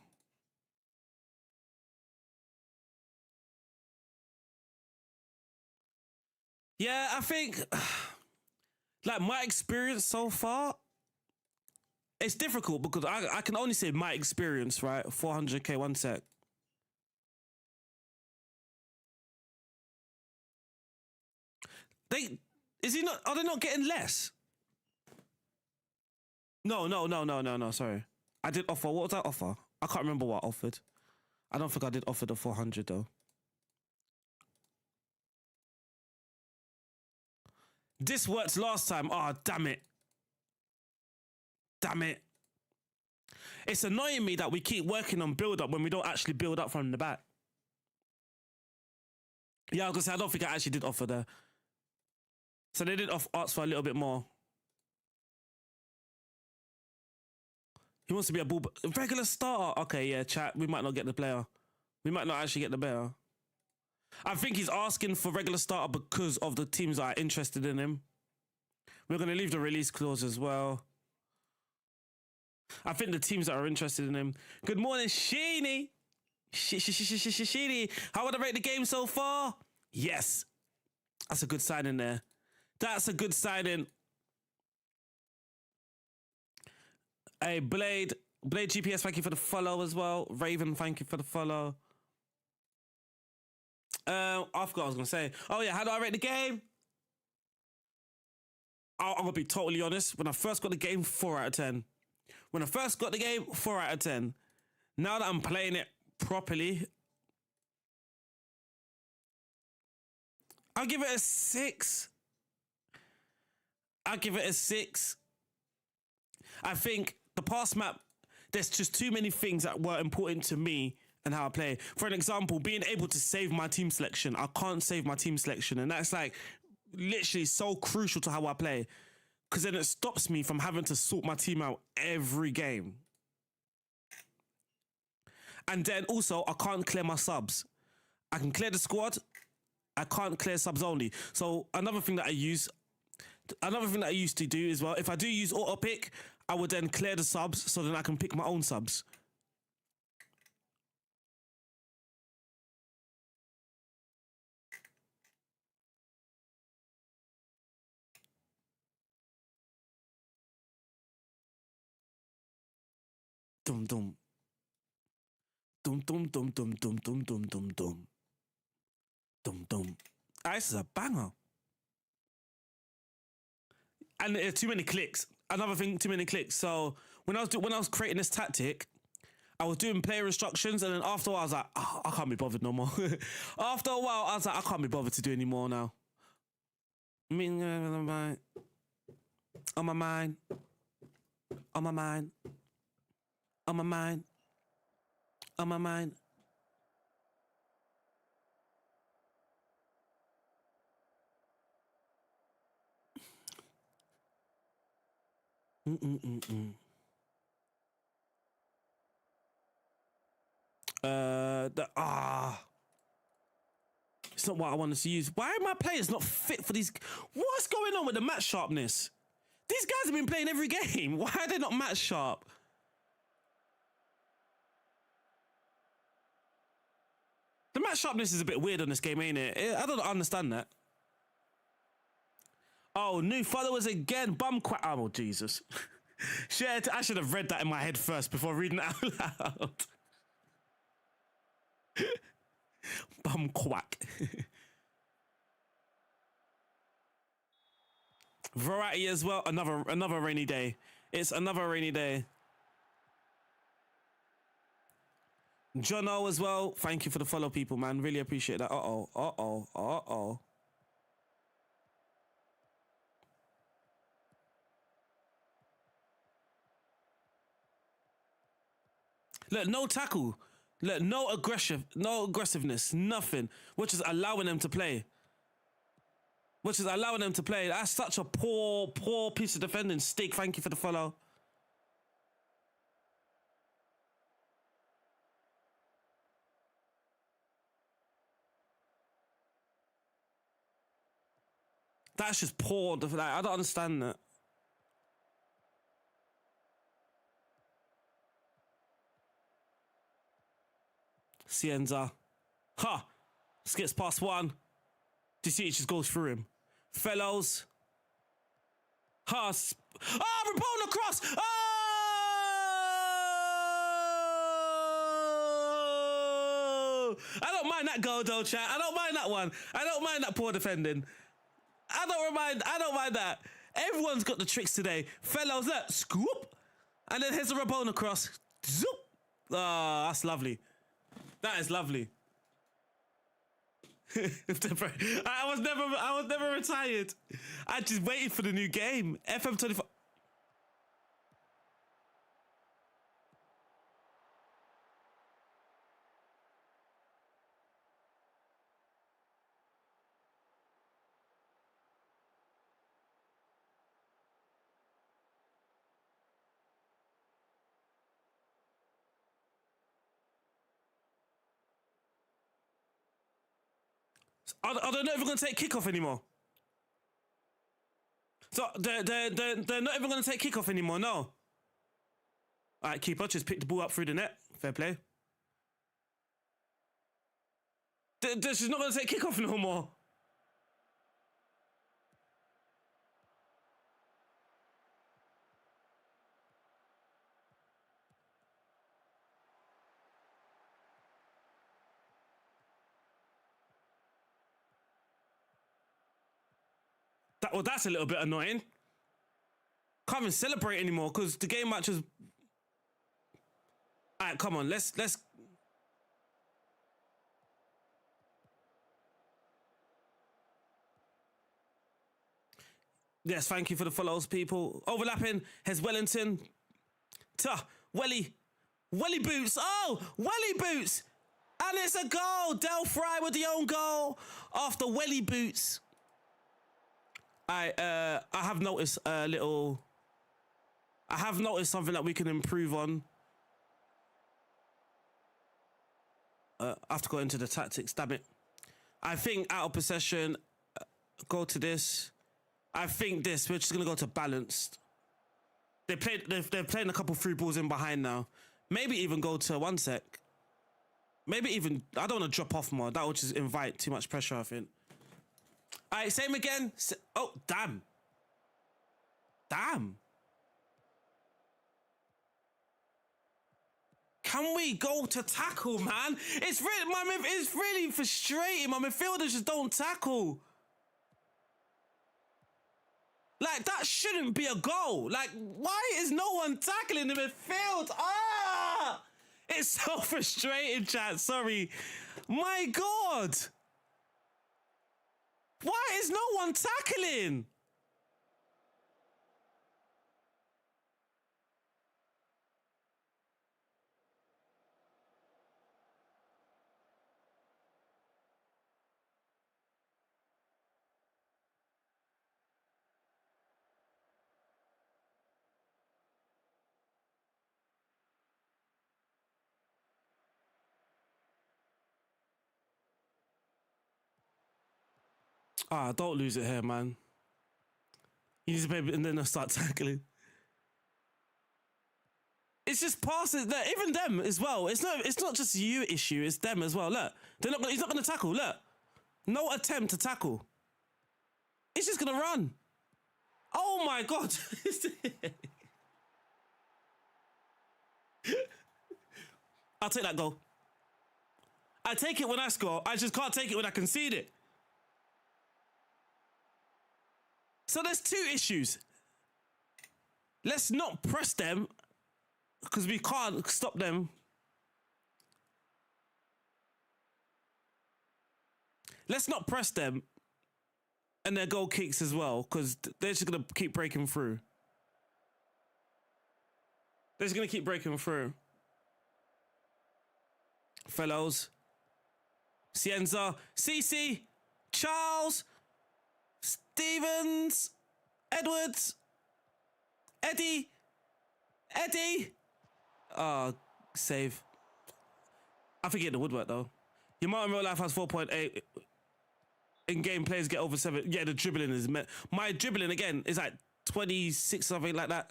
Yeah, I think, like, my experience so far, it's difficult because I can only say my experience, right? 400k, one sec. Are they not getting less? No, sorry. I did offer, what was that offer? I can't remember what I offered. I don't think I did offer the 400 though. This worked last time. Oh, damn it. Damn it. It's annoying me that we keep working on build up when we don't actually build up from the back. Yeah, I was gonna say, I don't think I actually did offer there. So they did ask for a little bit more. He wants to be a regular starter. Okay, yeah, chat. We might not get the player. We might not actually get the player. I think he's asking for regular starter because of the teams that are interested in him. We're going to leave the release clause as well. I think the teams that are interested in him. Good morning, Sheeny. Sheeny. How would I rate the game so far? Yes. That's a good signing there. That's a good signing. Hey, Blade GPS, thank you for the follow as well. Raven, thank you for the follow. I forgot what I was going to say. Oh, yeah, how do I rate the game? I'm going to be totally honest. When I first got the game, 4 out of 10. When I first got the game, 4 out of 10. Now that I'm playing it properly, I'll give it a 6. I'll give it a 6. I think the pass map, there's just too many things that were important to me and how I play. For an example, being able to save my team selection. I can't save my team selection, and that's like literally so crucial to how I play, because then it stops me from having to sort my team out every game. And then also, I can't clear my subs. I can clear the squad. I can't clear subs only. So another thing that I used to do as well, if I do use auto pick, I would then clear the subs so then I can pick my own subs. Dum dum. Dum dum dum dum dum dum dum dum dum. Dum dum. This is a banger. And too many clicks. Another thing, too many clicks. So when I was creating this tactic, I was doing player instructions, and then after a while I was like, oh, I can't be bothered no more. After a while I was like, I can't be bothered to do any more now. I mean, on my mind, on my mind, on my mind, on my mind, on my mind. It's not what I wanted to use. Why are my players not fit for these? What's going on with the match sharpness? These guys have been playing every game. Why are they not match sharp? The match sharpness is a bit weird on this game, ain't it? I don't understand that. Oh, new followers again. Bum quack. Oh, Jesus. Shit, I should have read that in my head first before reading it out loud. Bum quack. Variety as well. Another rainy day. It's another rainy day. Jono as well. Thank you for the follow, people, man. Really appreciate that. Uh-oh. Look, no tackle. Look, no aggressiveness, nothing. Which is allowing them to play. That's such a poor piece of defending. Steak, thank you for the follow. That's just poor. Like, I don't understand that. Cienza. Ha! Skips past one. Do you see it just goes through him? Fellows. Ha! Rapona cross! Oh! I don't mind that goal though, chat. I don't mind that one. I don't mind that poor defending. I don't mind that. Everyone's got the tricks today. Fellows, look, scoop. And then here's the Rapona cross. Zoop. Oh, that's lovely. That is lovely. I was never retired. I just waited for the new game. FM25. Are they not even going to take kickoff anymore? So they're not even going to take kickoff anymore. No. All right, keeper just pick the ball up through the net. Fair play. They're just not going to take kickoff no more. Well, that's a little bit annoying. Can't even celebrate anymore because the game match is. All right, come on, let's. Yes, thank you for the follows, people. Overlapping, here's Wellington. Welly boots. Oh, Welly boots. And it's a goal. Del Fry with the own goal after Welly boots. I have noticed I have noticed something that we can improve on. I have to go into the tactics, damn it. I think out of possession, go to this. I think this, we're just going to go to balanced. They're playing a couple through balls in behind now. Maybe even go to one sec. Maybe even, I don't want to drop off more. That would just invite too much pressure, I think. All right, same again. Oh, damn. Damn. Can we go to tackle, man? It's really frustrating. My midfielders just don't tackle. Like, that shouldn't be a goal. Like, why is no one tackling the midfield? Ah! It's so frustrating, chat. Sorry. My God. Why is no one tackling? Don't lose it here, man. You need to play and then start tackling. It's just passes. Look, even them as well. It's not just you issue. It's them as well. Look, he's not going to tackle. Look, no attempt to tackle. He's just going to run. Oh my God. I'll take that goal. I take it when I score. I just can't take it when I concede it. So there's two issues. Let's not press them because we can't stop them. Let's not press them and their goal kicks as well because they're just going to keep breaking through. They're just going to keep breaking through. Fellows. Cienza. Cece. Charles. Stevens. Edwards. Eddie. Save. I forget the woodwork though. Your Martin real life has 4.8. In-game players get over 7. Yeah, the dribbling is... My dribbling, again, is like 26, something like that.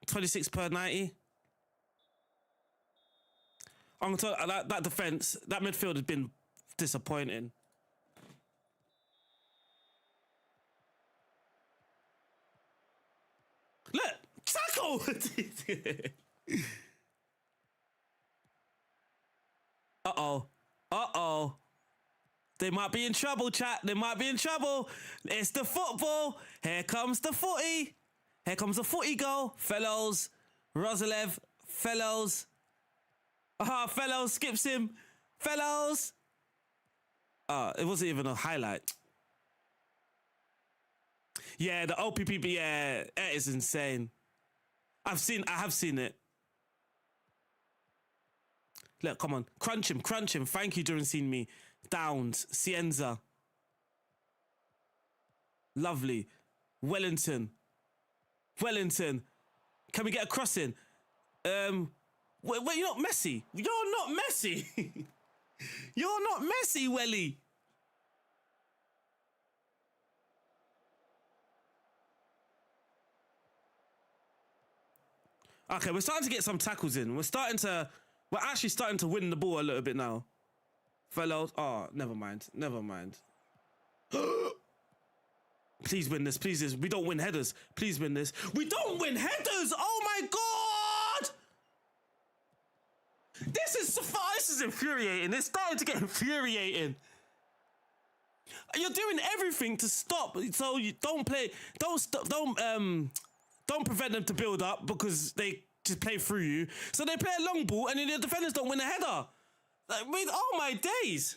26 per 90. I'm gonna tell you, that defence, that midfield has been disappointing. Look! Tackle! Uh-oh. They might be in trouble, chat. They might be in trouble. It's the football. Here comes the footy. Here comes the footy goal. Fellows. Rosalev. Fellows. Fellows skips him. Fellows. It wasn't even a highlight. Yeah, the OPP, yeah, it is insane. I have seen it. Look, come on. Crunch him. Thank you, Duran seen me. Downs. Cienza. Lovely. Wellington. Can we get a crossing? Wait, you're not Messi. You're not Messi. You're not Messi, Welly. Okay, we're starting to get some tackles in. We're actually starting to win the ball a little bit now. Fellows, never mind. Please win this, We don't win headers. Please win this. We don't win headers! Oh my God! This is infuriating. It's starting to get infuriating. You're doing everything to stop, so you don't prevent them to build up because they just play through you. So they play a long ball and then the defenders don't win a header. Oh my days.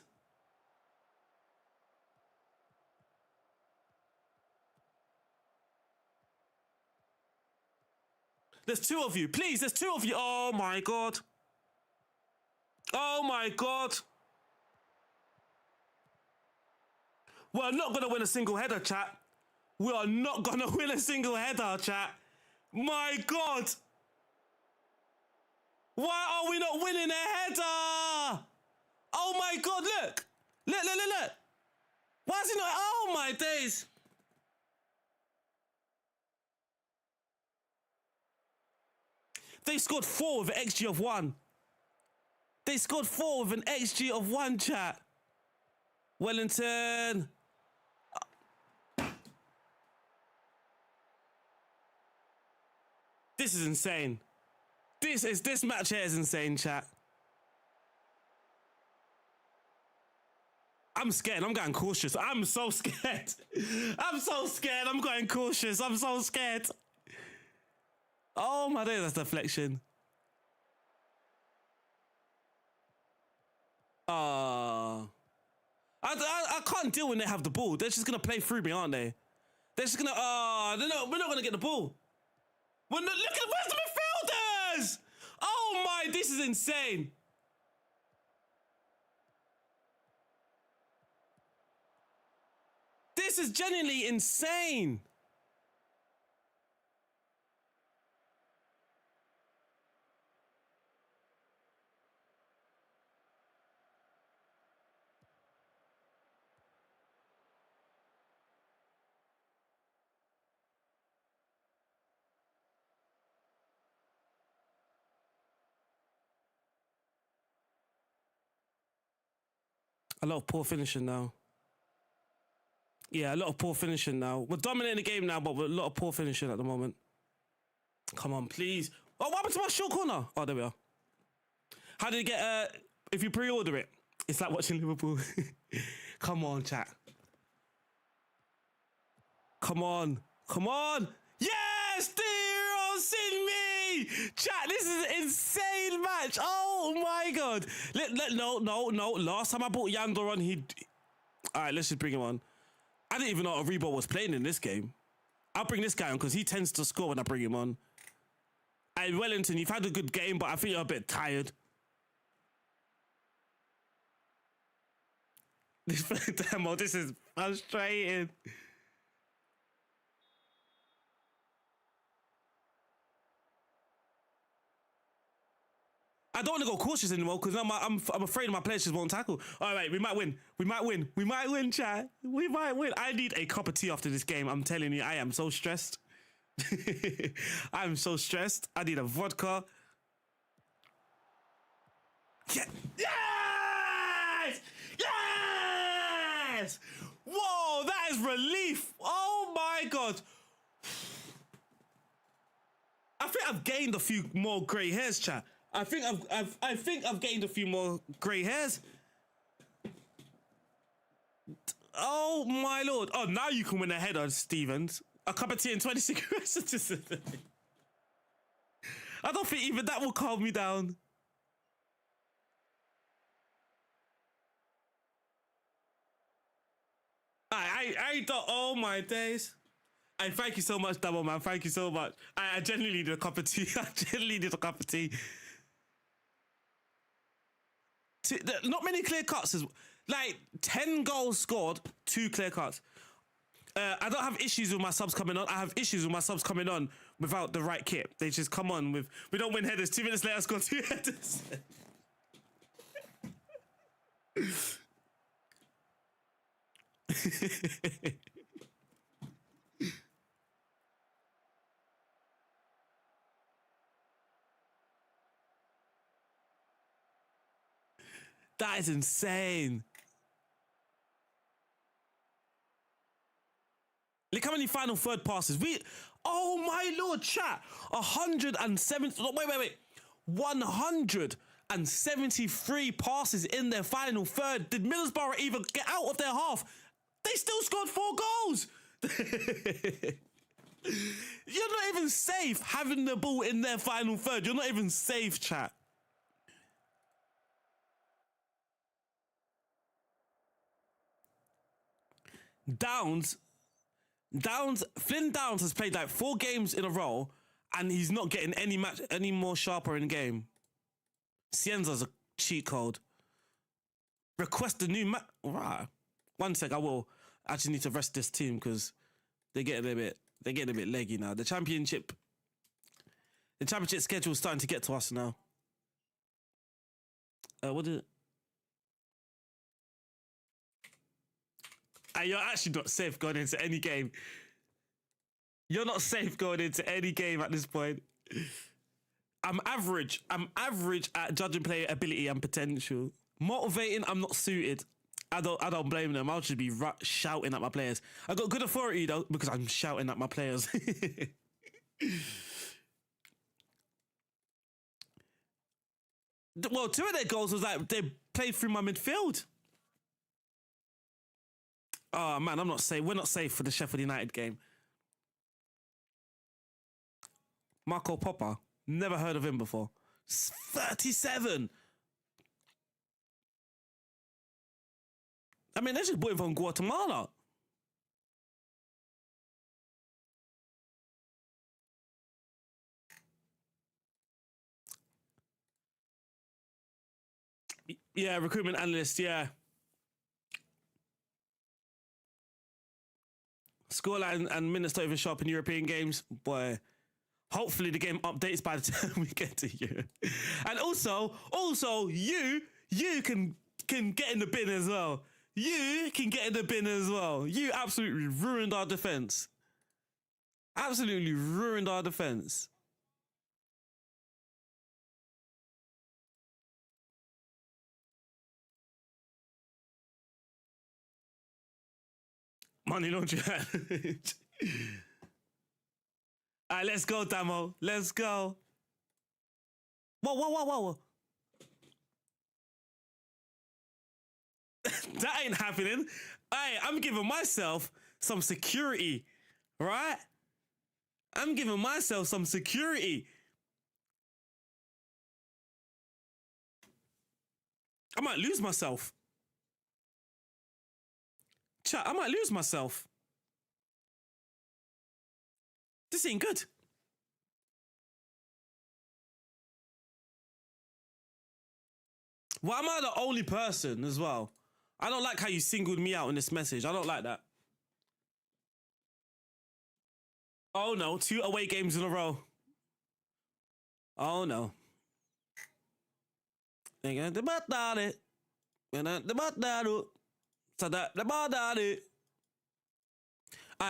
There's two of you. Please, there's two of you. Oh my God. We're not going to win a single header, chat. We are not going to win a single header, chat. My God. Why are we not winning a header? Oh my God, look. Look. Why is he not? Oh my days. They scored 4 with an XG of 1. They scored 4 with an XG of 1, chat. Wellington. This is insane. This match here is insane, chat. I'm scared. I'm going cautious. I'm so scared. I'm going cautious. I'm so scared. Oh my days, that's deflection. I can't deal when they have the ball. They're just gonna play through me, aren't they? They're just gonna. We're not gonna get the ball. Look at where's the midfielders? Oh my, this is insane. This is genuinely insane. A lot of poor finishing now. Yeah, a lot of poor finishing now. We're dominating the game now, but with a lot of poor finishing at the moment. Come on, please. Oh, what happened to my short corner? Oh, there we are. How did it get, if you pre-order it, it's like watching Liverpool. Come on, chat. Come on. Come on. Yes, Tiro Sinmi! Chat, this is an insane match. Oh, my God. No. Last time I brought Yandor on, all right, let's just bring him on. I didn't even know Aribo was playing in this game. I'll bring this guy on because he tends to score when I bring him on. And Wellington, you've had a good game, but I think you're a bit tired. This demo, this is frustrating. I don't want to go cautious anymore because I'm afraid my players just won't tackle. All right, we might win. We might win, chat. We might win. I need a cup of tea after this game. I'm telling you, I am so stressed. I'm so stressed. I need a vodka. Yeah. Yes! Yes! Whoa, that is relief. Oh my God. I think I've gained a few more grey hairs, chat. I think I've gained a few more grey hairs. Oh my Lord. Oh, now you can win a header, Stevens. A cup of tea and 20 cigarettes. I don't think even that will calm me down. I don't, oh my days. And thank you so much, Double Man. Thank you so much. I genuinely need a cup of tea. I genuinely need a cup of tea. Not many clear cuts. Like 10 goals scored, 2 clear cuts. I don't have issues with my subs coming on. I have issues with my subs coming on without the right kit. They just come on with, we don't win headers. 2 minutes later, score 2 headers. That is insane. Look how many final third passes. Oh my Lord, chat. 170, wait. 173 passes in their final third. Did Middlesbrough even get out of their half? They still scored 4 goals. You're not even safe having the ball in their final third. You're not even safe, chat. Flynn Downs has played like 4 games in a row and he's not getting any more sharper in the game. Cienza's a cheat code. Request a new match. Right. 1 sec, I will. I just need to rest this team because they're getting a bit leggy now. The championship schedule is starting to get to us now. What is it? And you're actually not safe going into any game. You're not safe going into any game at this point. I'm average at judging player ability and potential. Motivating, I'm not suited. I don't blame them. I'll just be shouting at my players. I got good authority though because I'm shouting at my players. Well, 2 of their goals was like they played through my midfield. Oh man, I'm not safe. We're not safe for the Sheffield United game. Marco Popper, never heard of him before. 37. I mean, they just bought him from Guatemala. Yeah, recruitment analyst, yeah. Scoreline and minutes don't even show up in European games. Boy, hopefully the game updates by the time we get to Europe. And also, you can get in the bin as well. You can get in the bin as well. You absolutely ruined our defense. Absolutely ruined our defense. money laundry. All right, let's go, Damo. Let's go. Whoa. That ain't happening. I'm giving myself some security, right? I'm giving myself some security. I might lose myself. Chat, I might lose myself. This ain't good. Why am I the only person as well? I don't like how you singled me out in this message. I don't like that. Oh no, 2 away games in a row. Oh no. Alright,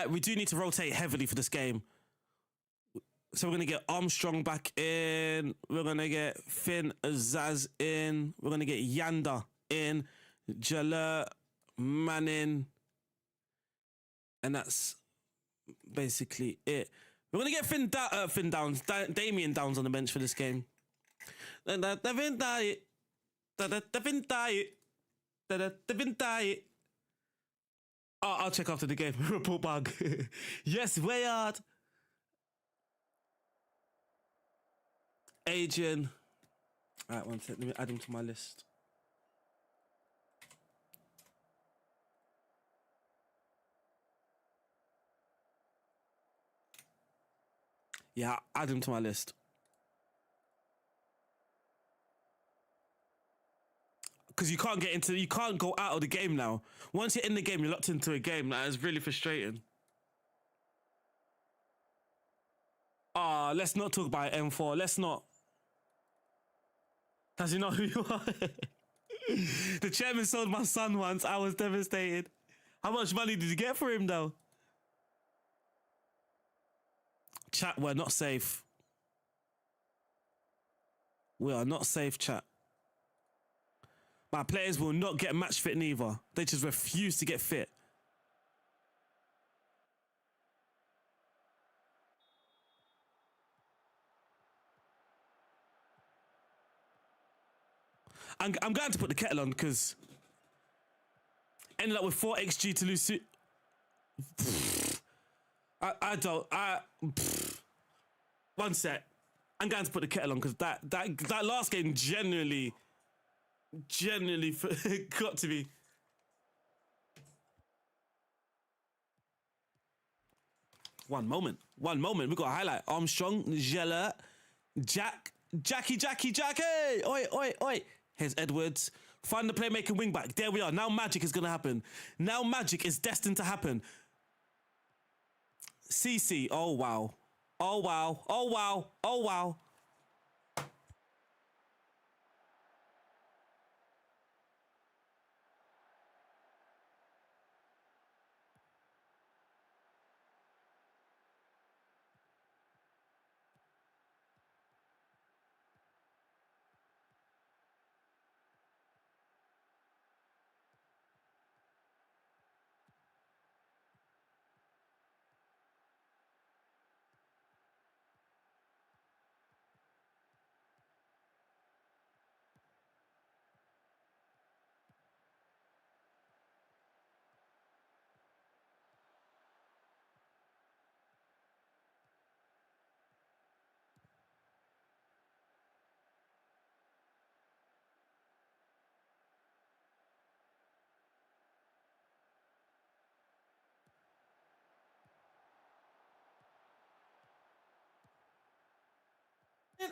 we do need to rotate heavily for this game. So we're going to get Armstrong back in. We're going to get Finn Zaz in. We're going to get Yanda in. Jala Manning. And that's basically it. We're going to get Finn Downs, Damien Downs on the bench for this game. I'll check after the game. Report bug. Yes, way hard. Adrian. All right, one sec. Let me add him to my list. Yeah, add him to my list. Because you can't go out of the game now. Once you're in the game, you're locked into a game. That is really frustrating. Let's not talk about M4. Let's not. Does he know who you are? The chairman sold my son once. I was devastated. How much money did you get for him though? Chat, we're not safe. We are not safe, chat. My players will not get match fit neither. They just refuse to get fit. I'm going to put the kettle on because ended up with 4 XG to lose. I don't. One sec. I'm going to put the kettle on because that last game genuinely got to me. One moment. We got a highlight. Armstrong, Jella, Jackie. Oi. Here's Edwards. Find the playmaking wing back. There we are. Now magic is going to happen. Now magic is destined to happen. CC. Oh, wow.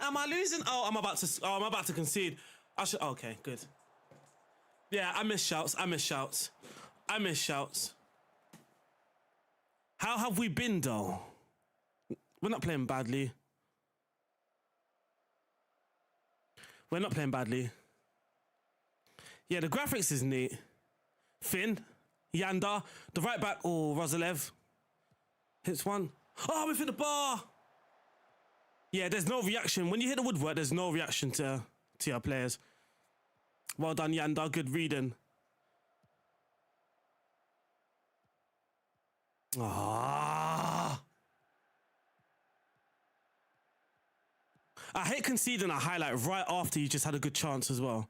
Am I losing? Oh, I'm about to concede. Okay, good. Yeah, I miss shouts. How have we been though? We're not playing badly. Yeah, the graphics is neat. Finn, Yanda, the right back. Oh, Rosalev hits one. Oh, we hit the bar. Yeah, there's no reaction. When you hit the woodwork, there's no reaction to your players. Well done, Yanda. Good reading. Ah. I hate conceding a highlight right after you just had a good chance as well.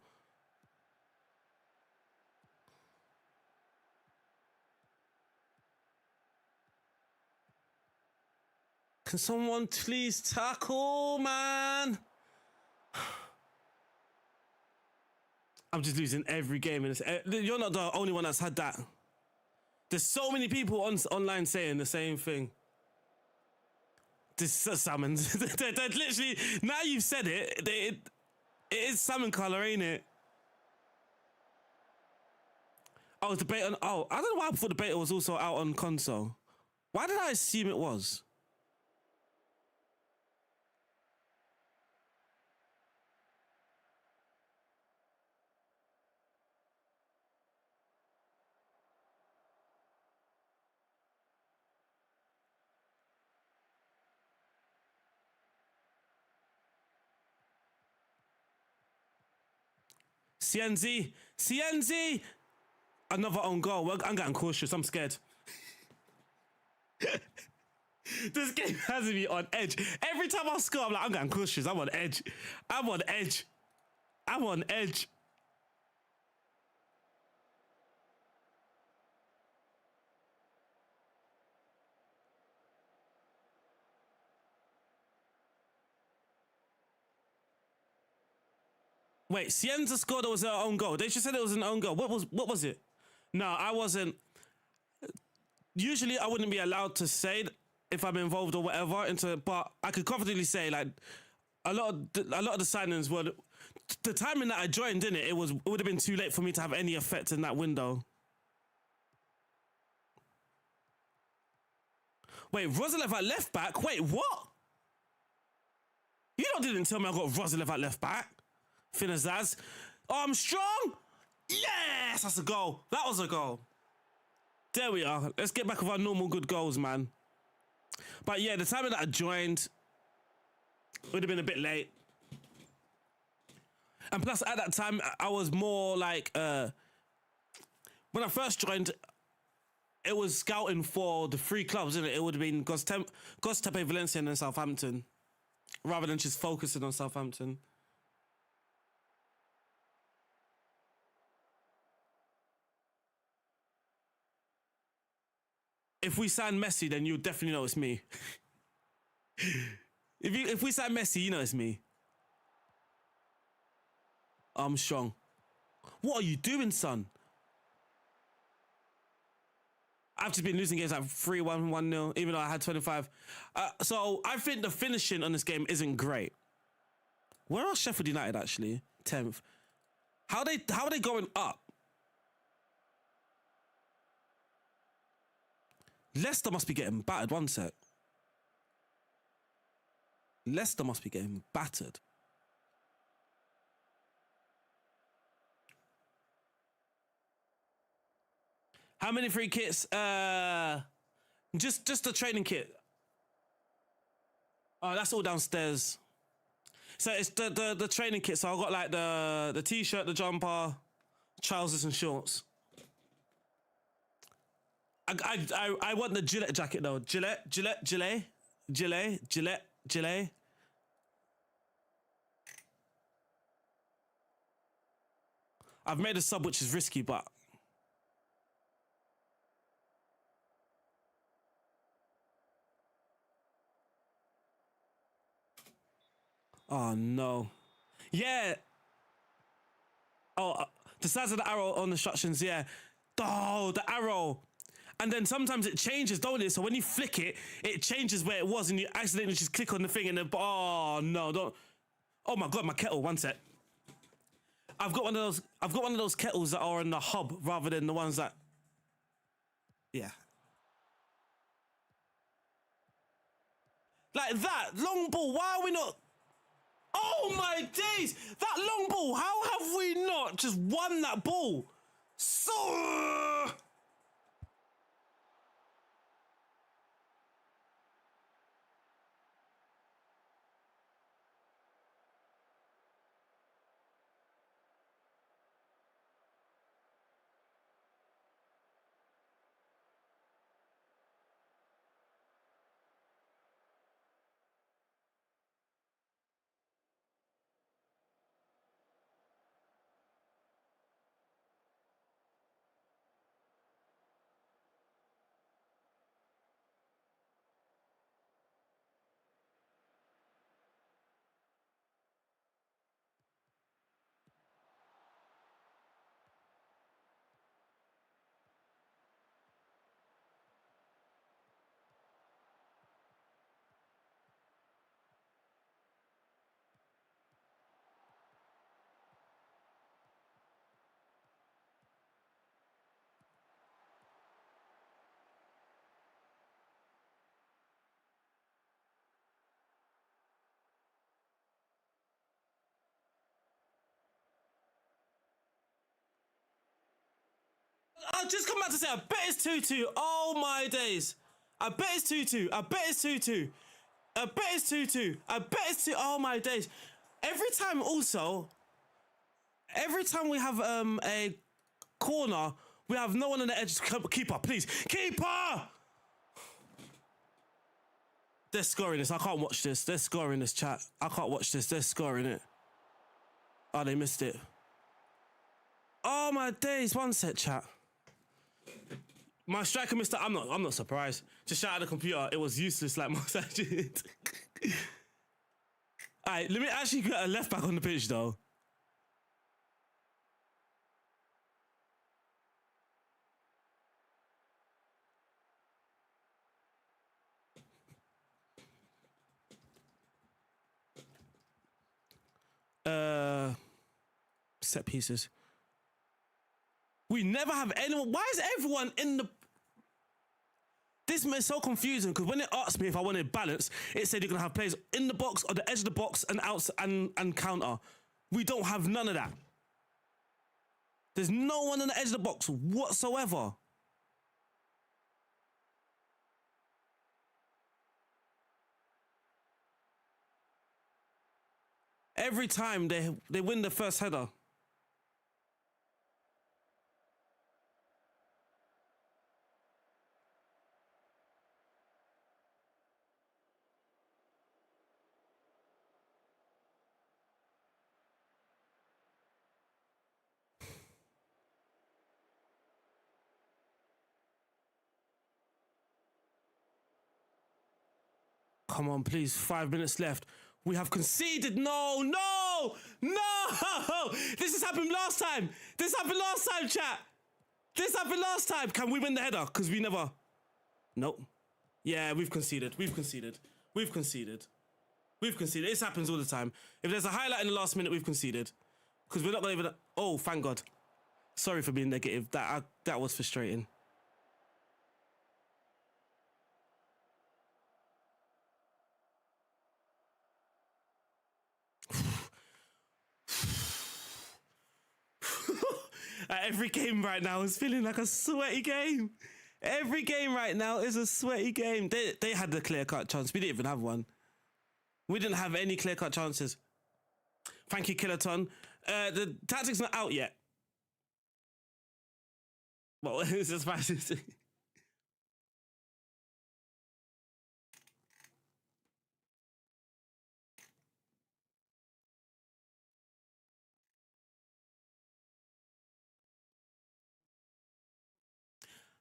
Can someone please tackle, man? I'm just losing every game. You're not the only one that's had that. There's so many people online saying the same thing. This is salmon. They're literally, now you've said it, it is salmon color, ain't it? Oh, the beta. Oh, I don't know why I thought the beta was also out on console. Why did I assume it was? CNZ, another own goal. Well, I'm getting cautious. I'm scared. This game has me on edge. Every time I score, I'm like, I'm getting cautious. I'm on edge. I'm on edge. I'm on edge. Wait, Cienza scored or was it her own goal? They just said it was an own goal. What was it? No, I wasn't. Usually I wouldn't be allowed to say if I'm involved or whatever but I could confidently say like a lot of the signings were the timing that I joined in it would have been too late for me to have any effect in that window. Wait, Rosalev at left back? Wait, what? You didn't tell me I got Rosalev at left back. Finazaz. Armstrong? Yes, that's a goal. That was a goal. There we are. Let's get back with our normal good goals, man. But yeah, the time that I joined would have been a bit late. And plus, at that time, I was more like... when I first joined, it was scouting for the 3 clubs, isn't it? It would have been Göztepe, Valencia, and Southampton. Rather than just focusing on Southampton. If we sign Messi, then you definitely know it's me. If we sign Messi, you know it's me. Armstrong. What are you doing, son? I've just been losing games like 3-1, 1-0, even though I had 25. So I think the finishing on this game isn't great. Where are Sheffield United actually? 10th. How are they going up? Leicester must be getting battered. One sec. Leicester must be getting battered. How many free kits? Just the training kit. Oh, that's all downstairs. So it's the training kit. So I got like the t-shirt, the jumper, trousers and shorts. I want the Gillette jacket though. Gillette. I've made a sub which is risky, but oh no. Yeah. Oh, the size of the arrow on the instructions, yeah. Oh, the arrow. And then sometimes it changes, don't it? So when you flick it, it changes where it was and you accidentally just click on the thing and then, oh no, don't. Oh my God, my kettle, one sec. I've got one of those kettles that are on the hub rather than the ones that, yeah. Like that, long ball, why are we not? Oh my days, that long ball, how have we not just won that ball? So... I just come back to say, I bet it's 2-2. Oh my days. I bet it's 2-2. I bet it's 2-2. I bet it's 2-2. I bet it's 2. Oh my days. Every time we have a corner, we have no one on the edge. Keeper, please. Keeper! They're scoring this. I can't watch this. They're scoring this, chat. I can't watch this. They're scoring it. Oh, they missed it. Oh my days. One set, chat. My striker missed it. I'm not surprised. Just shout out the computer. It was useless like most did. Alright, let me actually get a left back on the pitch though. Set pieces. We never have anyone. Why is everyone in the... This is so confusing because when it asked me if I wanted balance, it said you're going to have players in the box or the edge of the box and out and counter. We don't have none of that. There's no one on the edge of the box whatsoever. Every time they win the first header. Come on, please. 5 minutes left. We have conceded. No. This has happened last time. Chat. This happened last time. Can we win the header? Because we never... Nope. Yeah, we've conceded. This happens all the time. If there's a highlight in the last minute, we've conceded. Because we're not going to even... Oh, thank God. Sorry for being negative. That was frustrating. Every game right now is feeling like a sweaty game. Every game right now is a sweaty game. They had the clear-cut chance. We didn't even have one. We didn't have any clear-cut chances. Thank you, Killaton. The tactic's not out yet. Well, it's just fast.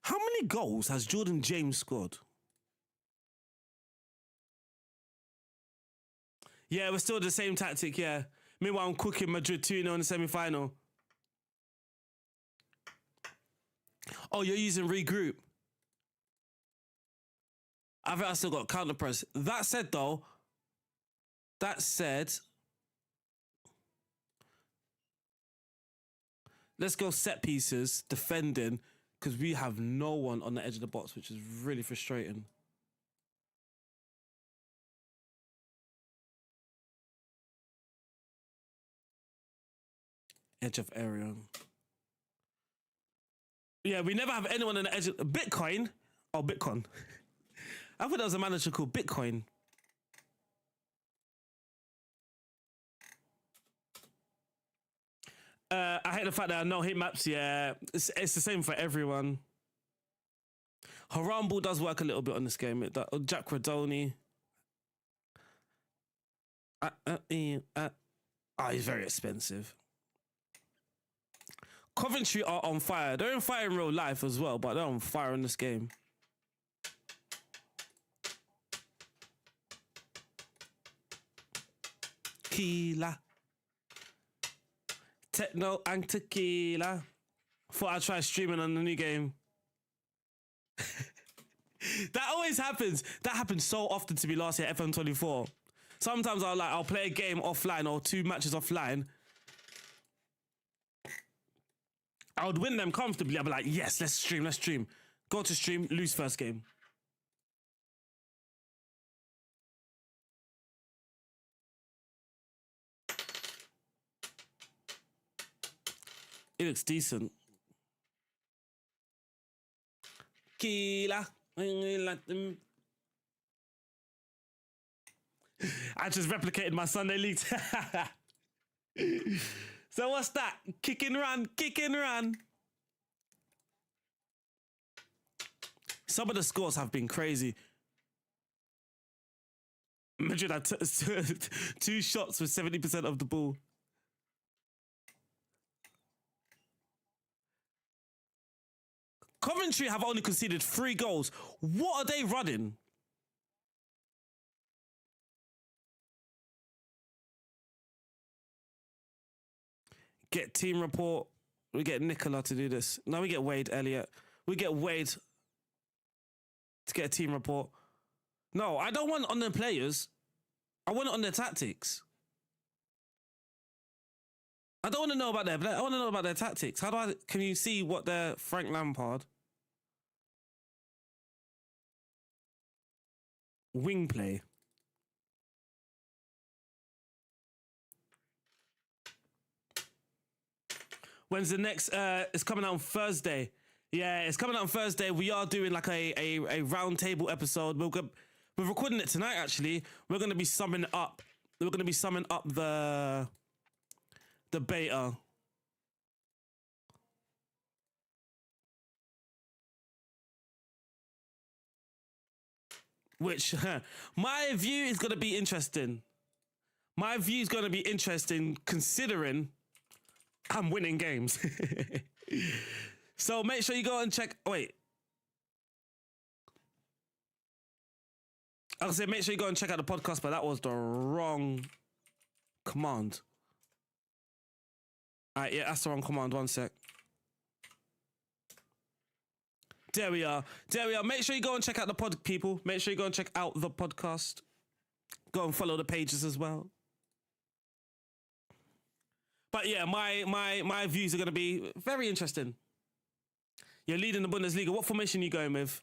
How many goals has Jordan James scored? Yeah, we're still the same tactic, yeah. Meanwhile, I'm cooking Madrid 2-0 in the semi-final. Oh, you're using regroup. I think I still got counter press. That said, though, let's go set pieces, defending, because we have no one on the edge of the box, which is really frustrating. Edge of area. Yeah, we never have anyone on the edge of... Bitcoin? Oh, Bitcoin. I thought there was a manager called Bitcoin. I hate the fact that I know heat maps, yeah. It's the same for everyone. Haramble does work a little bit on this game. Jack Radoni. He's very expensive. Coventry are on fire. They're on fire in real life as well, but they're on fire in this game. Tequila. Techno and tequila. Thought I'd try streaming on the new game. That always happens. That happened so often to me last year at FM24. Sometimes I'll play a game offline or 2 matches offline. I would win them comfortably. I'd be like, yes, let's stream. Go to stream, lose first game. It looks decent. tequila. I just replicated my Sunday League. So what's that? Kick and run, kick and run. Some of the scores have been crazy. Madrid had 2 shots with 70% of the ball. Coventry have only conceded 3 goals. What are they running? Get team report. We get Nicola to do this. No, we get Wade Elliott. We get Wade to get a team report. No, I don't want it on the players. I want it on their tactics. I don't want to know about their. I want to know about their tactics. How do I? Can you see what their Frank Lampard wing play? When's the next? It's coming out on Thursday. Yeah, it's coming out on Thursday. We are doing like a round table episode. We're recording it tonight. Actually, we're gonna be summing up. We're gonna be summing up the beta. Which my view is gonna be interesting. My view is gonna be interesting considering I'm winning games. So make sure you go and check. Wait. I was say make sure you go and check out the podcast, but that was the wrong command. Alright, yeah, that's the wrong command. 1 sec. There we are. There we are. Make sure you go and check out the pod, people. Make sure you go and check out the podcast. Go and follow the pages as well. But yeah, my views are going to be very interesting. You're leading the Bundesliga. What formation are you going with?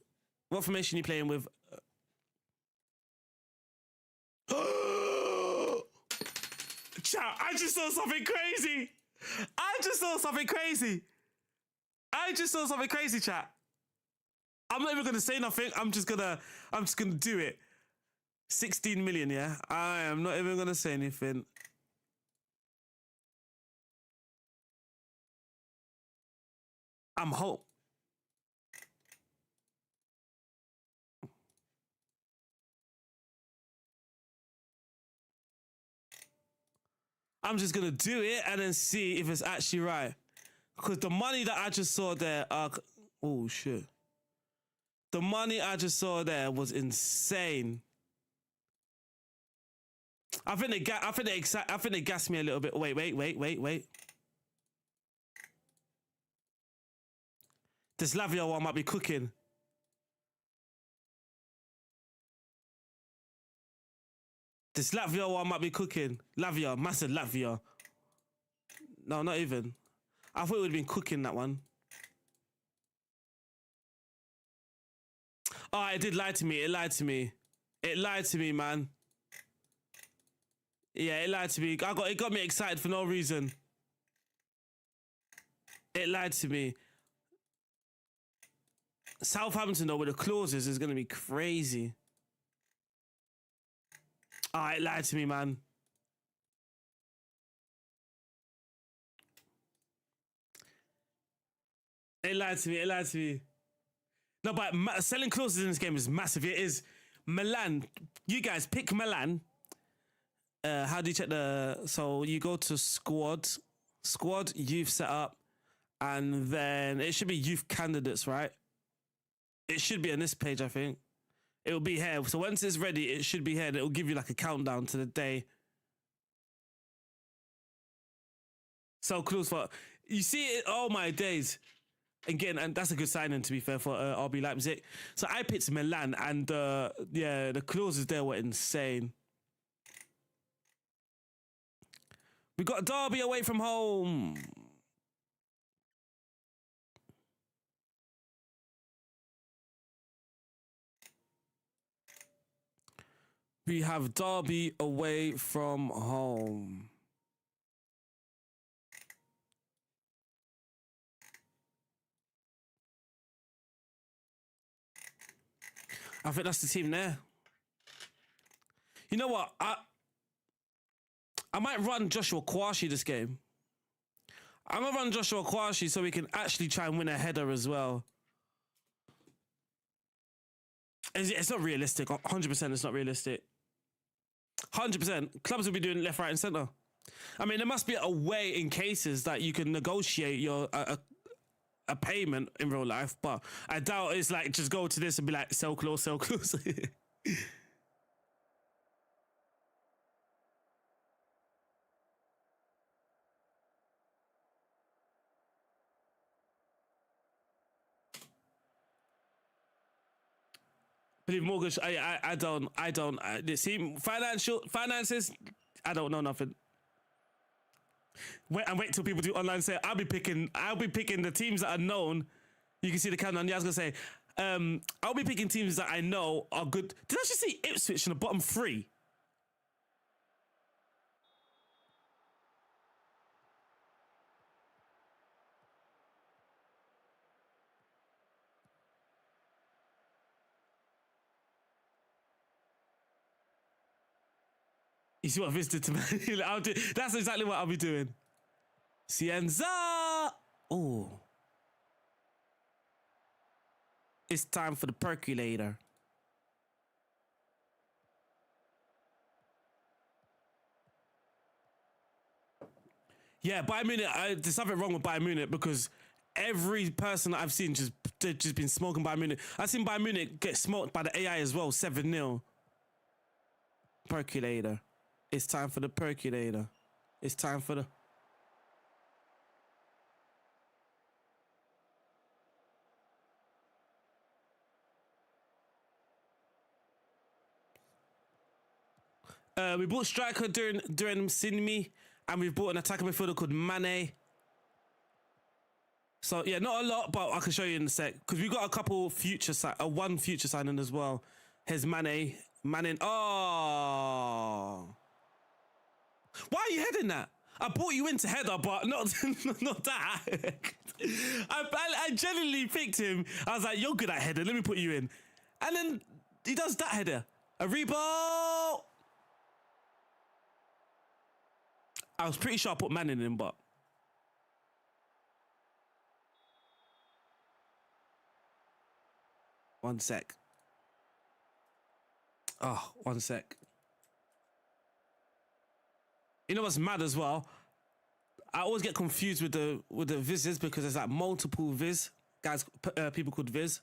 What formation are you playing with? Chat, I just saw something crazy. I just saw something crazy, chat. I'm not even going to say nothing. I'm just going to do it. 16 million, yeah? I am not even going to say anything. I'm hope. I'm just going to do it and then see if it's actually right. Because the money that I just saw there, oh shit. The money I just saw there was insane. I think they gassed me a little bit. Wait. This Lavia one might be cooking. This Latvia one might be cooking. Lavia, massive Latvia. No, not even. I thought it would have been cooking, that one. Oh, it did lie to me. It lied to me. It lied to me, man. Yeah, it lied to me. It got me excited for no reason. It lied to me. Southampton, though, with the clauses is going to be crazy. Oh, it lied to me, man. It lied to me. No, but selling clauses in this game is massive. It is. Milan. You guys pick Milan. How do you check so you go to squad, youth setup, and then it should be youth candidates, right? It should be on this page, I think. It will be here. So once it's ready, it should be here. And it will give you like a countdown to the day. So close for you see it. Oh my days! Again, and that's a good signing to be fair for RB Leipzig. So I picked Milan, and yeah, the clauses there were insane. We got Derby away from home. We have Derby away from home. I think that's the team there. You know what? I might run Joshua Kwashi this game. I'm going to run Joshua Kwashi so we can actually try and win a header as well. It's not realistic. 100% it's not realistic. 100%. Clubs will be doing left, right and centre. I mean, there must be a way in cases that you can negotiate your a payment in real life, but I doubt it's like just go to this and be like, sell clause, sell clause. Believe mortgage, I don't, see, finances, I don't know nothing. Wait till people do online say, I'll be picking the teams that are known. You can see the countdown. Yeah, I was gonna say, I'll be picking teams that I know are good. Did I just see Ipswich in the bottom 3? You see what Vince did to me? That's exactly what I'll be doing. Cienza! Oh. It's time for the percolator. Yeah, Bayern Munich, there's something wrong with Bayern Munich because every person that I've seen just been smoking Bayern Munich. I've seen Bayern Munich get smoked by the AI as well, 7-0. Percolator. It's time for the percolator. It's time for the... we bought striker during Sinmi, and we've bought an attacking midfielder called Mane. So yeah, not a lot, but I can show you in a sec because we got a couple one future signing as well. Here's Mane. Oh, why are you heading that? I brought you into header, but not not that. I genuinely picked him. I was like, you're good at header. Let me put you in, and then he does that header. A rebound. I was pretty sure I put Manning in, but... One sec. Oh, one sec. You know what's mad as well? I always get confused with the Vizes because there's like multiple Viz. Guys, people called Viz.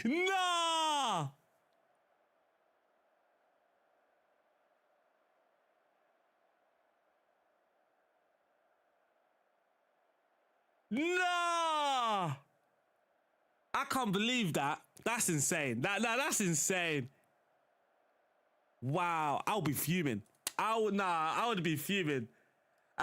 No! No! I can't believe that. That's insane. That's insane. Wow, I'll be fuming. I would be fuming.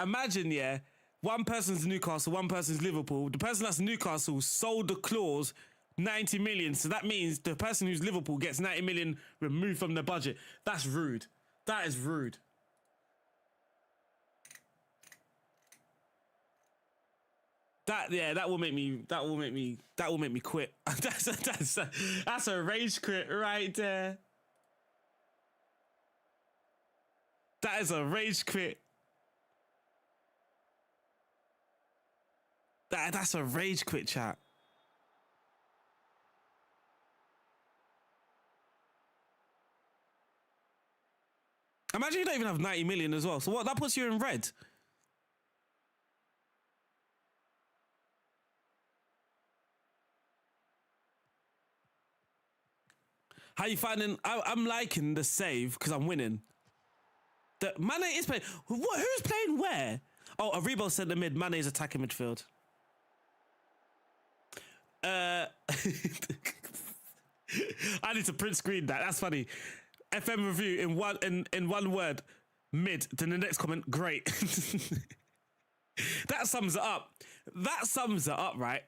Imagine, yeah, one person's Newcastle, one person's Liverpool. The person that's Newcastle sold the clause 90 million. So that means the person who's Liverpool gets 90 million removed from the budget. That's rude. That is rude. That will make me quit. That's a rage quit right there. That is a rage quit. That's a rage quit, chat. Imagine you don't even have 90 million as well. So what? That puts you in red. How you finding? I'm liking the save because I'm winning. The Mane is playing. What? Who's playing where? Oh, Aribo said the mid. Mane is attacking midfield. I need to print screen that. That's funny. FM review in one word, mid. Then the next comment, great. That sums it up. That sums it up, right?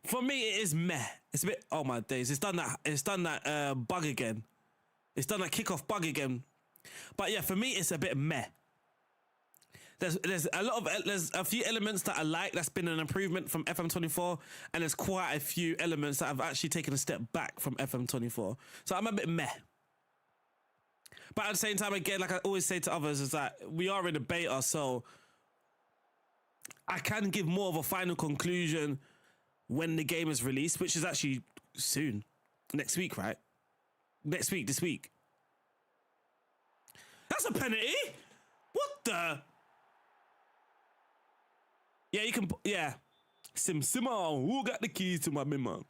For me, it is meh. It's a bit. Oh my days! It's done that. It's done that bug again. It's done that kickoff bug again. But yeah, for me, it's a bit meh. There's a few elements that I like. That's been an improvement from FM24, and there's quite a few elements that I've actually taken a step back from FM24. So I'm a bit meh. But at the same time, again, like I always say to others, is that we are in a beta, so I can give more of a final conclusion when the game is released, which is actually soon. Next week, right? Next week, this week. That's a penalty? What the? Yeah, you can, yeah. Simon, who got the keys to my Mimon?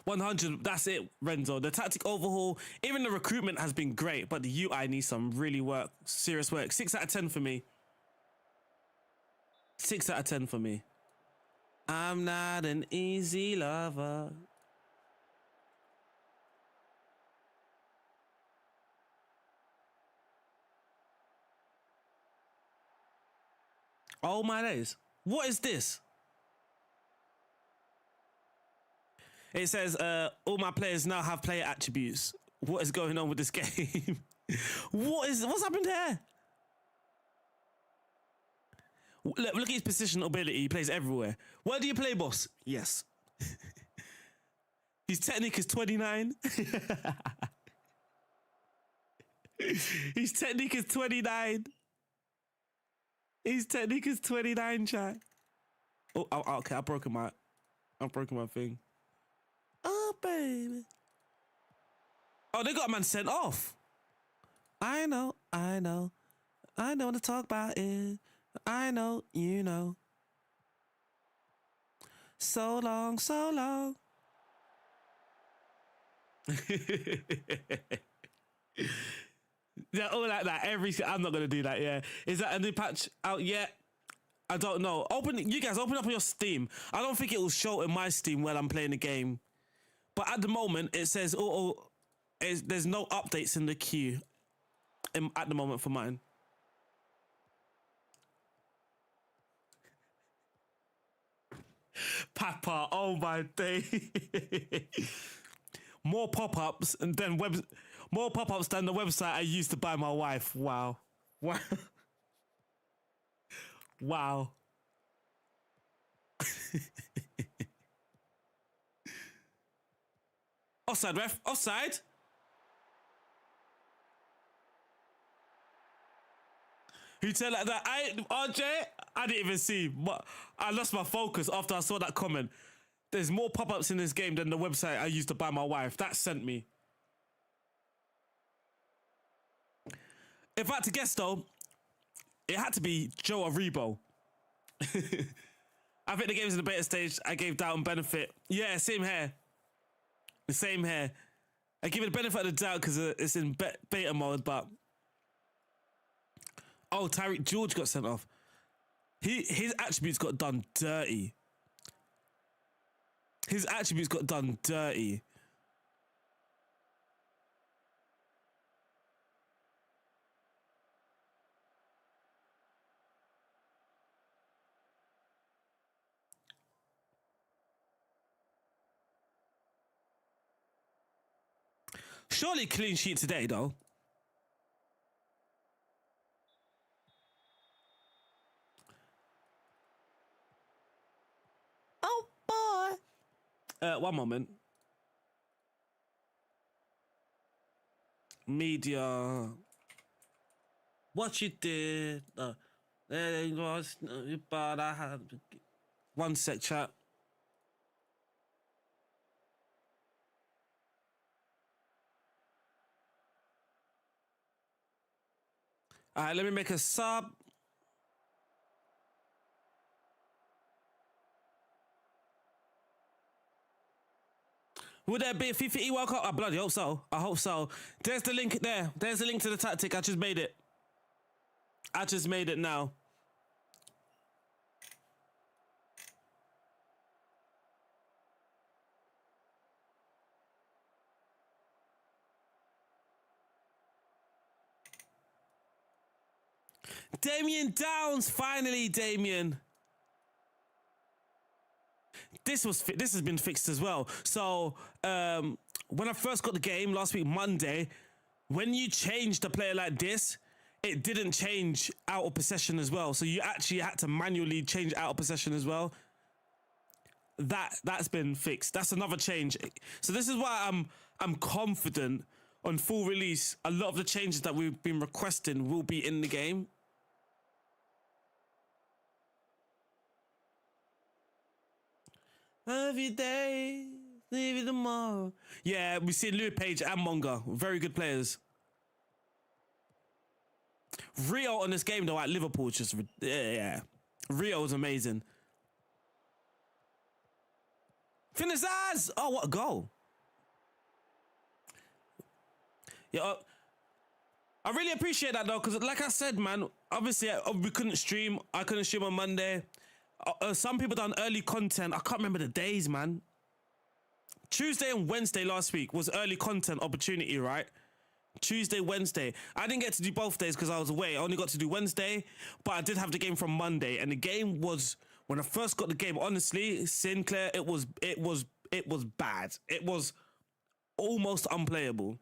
100, that's it, Renzo. The tactic overhaul, even the recruitment has been great, but the UI needs some really serious work. 6 out of 10 for me. 6 out of 10 for me. I'm not an easy lover. Oh my days. What is this? It says, all my players now have player attributes. What is going on with this game? What's happened here? Look at his positional ability. He plays everywhere. Where do you play, boss? Yes. His technique is 29. His technique is 29. His technique is 29, chat. Oh, okay. I've broken my thing. Oh, baby. Oh, they got a man sent off. I know what to talk about it. I know, you know. So long. Yeah, all like that. I'm not gonna do that. Yeah, is that a new patch out yet? I don't know. You guys open up your Steam. I don't think it will show in my Steam while I'm playing the game. But at the moment, it says there's no updates in the queue at the moment for mine. Papa, oh my day. More pop-ups than the website I used to buy my wife. Wow. Wow. Offside, ref. Offside. Who tell like that? RJ, I didn't even see. But I lost my focus after I saw that comment. There's more pop-ups in this game than the website I used to buy my wife. That sent me. If I had to guess though, it had to be Joe Aribo. I think the game's in the beta stage. I gave doubt and benefit. Yeah, same here. The same here. I give it the benefit of the doubt because it's in beta mode, but... Oh, Tyreek George got sent off. His attributes got done dirty. His attributes got done dirty. Surely clean sheet today, though. Oh, boy. One moment. Media. What you did. There was, but I had... One sec, chat. All right, let me make a sub. Would there be a FIFA E World Cup? I bloody hope so. I hope so. There's the link there. There's the link to the tactic. I just made it. I just made it now. Damien Downs, finally, Damien. This has been fixed as well. So when I first got the game last week, Monday, when you changed a player like this, it didn't change out of possession as well. So you actually had to manually change out of possession as well. That's been fixed. That's another change. So this is why I'm confident on full release. A lot of the changes that we've been requesting will be in the game. Every day, maybe tomorrow. Yeah, we see Louis Page and Monga, very good players. Rio on this game though at Liverpool is just yeah. Rio is amazing. Finizaz! Oh, what a goal! Yeah, I really appreciate that though, because like I said, man, obviously we couldn't stream. I couldn't stream on Monday. Some people done early content. I can't remember the days, man. Tuesday and Wednesday last week was early content opportunity, right? Tuesday, Wednesday. I didn't get to do both days because I was away. I only got to do Wednesday, but I did have the game from Monday. And the game was, when I first got the game, honestly, Sinclair, it was bad. It was almost unplayable.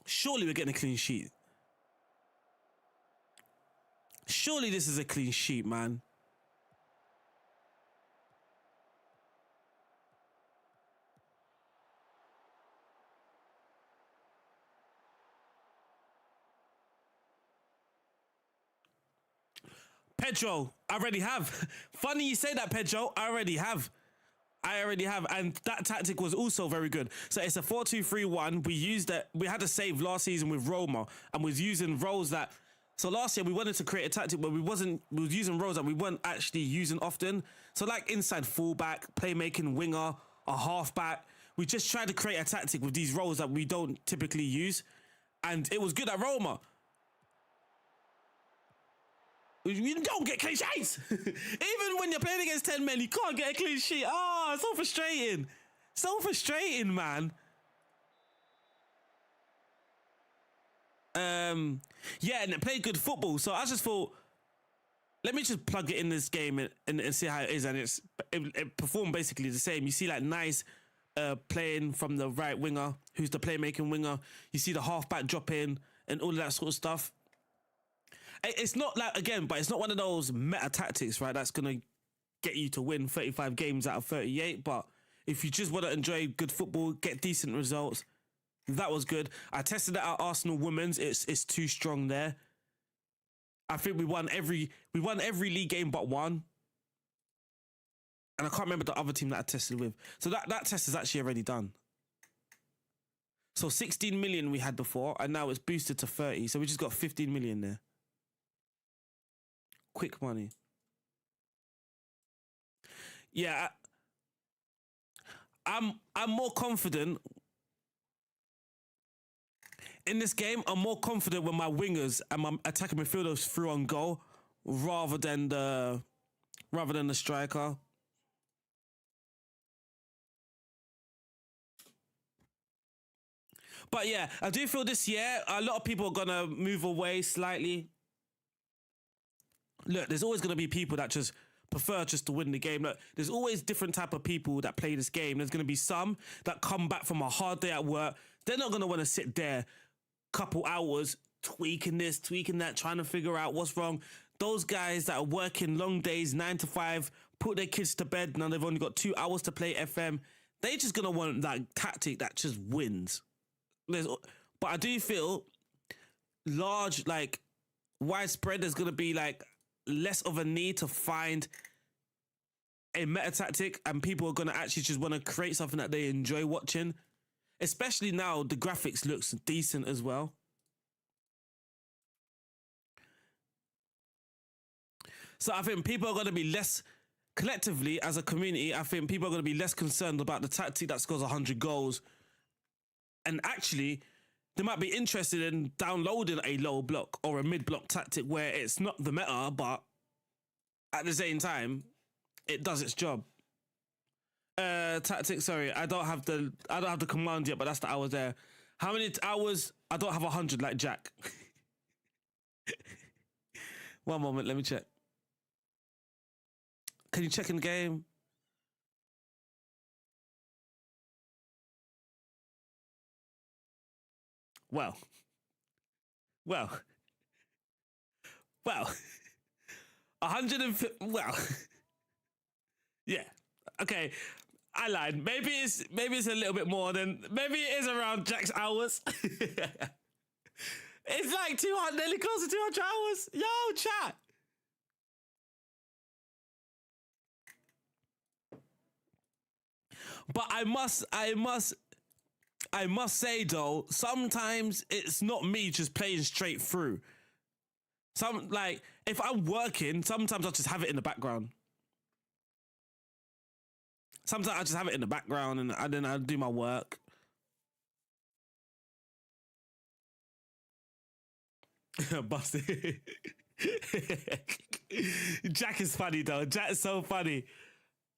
Surely we're getting a clean sheet. Surely this is a clean sheet, man. Pedro, I already have. Funny you say that, Pedro. I already have. And that tactic was also very good. So it's a 4-2-3-1. We used that. We had a save last season with Roma and was using roles that. So last year we wanted to create a tactic where we was using roles that we weren't actually using often. So like inside fullback, playmaking winger, a halfback. We just tried to create a tactic with these roles that we don't typically use. And it was good at Roma. You don't get clean sheets. Even when you're playing against 10 men, you can't get a clean sheet. Oh, it's so frustrating. So frustrating, man. Yeah, and it played good football. So I just thought, let me just plug it in this game and see how it is. And it performed basically the same. You see like nice playing from the right winger, who's the playmaking winger. You see the halfback drop in and all of that sort of stuff. It's not like, again, but it's not one of those meta tactics, right? That's going to get you to win 35 games out of 38. But if you just want to enjoy good football, get decent results, that was good. I tested it out Arsenal Women's. It's too strong there. I think we won every league game but one. And I can't remember the other team that I tested with. So that test is actually already done. So 16 million we had before, and now it's boosted to 30. So we just got 15 million there. Quick money. Yeah, I'm more confident in this game. I'm more confident when my wingers and my attacking midfielders through on goal rather than the striker. But yeah, I do feel this year a lot of people are gonna move away slightly. Look, there's always going to be people that just prefer just to win the game. Look, there's always different type of people that play this game. There's going to be some that come back from a hard day at work. They're not going to want to sit there couple hours tweaking this, tweaking that, trying to figure out what's wrong. Those guys that are working long days, 9 to 5, put their kids to bed, now they've only got 2 hours to play FM. They're just going to want that tactic that just wins. But I do feel large, like widespread, there's going to be like less of a need to find a meta tactic, and people are going to actually just want to create something that they enjoy watching. Especially now, the graphics looks decent as well. So I think people are going to be less, collectively as a community, I think people are going to be less concerned about the tactic that scores 100 goals. And actually, they might be interested in downloading a low block or a mid block tactic where it's not the meta, but at the same time, it does its job. Tactics. Sorry, I don't have the command yet, but that's the hours there. How many hours? I don't have 100 like Jack. One moment, let me check. Can you check in the game? Well. 150. Well, yeah. Okay, I lied. Maybe it's a little bit more than. Maybe it is around Jack's hours. It's like 200, nearly close to 200 hours. Yo, chat. But I must say though, sometimes it's not me just playing straight through. Like if I'm working, sometimes I'll just have it in the background. Sometimes I just have it in the background and then I'll do my work. Busted. Jack is funny though. Jack is so funny.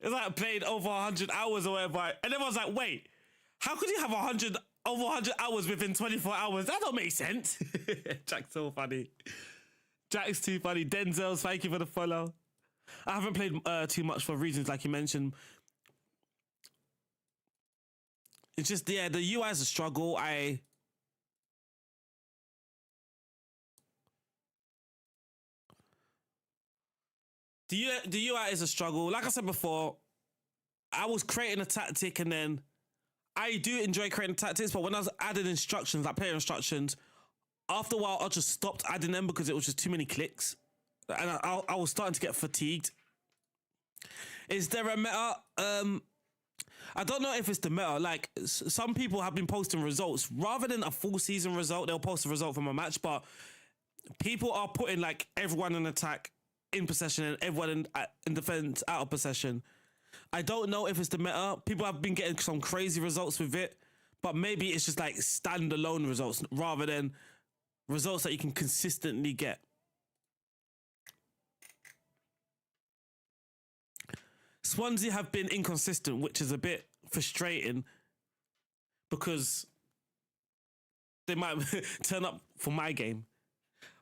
It's like I played over 100 hours or whatever. And everyone's like, wait, how could you have over 100 hours within 24 hours? That don't make sense. Jack's so funny. Jack's too funny. Denzel's, thank you for the follow. I haven't played too much for reasons like you mentioned. It's just, yeah, the UI is a struggle. The UI is a struggle. Like I said before, I was creating a tactic and then I do enjoy creating tactics, but when I was adding instructions, like player instructions, after a while, I just stopped adding them because it was just too many clicks. And I was starting to get fatigued. Is there a meta? I don't know if it's the meta. Like, some people have been posting results. Rather than a full season result, they'll post a result from a match, but people are putting, like, everyone in attack in possession and everyone in defense out of possession. I don't know if it's the meta. People have been getting some crazy results with it, but maybe it's just like standalone results rather than results that you can consistently get. Swansea have been inconsistent, which is a bit frustrating because they might turn up for my game.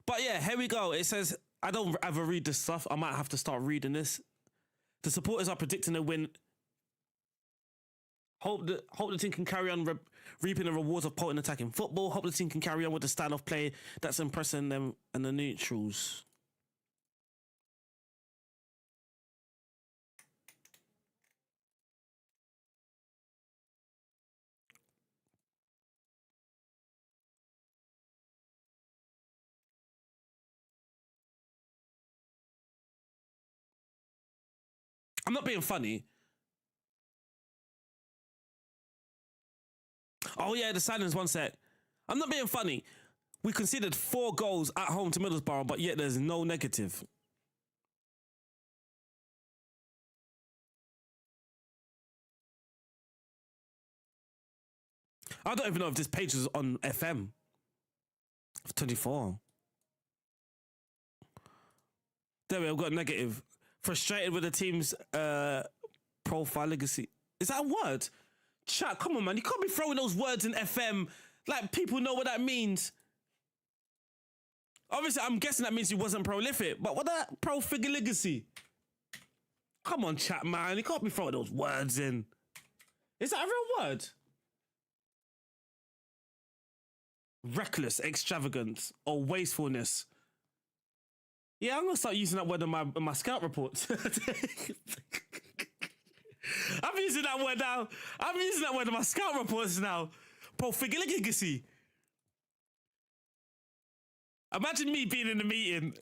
But yeah, here we go. It says, I don't ever read this stuff. I might have to start reading this. The supporters are predicting a win. Hope the team can carry on reaping the rewards of potent attacking football. Hope the team can carry on with the style of play that's impressing them and the neutrals. I'm not being funny. Oh yeah, the silence, one sec. I'm not being funny. We conceded 4 goals at home to Middlesbrough, but yet there's no negative. I don't even know if this page is on FM. 24. There we go, got negative. Frustrated with the team's profile legacy. Is that a word? Chat, come on, man. You can't be throwing those words in FM like people know what that means. Obviously, I'm guessing that means he wasn't prolific, but what that pro-figure legacy? Come on, chat, man. You can't be throwing those words in. Is that a real word? Reckless, extravagance, or wastefulness. Yeah, I'm gonna start using that word in my scout reports. I'm using that word now. I'm using that word in my scout reports now. Profiligacy. Imagine me being in the meeting.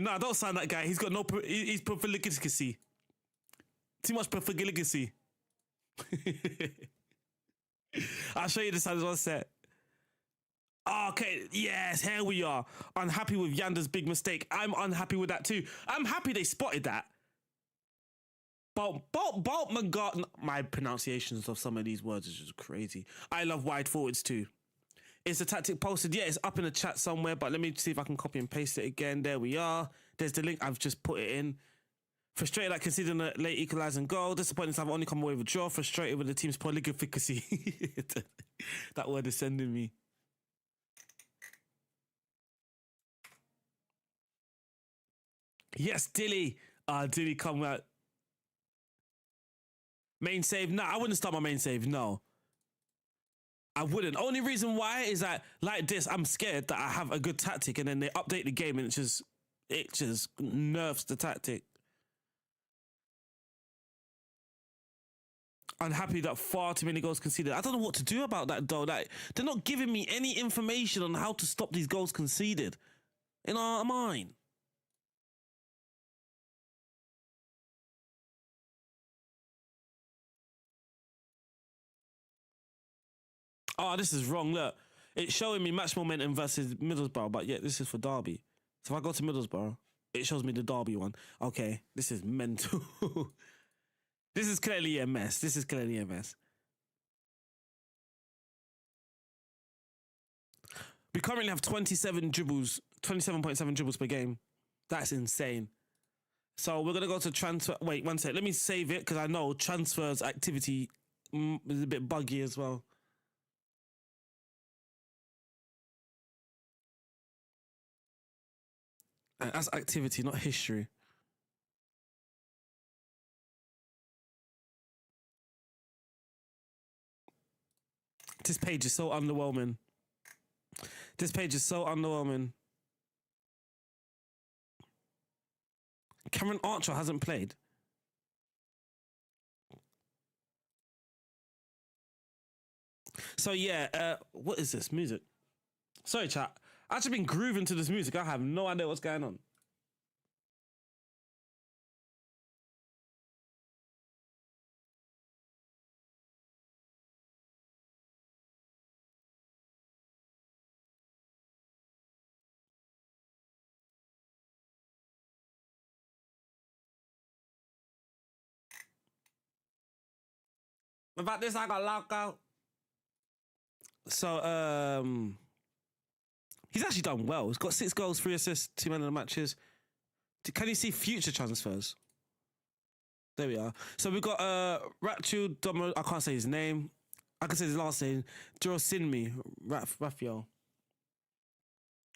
No, I don't sign that guy. He's got no. He's profiligacy. Too much profiligacy. I'll show you this as one set. Okay, yes, here we are. Unhappy with Yanda's big mistake. I'm unhappy with that too. I'm happy they spotted that. Boltman got... My pronunciations of some of these words is just crazy. I love wide forwards too. Is the tactic posted? Yeah, it's up in the chat somewhere, but let me see if I can copy and paste it again. There we are. There's the link. I've just put it in. Frustrated at conceding a late equalising goal. Disappointed to have only come away with a draw. Frustrated with the team's poor league efficacy. That word is sending me. Yes, Dilly. Dilly come out. Main save. No, I wouldn't start my main save. No. I wouldn't. Only reason why is that, like this, I'm scared that I have a good tactic and then they update the game and it just nerfs the tactic. Unhappy that far too many goals conceded. I don't know what to do about that though. Like, they're not giving me any information on how to stop these goals conceded. In our mind. Oh, this is wrong. Look, it's showing me match momentum versus Middlesbrough, but yeah, this is for Derby. So if I go to Middlesbrough, it shows me the Derby one. Okay, this is mental. This is clearly a mess. This is clearly a mess. We currently have 27 dribbles, 27.7 dribbles per game. That's insane. So we're going to go to transfer. Wait, one sec. Let me save it because I know transfers activity is a bit buggy as well. That's activity, not history. This page is so underwhelming. This page is so underwhelming. Cameron Archer hasn't played. So yeah, what is this music? Sorry, chat. I've actually been grooving to this music. I have no idea what's going on. About this, I got locked out. So, he's actually done well. He's got 6 goals, 3 assists, 2 man of the matches. Can you see future transfers? There we are. So we've got Rachel Domo. I can't say his name. I can say his last name. Drosinmi Raphael.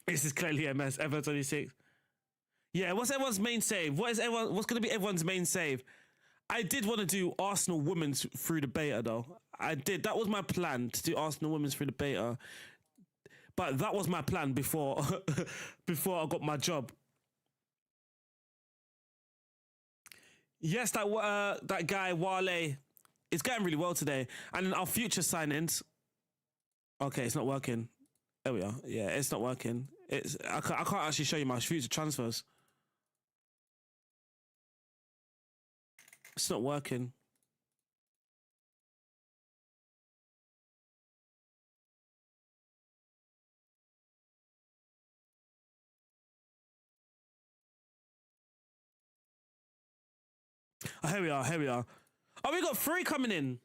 This is clearly a mess. FM26. Yeah, what's everyone's main save? What's going to be everyone's main save? I did want to do Arsenal women's through the beta though. I did. That was my plan, to do Arsenal women's through the beta. But that was my plan before before I got my job. Yes, that guy Wale is getting really well today. And our future signings. Okay, it's not working. There we are. Yeah, it's not working. I can't actually show you my future transfers. It's not working. Oh, here we are. Here we are. Oh, we got 3 coming in.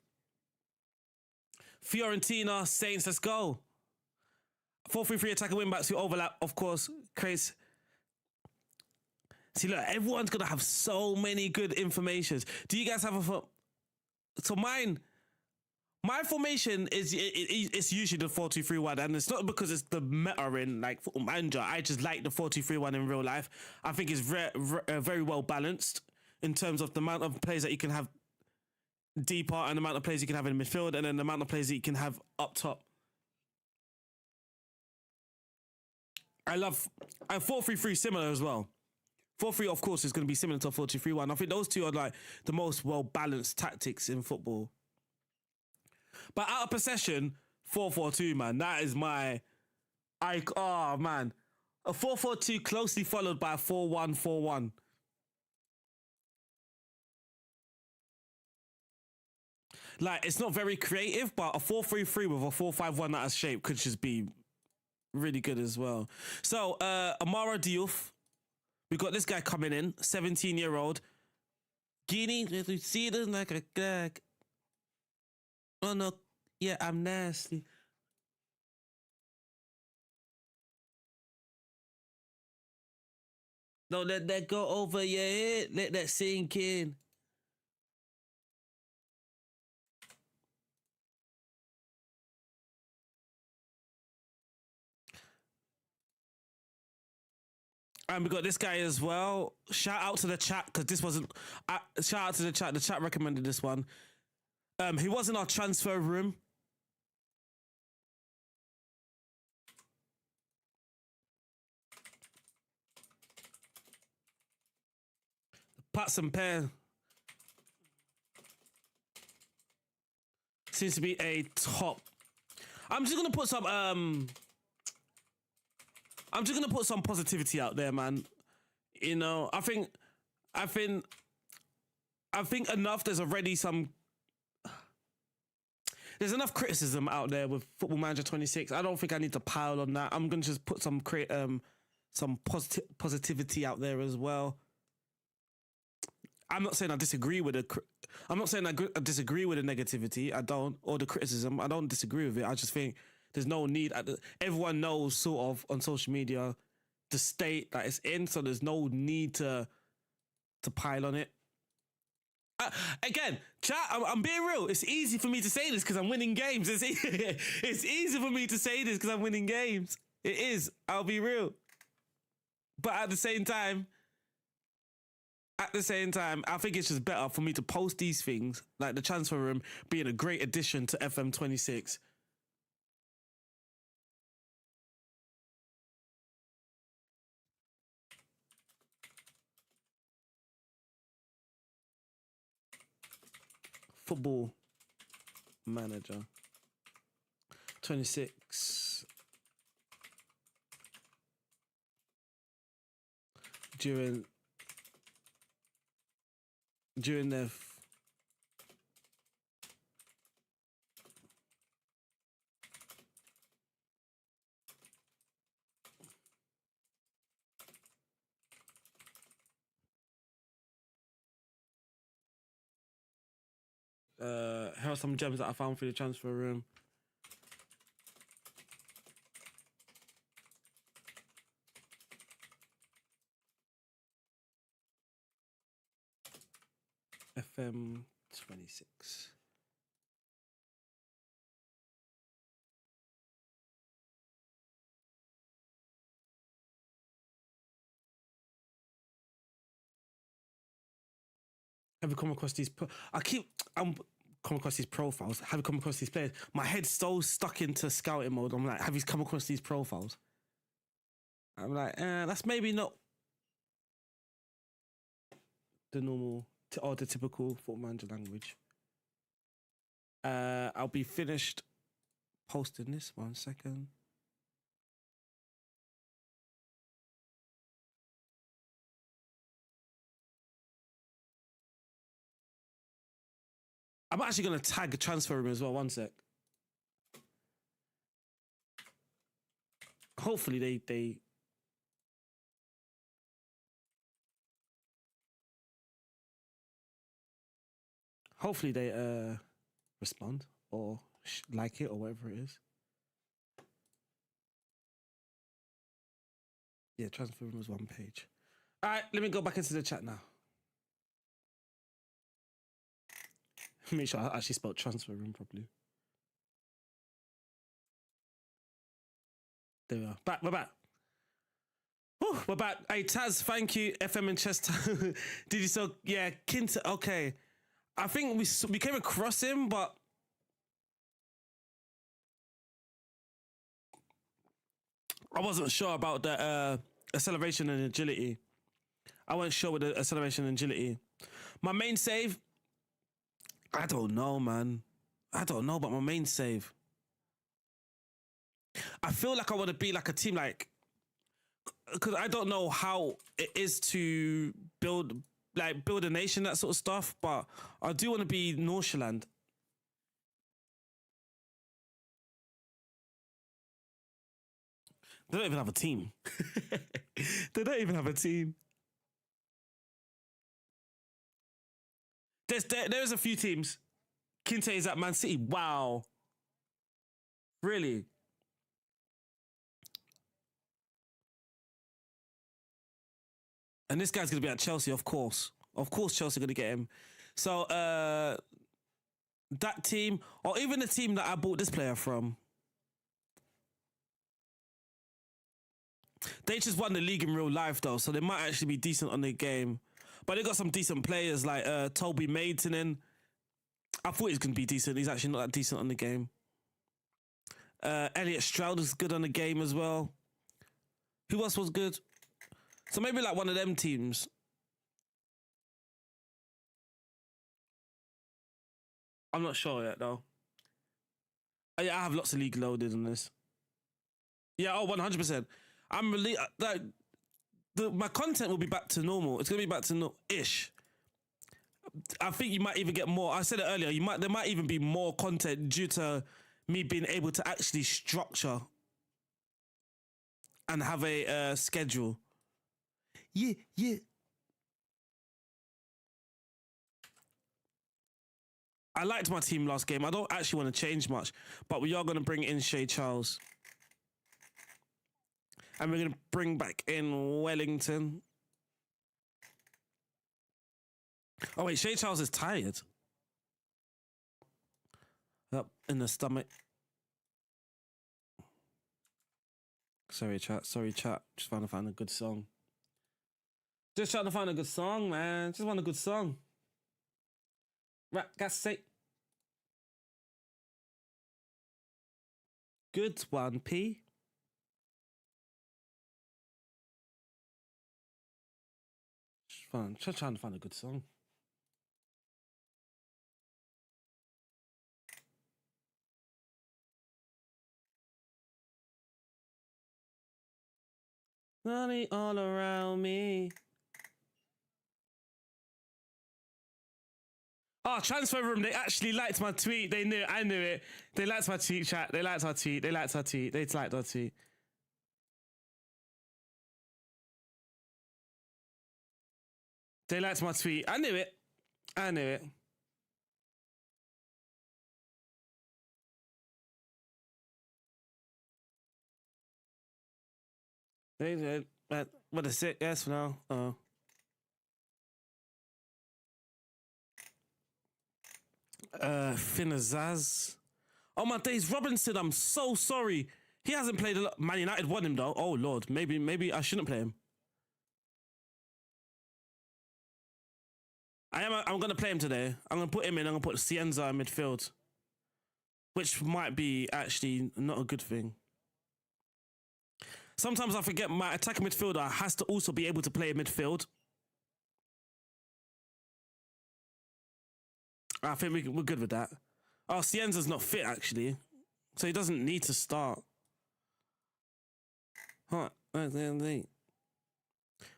Fiorentina, Saints, let's go. 4-3-3 attacker wing-backs who overlap, of course, creates... See, look, everyone's going to have so many good informations. Do you guys have a... So my formation is it's usually the 4-2-3-1, and it's not because it's the meta in like Football Manager. I just like the 4-2-3-1 in real life. I think it's very well balanced in terms of the amount of players that you can have deeper and the amount of players you can have in midfield, and then the amount of players that you can have up top. And 4-3-3 similar as well. 4-3, of course, is going to be similar to 4-2-3-1. I think those two are like the most well-balanced tactics in football. But out of possession, 4-4-2, man. That is my... Oh, man. A 4-4-2 closely followed by a 4-1-4-1. Like, it's not very creative, but a 4-3-3 with a 4-5-1 out of shape could just be really good as well. So, Amara Diouf. We got this guy coming in, 17-year-old. Guinea, you see this like a gag. Oh no, yeah, I'm nasty. Don't let that go over your head. Let that sink in. And we got this guy as well. Shout out to the chat because this wasn't. Shout out to the chat. The chat recommended this one. He was in our transfer room. Pats and Pear seems to be a top. I'm just gonna put some. I'm just gonna put some positivity out there, man. You know, I think enough. There's already some. There's enough criticism out there with Football Manager 26. I don't think I need to pile on that. I'm gonna just put some positivity out there as well. I'm not saying I disagree with the. I'm not saying I disagree with the negativity. I don't, or the criticism. I don't disagree with it. I just think there's no need. Everyone knows, sort of, on social media, the state that it's in. So there's no need to pile on it. Again, chat. I'm being real. It's easy for me to say this because I'm winning games. It's easy for me to say this because I'm winning games. It is. I'll be real. But at the same time, I think it's just better for me to post these things, like the transfer room being a great addition to FM26. Football Manager 26 during their here are some gems that I found through the transfer room. FM26. Have you come across these? I'm come across these profiles. Have you come across these players? My head's so stuck into scouting mode. I'm like, have you come across these profiles? I'm like, that's maybe not the normal or the typical Football Manager language. I'll be finished posting this. 1 second. I'm actually going to tag a transfer room as well. 1 sec. Hopefully they respond or like it or whatever it is. Yeah, transfer room was 1 page. All right, let me go back into the chat now. Make sure I actually spelled transfer room properly. There we are. We're back. Whew, we're back. Hey, Taz, thank you. FM in Chester. Did you so? Yeah, Kinta. Okay. I think we came across him, but I wasn't sure about the acceleration and agility. I wasn't sure with the acceleration and agility. My main save, I don't know, man. I don't know about my main save. I feel like I want to be like a team, like, because I don't know how it is to build a nation, that sort of stuff, but I do want to be nonchalant. They don't even have a team. They don't even have a team. There's a few teams. Kinte is at Man City. Wow. Really? And this guy's going to be at Chelsea, of course. Of course Chelsea are going to get him. So that team, or even the team that I bought this player from, they just won the league in real life though, so they might actually be decent on the game. But they got some decent players like Toby Maitonen. I thought he was going to be decent. He's actually not that decent on the game. Elliot Stroud is good on the game as well. Who else was good? So maybe like one of them teams. I'm not sure yet though. Oh, yeah, I have lots of league loaded on this. Yeah, 100%. I'm really like my content will be back to normal. It's gonna be back to ish. I think you might even get more. I said it earlier. There might even be more content due to me being able to actually structure and have a schedule. Yeah. I liked my team last game. I don't actually want to change much, but we are going to bring in Shay Charles. And we're going to bring back in Wellington. Oh, wait, Shay Charles is tired. Up in the stomach. Sorry, chat. Just trying to find a good song. Just trying to find a good song, man. Just want a good song. Right, gas say. Good one, P. Just trying to find a good song. Money all around me. Oh, transfer room. They actually liked my tweet. They knew. I knew it. They liked my tweet, chat. They liked our tweet. They liked our tweet. They liked my tweet. I knew it. They did. What is it? Yes, no. Oh. Finazaz. Oh my days, Robinson, I'm so sorry. He hasn't played a lot. Man United won him though. Oh Lord, maybe I shouldn't play him. I'm gonna play him today. I'm gonna put him in. I'm gonna put Cienza in midfield, which might be actually not a good thing. Sometimes I forget my attacking midfielder has to also be able to play midfield. I think we're good with that. Oh, Cienza's not fit actually, so he doesn't need to start. Huh?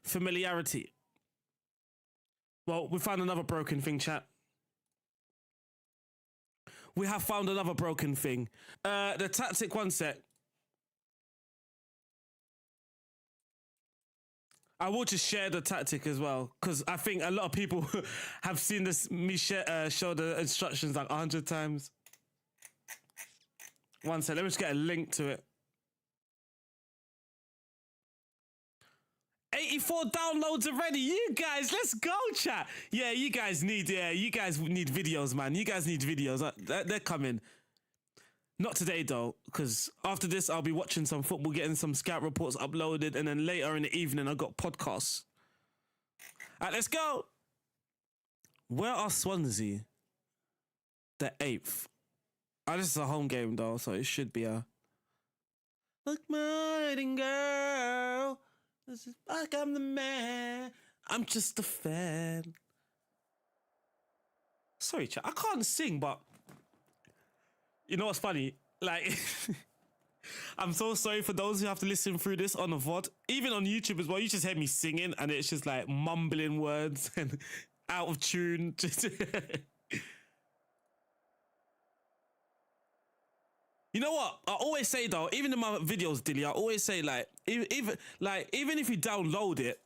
Familiarity. Well, we found another broken thing, chat. We have found another broken thing. The tactic, one sec. I will just share the tactic as well, because I think a lot of people have seen this me show the instructions like 100 times. One sec, let me just get a link to it. 84 downloads already. You guys, let's go, chat. Yeah, you guys need videos, man. You guys need videos. They're coming. Not today though, because after this I'll be watching some football, getting some scout reports uploaded, and then later in the evening I got podcasts. All right, let's go. Where are Swansea? The 8th. Oh, this is a home game though, so it should be a. Look, my girl. This is like I'm the man. I'm just a fan. Sorry, chat. I can't sing, but you know what's funny? Like, I'm so sorry for those who have to listen through this on the VOD. Even on YouTube as well, you just hear me singing and it's just like mumbling words and out of tune. Just you know what? I always say though, even in my videos, Dilly, I always say like, even if you download it.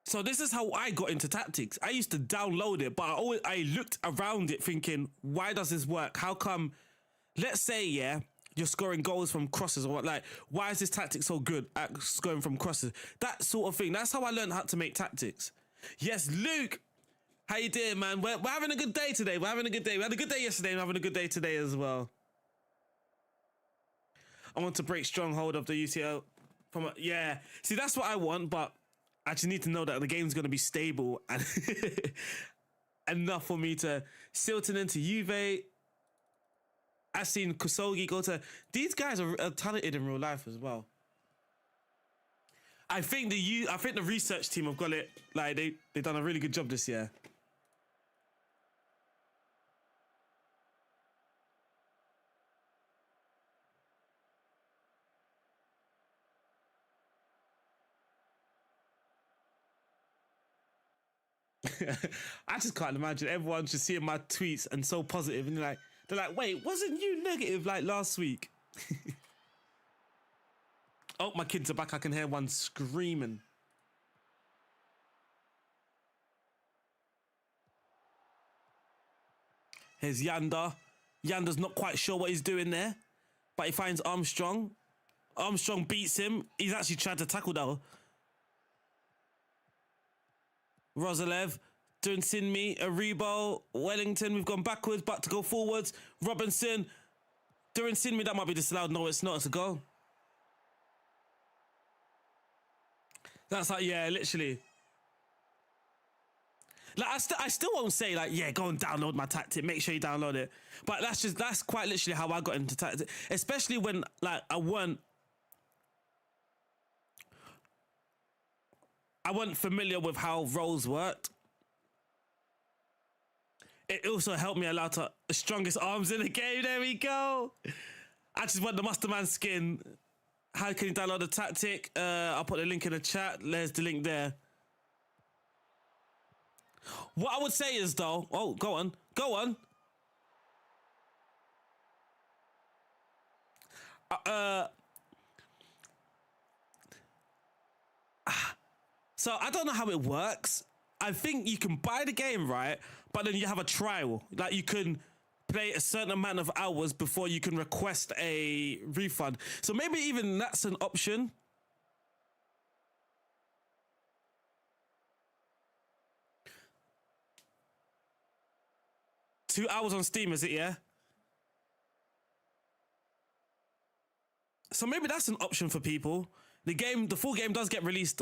So this is how I got into tactics. I used to download it, but I looked around it thinking, why does this work? How come? Let's say, yeah, you're scoring goals from crosses or what. Like, why is this tactic so good at scoring from crosses? That sort of thing. That's how I learned how to make tactics. Yes, Luke, how you doing, man? We're having a good day today. We're having a good day. We had a good day yesterday. We're having a good day today as well. I want to break stronghold of the UCL. Yeah, see, that's what I want, but I just need to know that the game's going to be stable and enough for me to Silton into Juve. I've seen Kusogi go to... These guys are talented in real life as well. I think the research team have got it. Like, they've done a really good job this year. I just can't imagine everyone just seeing my tweets and so positive, and they're like, wait, wasn't you negative like last week? Oh, my kids are back. I can hear one screaming. Here's Yanda. Yanda's not quite sure what he's doing there, but he finds Armstrong. Armstrong beats him. He's actually tried to tackle though. Rosalev, Durinsinmi, Aribo, Wellington. We've gone backwards, back to go forwards. Robinson, Durinsinmi. That might be disallowed. No, it's not. It's a goal. That's like, yeah, literally. Like, I still won't say like, yeah, go and download my tactic. Make sure you download it. But that's quite literally how I got into tactic, especially when like I weren't familiar with how roles worked. It also helped me allow to the strongest arms in the game. There we go. I just want the Masterman skin. How can you download the tactic? I'll put the link in the chat. There's the link there. What I would say is though, oh, go on. So I don't know how it works. I think you can buy the game, right? But then you have a trial. Like, you can play a certain amount of hours before you can request a refund. So maybe even that's an option. $2 hours on Steam, is it, yeah? So maybe that's an option for people. The full game does get released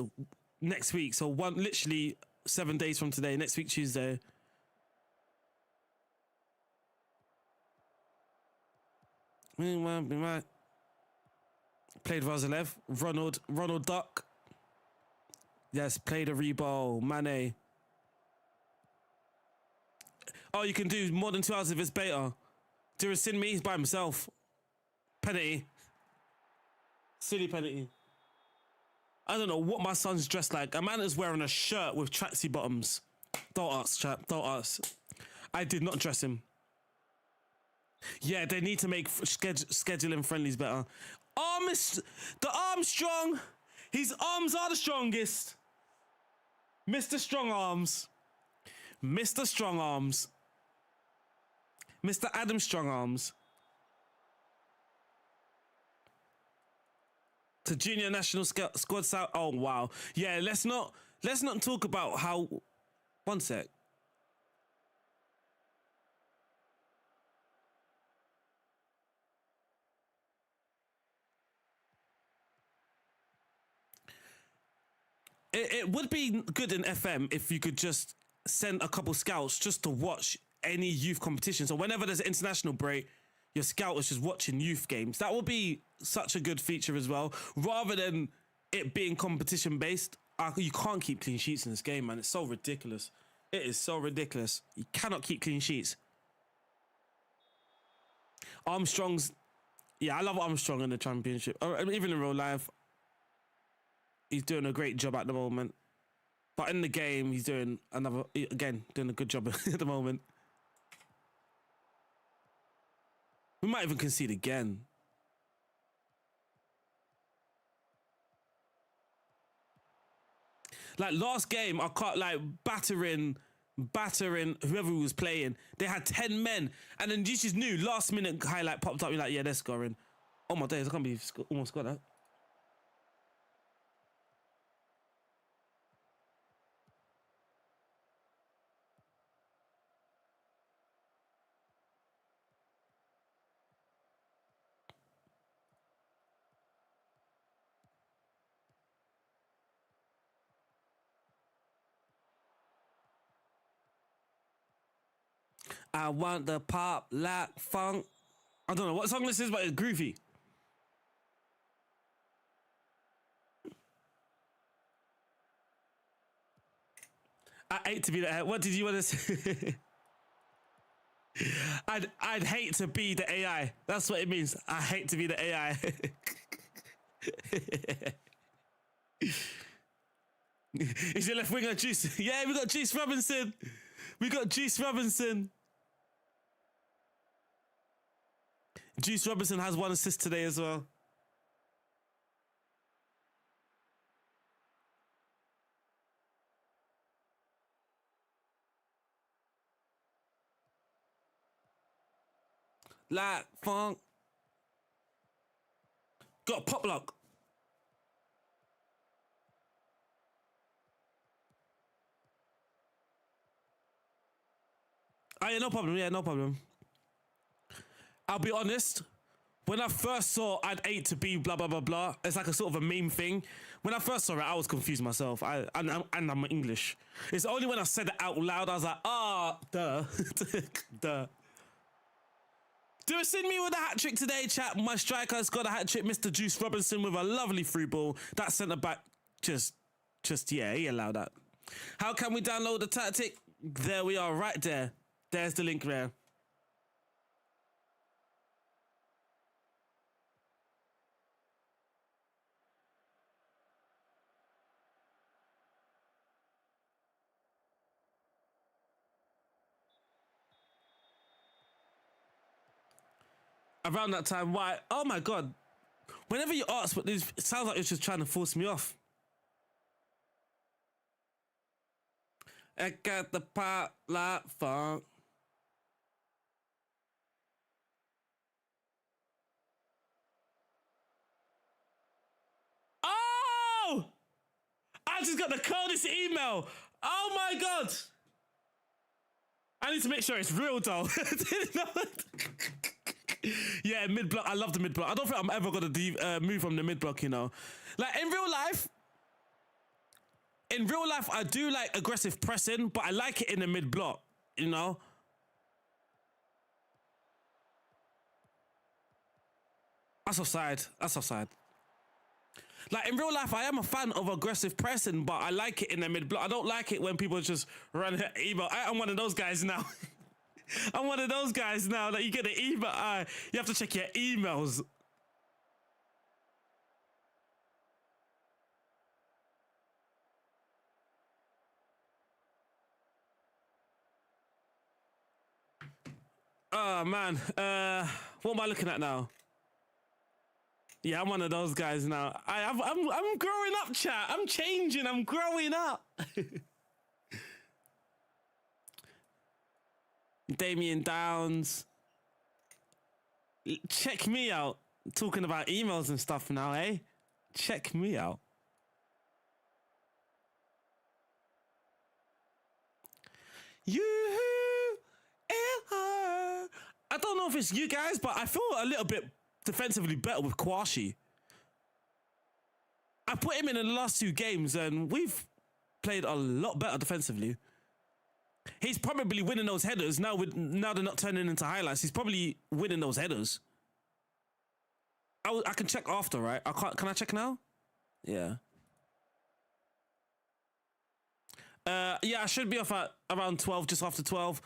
next week. So literally 7 days from today, next week, Tuesday. Played Rosalev, Ronald Duck. Yes, played Aribo, Mane. Oh, you can do more than 2 hours if it's beta. Durinsinmi, he's by himself. Penalty. Silly penalty. I don't know what my son's dressed like. A man is wearing a shirt with tracksuit bottoms. Don't ask, chap. Don't ask. I did not dress him. Yeah, they need to make scheduling friendlies better. The Armstrong. His arms are the strongest. Mr. Strong Arms. Mr. Strong Arms. Mr. Adam Strong Arms. To junior national squad South. Oh wow. Yeah, let's not talk about how. One sec. It would be good in FM if you could just send a couple scouts just to watch any youth competition. So whenever there's an international break, your scout is just watching youth games. That would be such a good feature as well. Rather than it being competition based, you can't keep clean sheets in this game, man. It's so ridiculous. It is so ridiculous. You cannot keep clean sheets. Armstrong's... Yeah, I love Armstrong in the championship. Even in real life, he's doing a great job at the moment. But in the game, he's doing a good job at the moment. We might even concede again. Like last game, I caught like battering whoever was playing. They had 10 men. And then you just knew last minute highlight popped up. You're like, yeah, they're scoring. Oh my days, I can't be almost got that. I want the pop, lock, funk. I don't know what song this is, but it's groovy. I hate to be the. What did you want to say? I'd hate to be the AI. That's what it means. I hate to be the AI. Is your left winger Juice? Yeah, we got Juice Robinson. We got Juice Robinson. Juice Robinson has 1 assist today as well. Like funk. Got pop lock. Oh yeah, no problem. Yeah, no problem. I'll be honest. When I first saw I'd 8 to be blah blah blah blah, it's like a sort of a meme thing. When I first saw it, I was confused myself. I'm English. It's only when I said it out loud, I was like, duh, duh. Do a send me with a hat trick today, chat. My striker's got a hat trick, Mr. Juice Robinson, with a lovely free ball. That centre back, just yeah, he allowed that. How can we download the tactic? There we are, right there. There's the link there. Around that time, why? Oh my God. Whenever you ask, but it sounds like it's just trying to force me off. I got the pop lock funk. Oh! I just got the coldest email. Oh my God. I need to make sure it's real though. Yeah, mid block. I love the mid block. I don't think I'm ever gonna move from the mid block. You know, like in real life. In real life, I do like aggressive pressing, but I like it in the mid block. You know. That's offside. That's offside. Like in real life, I am a fan of aggressive pressing, but I like it in the mid block. I don't like it when people just run email. I'm one of those guys now. I'm one of those guys now that you get the email. You have to check your emails. Oh man, what am I looking at now? Yeah, I'm one of those guys now. I'm growing up, chat. I'm changing. I'm growing up. Damien Downs. Check me out. Talking about emails and stuff now, eh? Check me out. I don't know if it's you guys, but I feel a little bit defensively better with Kwashi. I put him in the last 2 games and we've played a lot better defensively. He's probably winning those headers now. Now they're not turning into highlights. He's probably winning those headers. I can check after, right? Can I check now? Yeah. Yeah, I should be off at around 12, just after 12.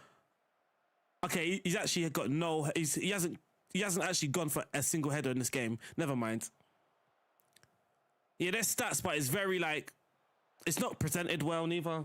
Okay, he's actually got no. He hasn't actually gone for a single header in this game. Never mind. Yeah, there's stats, but it's very like, it's not presented well neither.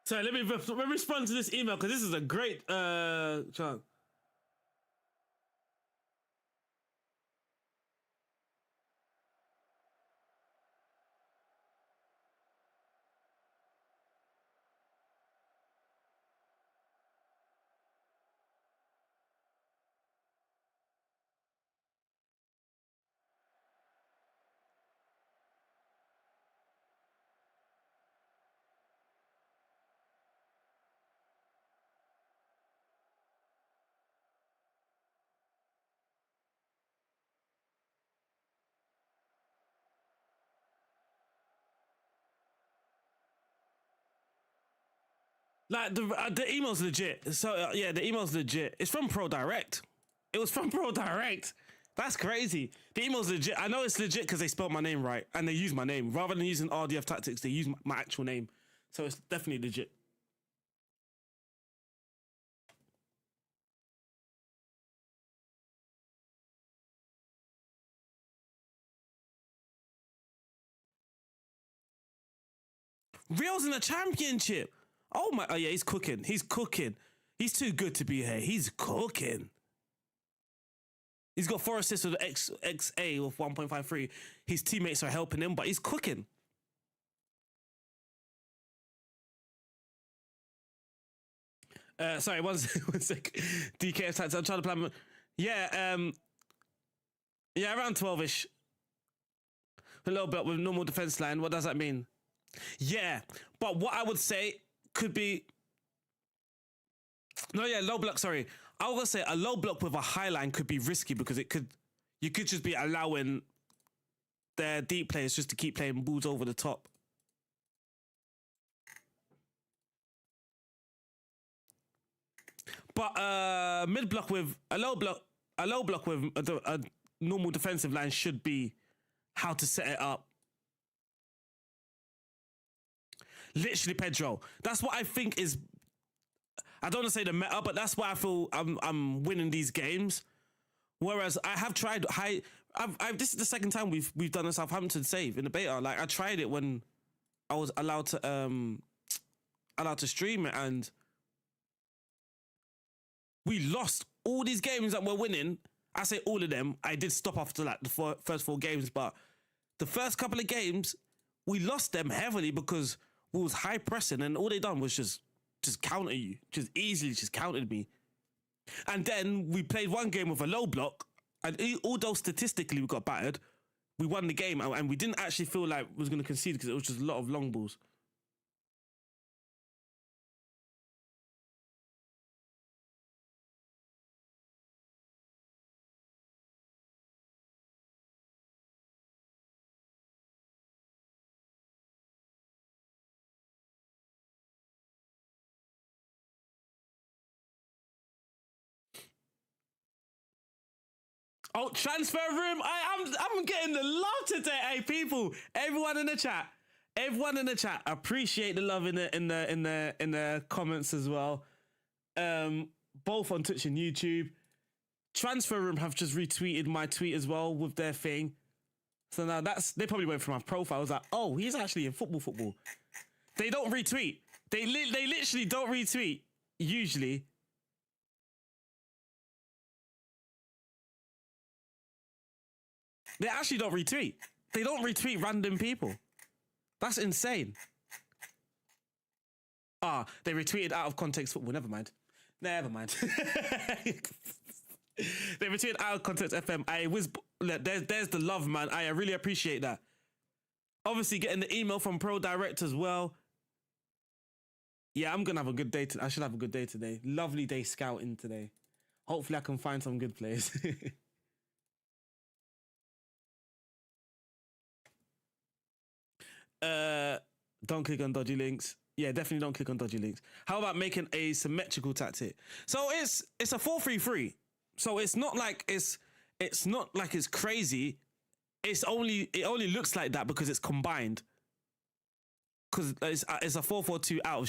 So let me respond to this email because this is a great chance. Like the email's legit. So yeah, the email's legit. It's from Pro Direct. It was from Pro Direct. That's crazy. The email's legit. I know it's legit because they spelled my name right and they use my name rather than using RDF Tactics. They use my actual name, so it's definitely legit. Real's in the championship. Oh my! Oh yeah, he's cooking. He's cooking. He's too good to be here. He's cooking. He's got 4 assists with XA with 1.53. His teammates are helping him, but he's cooking. Sorry, one sec. DKF Tactics. I'm trying to plan. Yeah, yeah, around 12ish. A little bit with normal defense line. What does that mean? Yeah, but what I would say could be low block. Sorry, I was gonna say a low block with a high line could be risky because you could just be allowing their deep players just to keep playing balls over the top. But mid block with a low block with a normal defensive line should be how to set it up. Literally, Pedro. That's what I think is. I don't want to say the meta, but that's why I feel I'm winning these games. Whereas I have tried high. This is the second time we've done a Southampton save in the beta. Like I tried it when I was allowed to stream it, and we lost all these games that we're winning. I say all of them. I did stop after like the first 4 games, but the first couple of games we lost them heavily because we was high pressing, and all they done was just counter you, just easily just countered me. And then we played one game with a low block, and although statistically we got battered, we won the game, and we didn't actually feel like we was going to concede because it was just a lot of long balls. Oh, transfer room! I'm getting the love today, hey people! Everyone in the chat, appreciate the love in the comments as well. Both on Twitch and YouTube. Transfer room have just retweeted my tweet as well with their thing. So now they probably went from my profile. I was like, oh, he's actually in football. They don't retweet. They literally don't retweet usually. They actually don't retweet. They don't retweet random people. That's insane. They retweeted out of context football. Never mind. They retweeted out of context FM. There's the love, man. I really appreciate that. Obviously, getting the email from Pro Direct as well. Yeah, I'm gonna have a good day. I should have a good day today. Lovely day scouting today. Hopefully, I can find some good players. Don't click on dodgy links. Yeah, definitely don't click on dodgy links. How about making a symmetrical tactic? So it's a 4-3-3. So it's not like it's crazy. It only looks like that because it's combined. Because it's a 4-4-2 out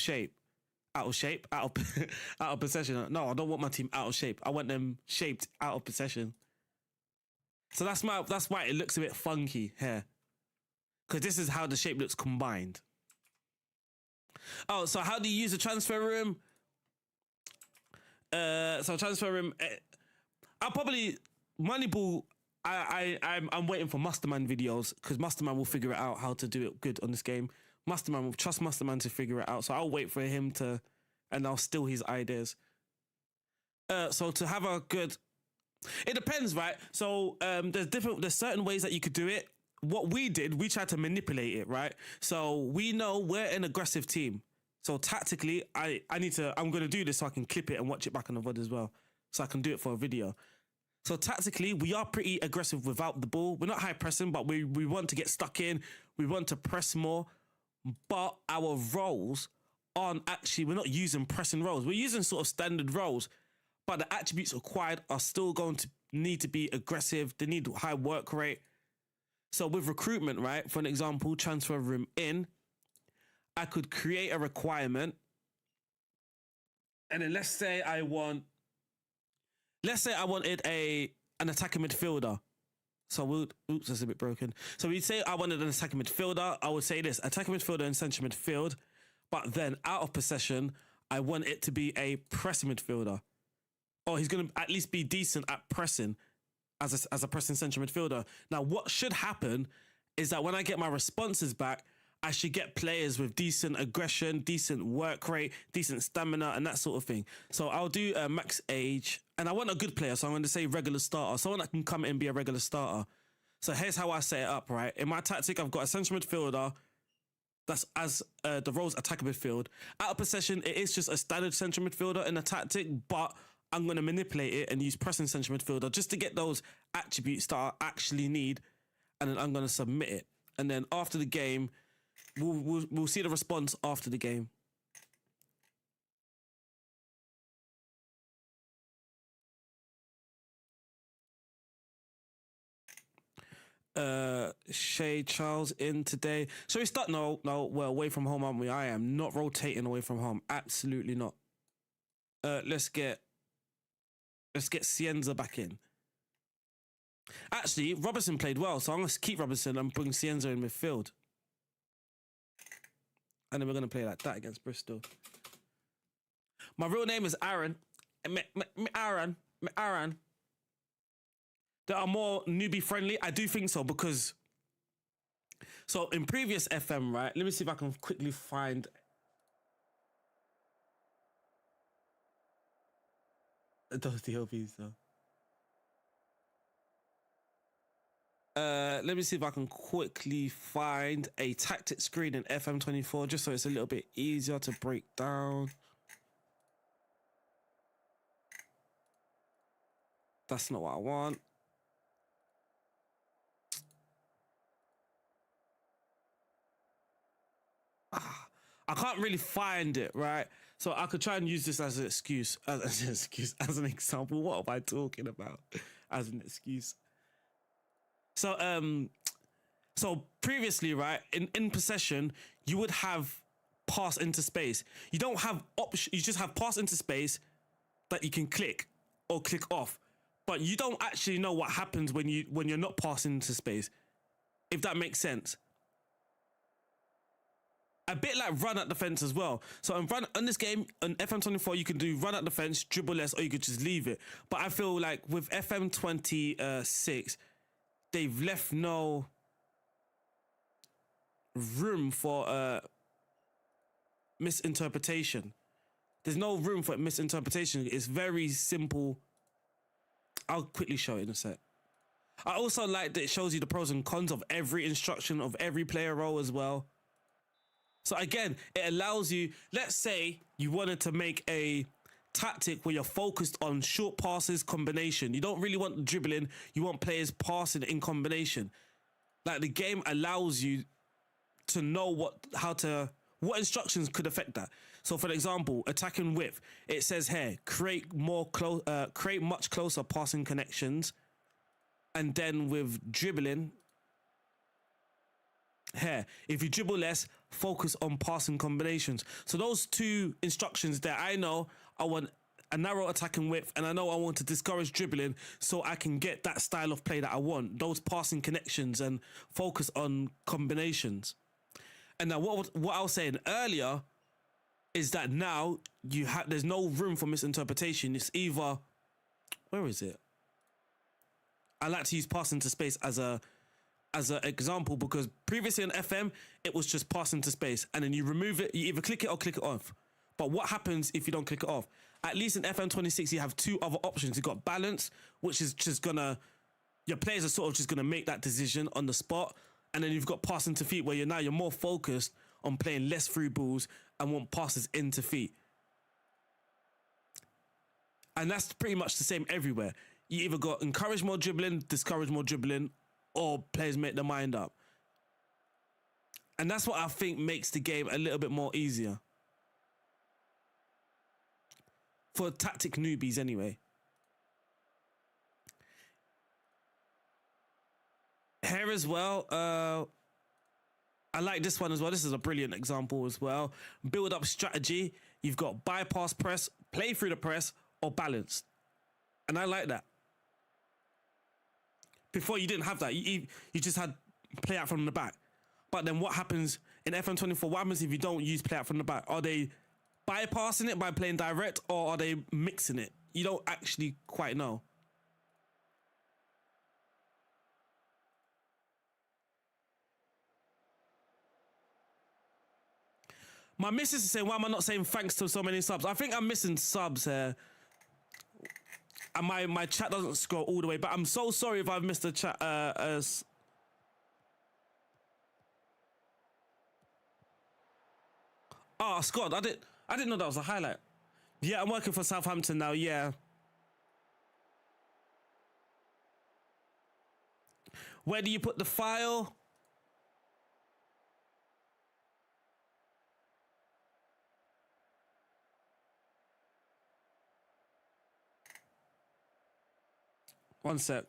of possession. No, I don't want my team out of shape. I want them shaped out of possession. So that's why it looks a bit funky here. Because this is how the shape looks combined. Oh, so how do you use the transfer room? So transfer room, I'll probably Moneyball. I'm waiting for Masterman videos because Masterman will figure it out how to do it good on this game. Masterman will trust Masterman to figure it out. So I'll wait for him to, and I'll steal his ideas. So to have a good, it depends, right? So there's certain ways that you could do it. What we did, we tried to manipulate it, right? So we know we're an aggressive team. So tactically, I'm going to do this so I can clip it and watch it back on the VOD as well. So I can do it for a video. So tactically, we are pretty aggressive without the ball. We're not high pressing, but we want to get stuck in. We want to press more. But our roles aren't actually, we're not using pressing roles. We're using sort of standard roles. But the attributes required are still going to need to be aggressive. They need high work rate. So with recruitment, right, for an example, transfer room in, I could create a requirement. And then let's say I wanted an attacking midfielder. So oops, that's a bit broken. So we'd say I wanted an attacking midfielder. I would say this, attacking midfielder and central midfield. But then out of possession, I want it to be a pressing midfielder. Or he's going to at least be decent at pressing as a pressing central midfielder. Now, what should happen is that when I get my responses back, I should get players with decent aggression, decent work rate, decent stamina, and that sort of thing. So I'll do max age, and I want a good player, so I'm going to say regular starter, someone that can come in and be a regular starter. So here's how I set it up, right? In my tactic, I've got a central midfielder. That's as the role's attacking midfield. Out of possession, it is just a standard central midfielder in a tactic, but I'm going to manipulate it and use pressing central midfielder just to get those attributes that I actually need, and then I'm going to submit it. And then after the game, we'll see the response after the game. Shay Charles in today. So we start no, we're away from home, aren't we? I am not rotating away from home. Absolutely not. Let's get Cienza back in. Actually, Robertson played well, so I'm going to keep Robertson and bring Cienza in midfield. And then we're going to play like that against Bristol. My real name is Aaron. Aaron. That are more newbie friendly. I do think so because... So in previous FM, right? Let me see if I can quickly find... Those DLBs though. Let me see if I can quickly find a tactic screen in FM24 just so it's a little bit easier to break down. That's not what I want. I can't really find it, right? So I could try and use this as an excuse, as an example. What am I talking about? As an excuse. So so previously, right, in possession, you would have pass into space. You don't have option. You just have pass into space that you can click or click off, but you don't actually know what happens when you're not passing into space. If that makes sense. A bit like run at the fence as well. So on this game, on FM24, you can do run at the fence, dribble less, or you could just leave it. But I feel like with FM26, they've left no room for misinterpretation. There's no room for misinterpretation. It's very simple. I'll quickly show it in a sec. I also like that it shows you the pros and cons of every instruction of every player role as well. So again, it allows you, let's say you wanted to make a tactic where you're focused on short passes combination. You don't really want dribbling. You want players passing in combination. Like the game allows you to know what instructions could affect that. So for example, attacking width, it says here, create much closer passing connections. And then with dribbling, here, if you dribble less, focus on passing combinations. So those two instructions there, I know I want a narrow attacking width and I know I want to discourage dribbling so I can get that style of play that I want, those passing connections and focus on combinations. And now what I was saying earlier is that now there's no room for misinterpretation. It's either, where is it? I like to use pass into space as an example, because previously on FM it was just pass into space, and then you remove it. You either click it or click it off. But what happens if you don't click it off? At least in FM26 you have two other options. You've got balance, which is just gonna, your players are sort of just gonna make that decision on the spot, and then you've got pass into feet, where you're more focused on playing less through balls and want passes into feet. And that's pretty much the same everywhere. You either got encourage more dribbling, discourage more dribbling, or players make their mind up. And that's what I think makes the game a little bit more easier. For tactic newbies anyway. Here as well, I like this one as well. This is a brilliant example as well. Build up strategy. You've got bypass press, play through the press, or balance. And I like that. Before you didn't have that. You just had play out from the back. But then what happens in FM24? What happens if you don't use play out from the back? Are they bypassing it by playing direct, or are they mixing it? You don't actually quite know. My missus is saying, why am I not saying thanks to so many subs? I think I'm missing subs here. And my chat doesn't scroll all the way, but I'm so sorry if I've missed a chat. Scott, I didn't know that was a highlight. Yeah, I'm working for Southampton now, yeah. Where do you put the file? One sec.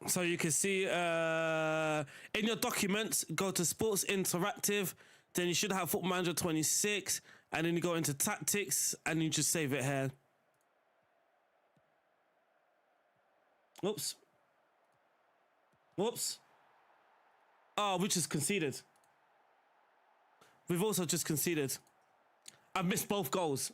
So you can see in your documents, go to Sports Interactive, then you should have Football Manager 26, and then you go into Tactics, and you just save it here. Oops. Whoops. Oh, we just conceded. We've also just conceded. I've missed both goals.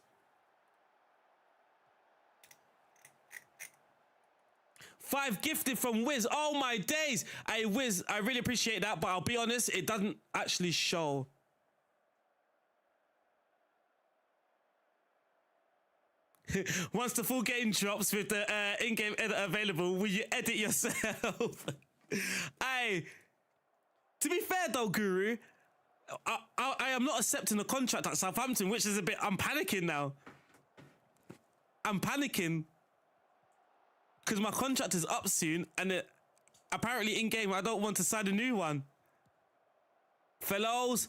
Five gifted from Wiz. Oh my days. Hey, Wiz, I really appreciate that, but I'll be honest, it doesn't actually show. Once the full game drops with the in-game editor available, will you edit yourself? Hey, to be fair though, Guru, I am not accepting a contract at Southampton, which is a bit, I'm panicking now. I'm panicking because my contract is up soon, and apparently in game I don't want to sign a new one. Fellows,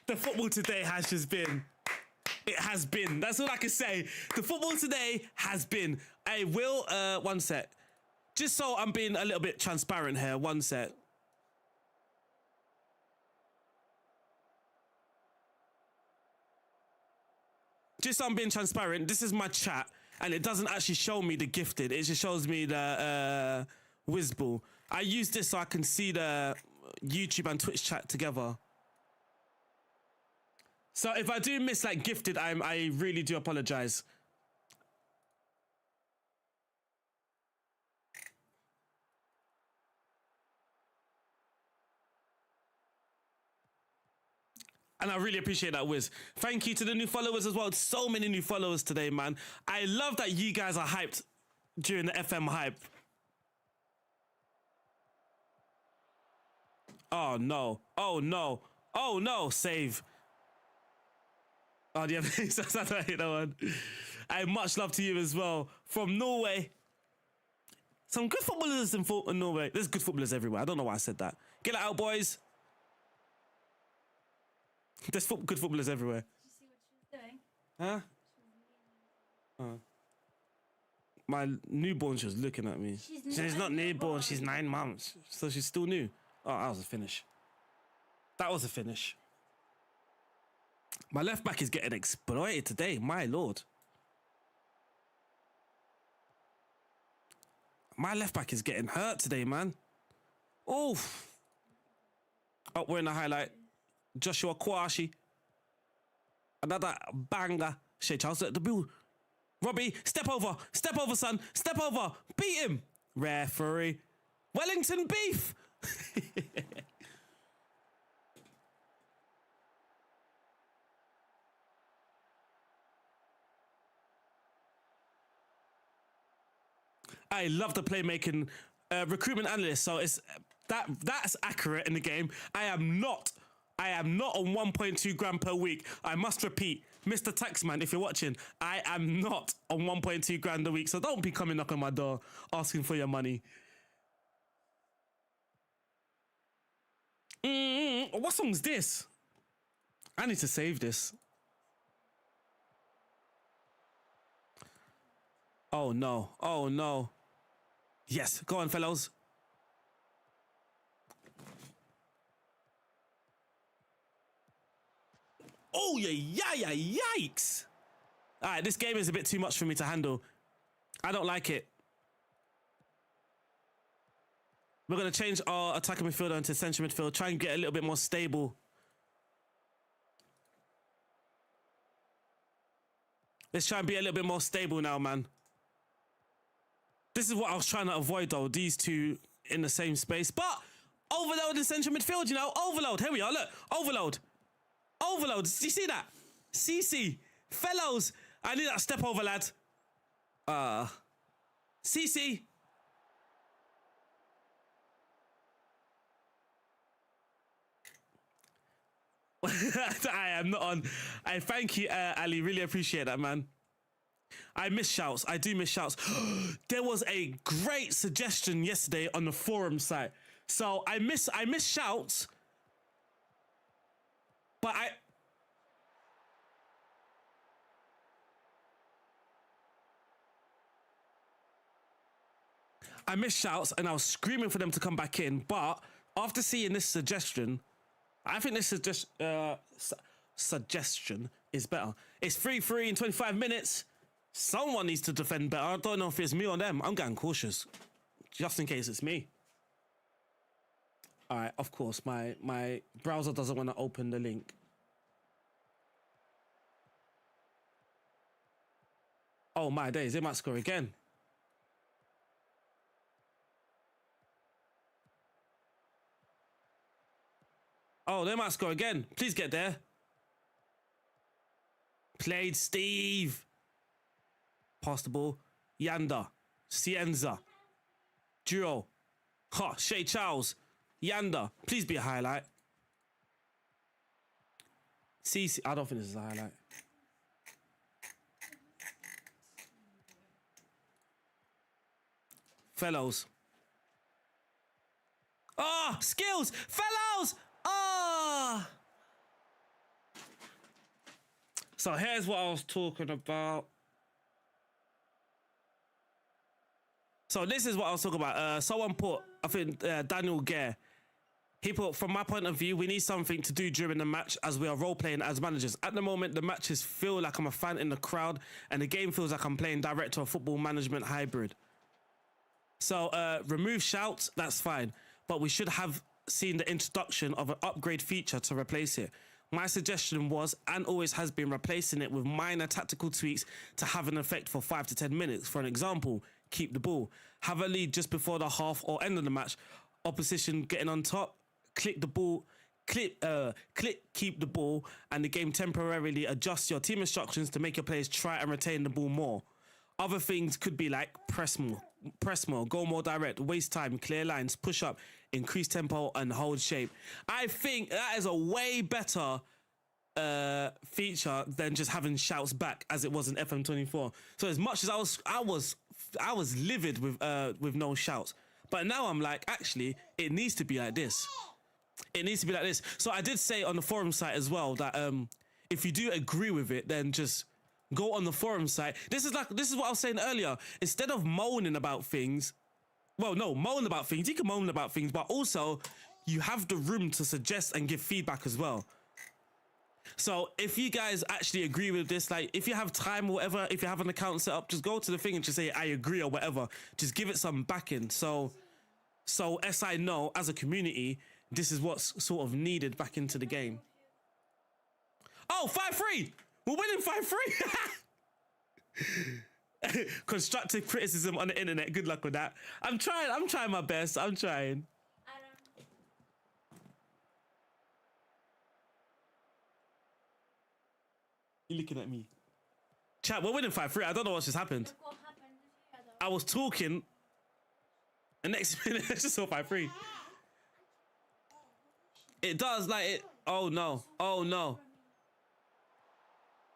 the football today has just been. It has been. That's all I can say. The football today has been. I will, one sec. Just so I'm being a little bit transparent here, one sec. Just so I'm being transparent, this is my chat, and it doesn't actually show me the gifted. It just shows me the Wizball. I use this so I can see the YouTube and Twitch chat together. So if I do miss like gifted, I really do apologize. And I really appreciate that, Wiz. Thank you to the new followers as well. So many new followers today, man. I love that you guys are hyped during the FM hype. Oh no. Oh no. Oh no. Save. Oh, yeah, that's not that one. And much love to you as well. From Norway. Some good footballers in Norway. There's good footballers everywhere. I don't know why I said that. Get it out, boys. There's good footballers everywhere.
Did you see what she was doing?
Huh? My newborn's just looking at me. She's not newborn, she's 9 months. So she's still new. Oh, that was a finish. That was a finish. My left back is getting exploited today. My lord. My left back is getting hurt today, man. Oof. Oh, we're in the highlight. Joshua Kwashi. Another banger. Shea Charles at the ball. Robbie, step over, son, step over, beat him. Referee. Wellington beef. I love the playmaking recruitment analyst. So it's that's accurate in the game. I am not on 1.2 grand per week. I must repeat, Mr. Taxman, if you're watching, I am not on 1.2 grand a week. So don't be coming knocking my door asking for your money. What song's this? I need to save this. Oh no. Oh no. Yes, go on, fellows. Oh, yeah, yikes. All right, this game is a bit too much for me to handle. I don't like it. We're going to change our attacking midfielder into central midfield, try and get a little bit more stable. Let's try and be a little bit more stable now, man. This is what I was trying to avoid, though. These two in the same space. But overload in central midfield, you know. Overload. Here we are. Look. Overload. Overload. You see that? CC. Fellows. I need that step over, lad. CC. I am not on. I thank you, Ali. Really appreciate that, man. I miss shouts. I do miss shouts. There was a great suggestion yesterday on the forum site. So I miss shouts, but I miss shouts, and I was screaming for them to come back in. But after seeing this suggestion, I think this suggestion is better. It's 3-3 in 25 minutes. Someone needs to defend better. I don't know if it's me or them. I'm getting cautious, just in case it's me. All right, of course, my browser doesn't want to open the link. Oh my days, they might score again. Oh, they might score again. Please get there. Played Steve. Pass the ball. Yanda. Cienza. Duo. Ha. Shea Charles. Yanda. Please be a highlight. CC. I don't think this is a highlight. Fellows. Ah, skills. Fellows. Ah. So here's what I was talking about. So this is what I was talking about. Someone put, I think Daniel Gare, he put, from my point of view, we need something to do during the match as we are role-playing as managers. At the moment, the matches feel like I'm a fan in the crowd and the game feels like I'm playing director of football management hybrid. So remove shouts, that's fine. But we should have seen the introduction of an upgrade feature to replace it. My suggestion was, and always has been, replacing it with minor tactical tweaks to have an effect for 5 to 10 minutes. For an example, keep the ball. Have a lead just before the half or end of the match. Opposition getting on top. Click the ball. Click, keep the ball. And the game temporarily adjusts your team instructions to make your players try and retain the ball more. Other things could be like press more, go more direct, waste time, clear lines, push up, increase tempo, and hold shape. I think that is a way better feature than just having shouts back as it was in FM24. So as much as I was livid with no shouts, but now I'm like, actually, it needs to be like this. It needs to be like this. So I did say on the forum site as well that if you do agree with it, then just go on the forum site. This is what I was saying earlier. Instead of moaning about things, moan about things. You can moan about things, but also you have the room to suggest and give feedback as well. So if you guys actually agree with this, like if you have time or whatever, if you have an account set up, just go to the thing and just say I agree or whatever. Just give it some backing. So SI know as a community, this is what's sort of needed back into the game. Oh, 5-3. We're winning 5-3. Constructive criticism on the internet. Good luck with that. I'm trying my best. I'm trying. You looking at me? Chat, we're winning 5-3. I don't know what's just happened.
Look what happened here, though.
I was talking, and next minute I just saw 5-3. It does like it. Oh no! Oh no!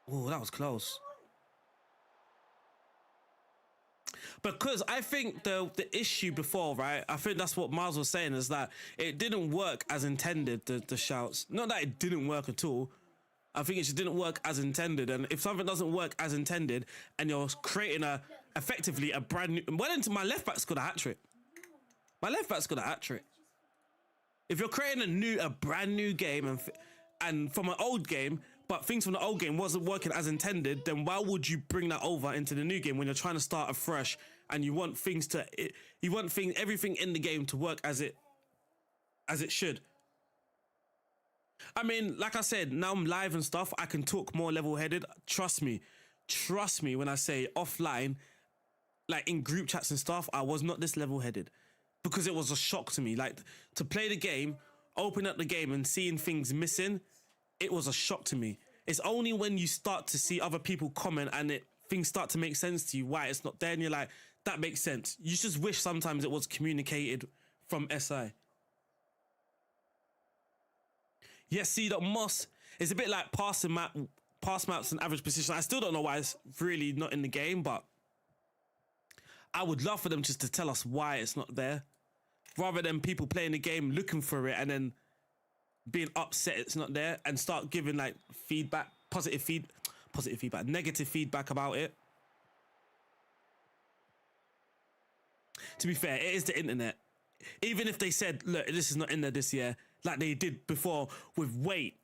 Oh, that was close. Because I think the issue before, right? I think that's what Miles was saying, is that it didn't work as intended. The shouts, not that it didn't work at all. I think it just didn't work as intended. And if something doesn't work as intended, and you're creating effectively a brand new, well, into my left back's got a hat trick. My left back's got a hat trick. If you're creating a brand new game and from an old game, but things from the old game wasn't working as intended, then why would you bring that over into the new game when you're trying to start afresh and you want everything in the game to work as it should? I mean, like I said, now I'm live and stuff, I can talk more level-headed. Trust me when I say offline, like in group chats and stuff, I was not this level-headed because it was a shock to me. Like, to play the game, open up the game and seeing things missing, it was a shock to me. It's only when you start to see other people comment and things start to make sense to you why it's not there, and you're like, that makes sense. You just wish sometimes it was communicated from SI. Yes, see that Moss is a bit like pass maps and average position. I still don't know why it's really not in the game, but I would love for them just to tell us why it's not there, rather than people playing the game looking for it and then being upset it's not there and start giving like feedback, negative feedback about it. To be fair, it is the internet. Even if they said, look, this is not in there this year, like they did before with weight,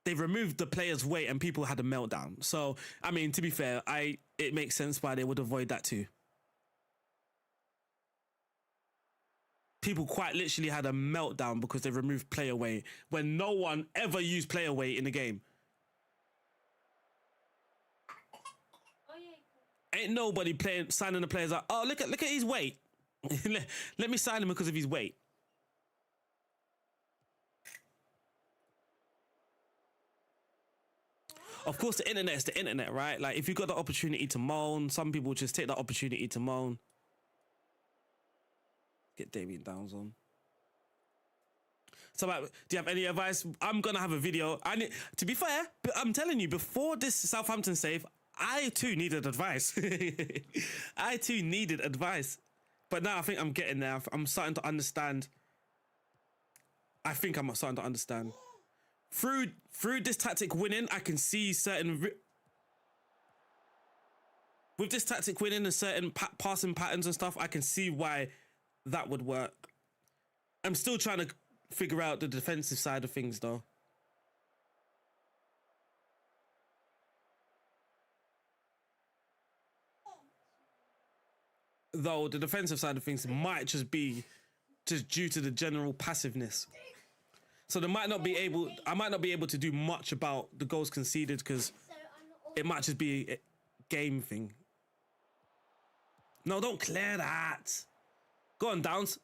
they removed the player's weight and people had a meltdown. So, I mean, to be fair, it makes sense why they would avoid that too. People quite literally had a meltdown because they removed player weight when no one ever used player weight in the game.
Oh, yeah.
Ain't nobody signing the players like, oh, look at his weight. Let me sign him because of his weight. Of course, the internet is the internet, right? Like, if you've got the opportunity to moan, some people just take that opportunity to moan. Get Damien Downs on. So, do you have any advice? I'm going to have a video. To be fair, I'm telling you, before this Southampton save, I too needed advice. I too needed advice. But now I think I'm getting there. I'm starting to understand. I think I'm starting to understand. Through this tactic winning, I can see certain... With this tactic winning and certain passing patterns and stuff, I can see why that would work. I'm still trying to figure out the defensive side of things, though. Though the defensive side of things might just be just due to the general passiveness. So I might not be able to do much about the goals conceded because it might just be a game thing. No, don't clear that. Go on, Downs.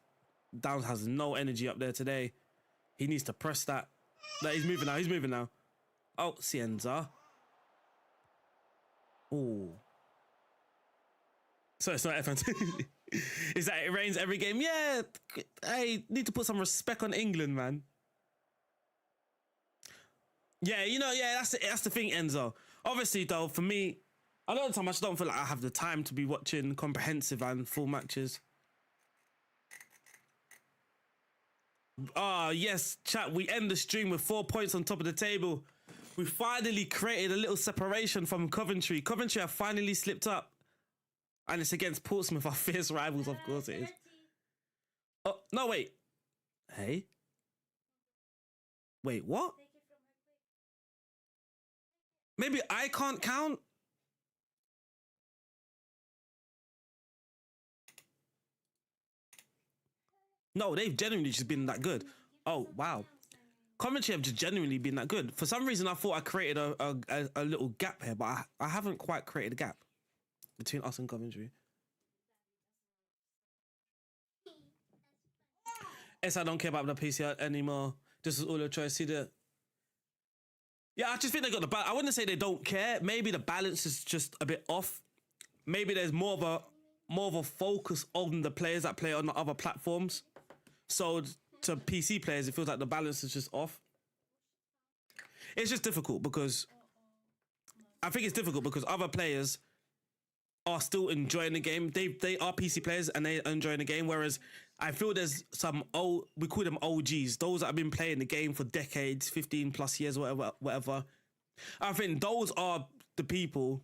Downs has no energy up there today. He needs to press that. No, he's moving now. He's moving now. Oh, Cienza. Oh. So it's not FM26. Is that it rains every game? Yeah. I need to put some respect on England, man. Yeah, that's the thing, Enzo. Obviously, though, for me, a lot of the time I just don't feel like I have the time to be watching comprehensive and full matches. Yes, chat, we end the stream with 4 points on top of the table. We finally created a little separation from Coventry. Coventry have finally slipped up. And it's against Portsmouth, our fierce rivals, of course it is. Oh, no, wait. Hey? Wait, what? Maybe I can't count. No, they've genuinely just been that good. Oh, wow. Coventry have just genuinely been that good. For some reason, I thought I created a little gap here, but I haven't quite created a gap between us and Coventry. Yes, I don't care about the PCR anymore. This is all a choice. See the... Yeah, I just think they got the balance. I wouldn't say they don't care. Maybe the balance is just a bit off. Maybe there's more of a focus on the players that play on the other platforms. So to PC players, it feels like the balance is just off. It's just difficult because I think it's difficult because other players are still enjoying the game. They are PC players and they are enjoying the game. Whereas I feel there's some we call them OGs, those that have been playing the game for decades, 15 plus years, whatever. I think those are the people,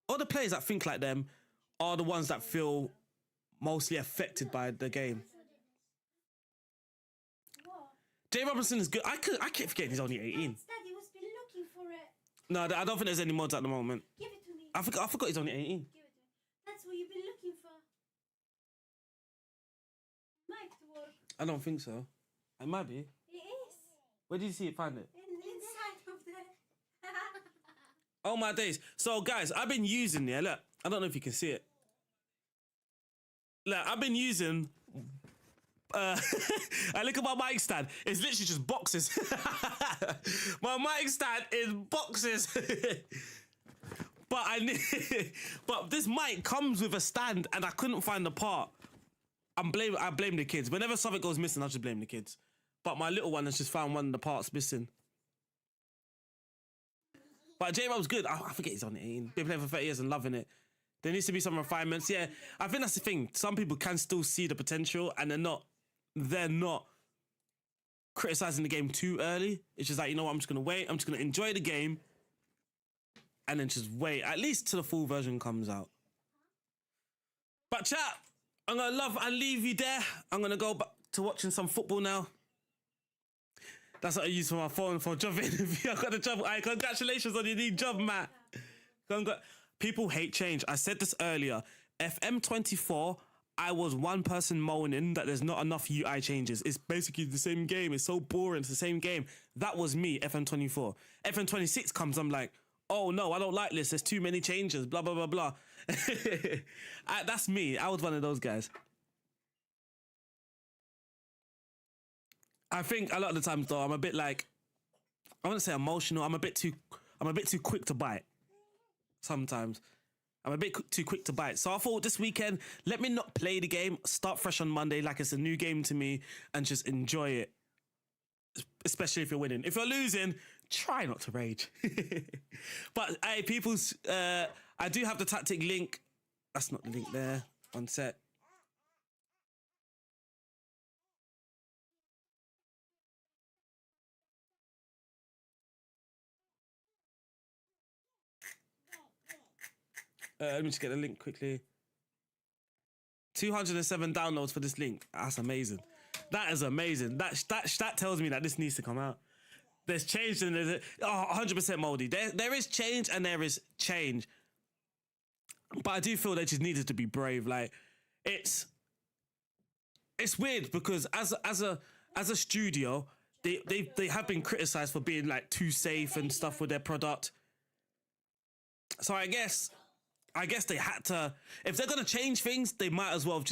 or the players that think like them, are the ones that feel mostly affected by the game. Jay Robinson is good. I keep forgetting he's only 18.
Daddy was been looking for it.
No, I don't think there's any mods at the moment.
Give it to me.
I forgot he's only 18.
Give it to me. That's what you've been looking for. Mike to work.
I don't think so. It might be.
It is.
Where did you see it? Find it.
Inside of the...
Oh my days. So guys, I've been using, look, I don't know if you can see it. Look, I've been using I look at my mic stand. It's literally just boxes. My mic stand is boxes. But this mic comes with a stand, and I couldn't find the part. I blame the kids. Whenever something goes missing, I just blame the kids. But my little one has just found one of the parts missing. But J-Rob's good. I forget he's on 18. Been playing for 30 years and loving it. There needs to be some refinements. Yeah, I think that's the thing. Some people can still see the potential, and they're not criticizing the game too early. It's just like, you know what, I'm just gonna wait. I'm just gonna enjoy the game, and then just wait at least till the full version comes out. But chat, I'm gonna leave you there. I'm gonna go back to watching some football now. That's what I use for my phone for job interview. I got a job. Congratulations on your new job, Matt. People hate change. I said this earlier. FM24, I was one person moaning that there's not enough UI changes. It's basically the same game. It's so boring. It's the same game. That was me, FM24. FM26 comes, I'm like, oh no, I don't like this. There's too many changes, blah, blah, blah, blah. That's me. I was one of those guys. I think a lot of the times though, I'm a bit like, I wouldn't say emotional. I'm a bit too quick to bite. Sometimes I'm a bit too quick to bite. So I thought this weekend, let me not play the game, start fresh on Monday like it's a new game to me, and just enjoy it. Especially if you're winning. If you're losing, try not to rage. But hey, people's, I do have the tactic link. That's not the link there. One sec. Let me just get the link quickly. 207 downloads for this link. That's amazing. That is amazing. That tells me that this needs to come out. There's change and there's 100% moldy. There is change and there is change. But I do feel they just needed to be brave. Like it's weird because as a studio, they have been criticized for being like too safe and stuff with their product. So I guess they had to, if they're gonna change things, they might as well have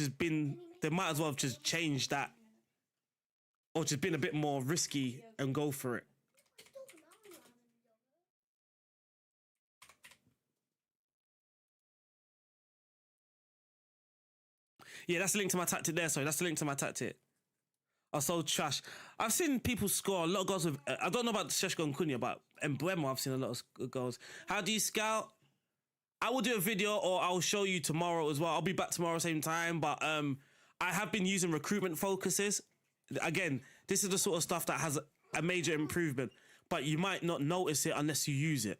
just changed that, or just been a bit more risky and go for it. Yeah, that's the link to my tactic there. Sorry, that's the link to my tactic. I so trash. I've seen people score a lot of goals with. I don't know about Sheshko and Cunha, but Mbuemo, I've seen a lot of goals. How do you scout? I will do a video, or I'll show you tomorrow as well. I'll be back tomorrow same time, but I have been using recruitment focuses. Again, this is the sort of stuff that has a major improvement, but you might not notice it unless you use it.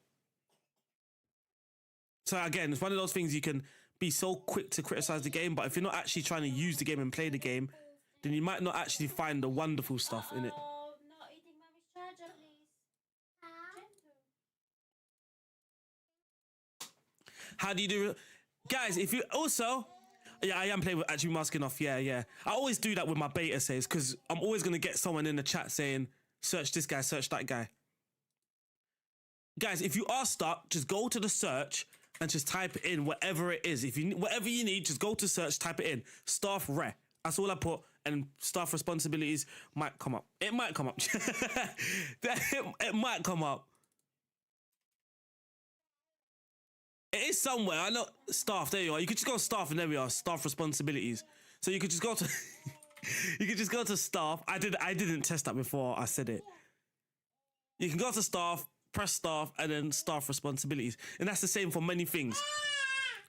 So again, it's one of those things you can be so quick to criticize the game, but if you're not actually trying to use the game and play the game, then you might not actually find the wonderful stuff in it. How do you do? Guys, if you also, yeah, I am playing with actually masking off. Yeah. I always do that with my beta saves because I'm always gonna get someone in the chat saying, "Search this guy, search that guy." Guys, if you are stuck, just go to the search and just type in whatever it is. Whatever you need, just go to search, type it in. Staff rare. That's all I put, and staff responsibilities might come up. It might come up. It might come up. It is somewhere. I know staff. There you are. You could just go staff, and there we are. Staff responsibilities. So you could just go to. You could just go to staff. I didn't test that before I said it. You can go to staff, press staff, and then staff responsibilities, and that's the same for many things.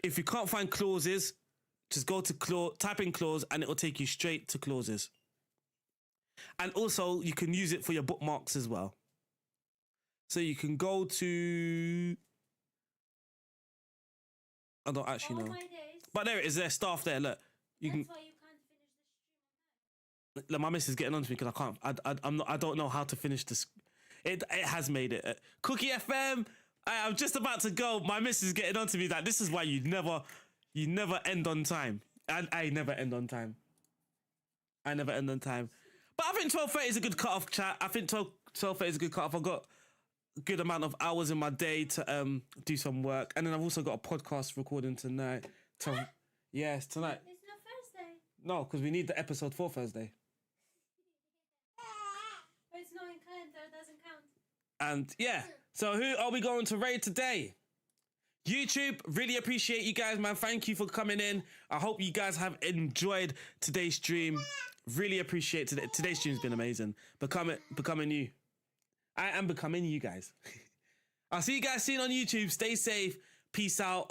If you can't find clauses, just go to type in clause, and it will take you straight to clauses. And also, you can use it for your bookmarks as well. So you can go to. I don't actually know. But there it is. There's staff there. Look, you can.
That's why you can't finish the stream on time.
Look, my missus is getting on to me because I can't. I'm not. I don't know how to finish this. It has made it. Cookie FM. I'm just about to go. My missus is getting on to me that this is why you never end on time. And I never end on time. I never end on time. But I think 12:30 is a good cut-off, chat. I think 12:30 is a good cut-off. I've got a good amount of hours in my day to do some work. And then I've also got a podcast recording tonight. Yes, tonight.
It's not Thursday.
No, because we need the episode for Thursday.
But it's not in calendar, it doesn't count.
And yeah, so who are we going to raid today? YouTube, really appreciate you guys, man. Thank you for coming in. I hope you guys have enjoyed today's stream. Really appreciate today. Today's stream's been amazing. Becoming you. I am becoming you guys. I'll see you guys soon on YouTube. Stay safe. Peace out.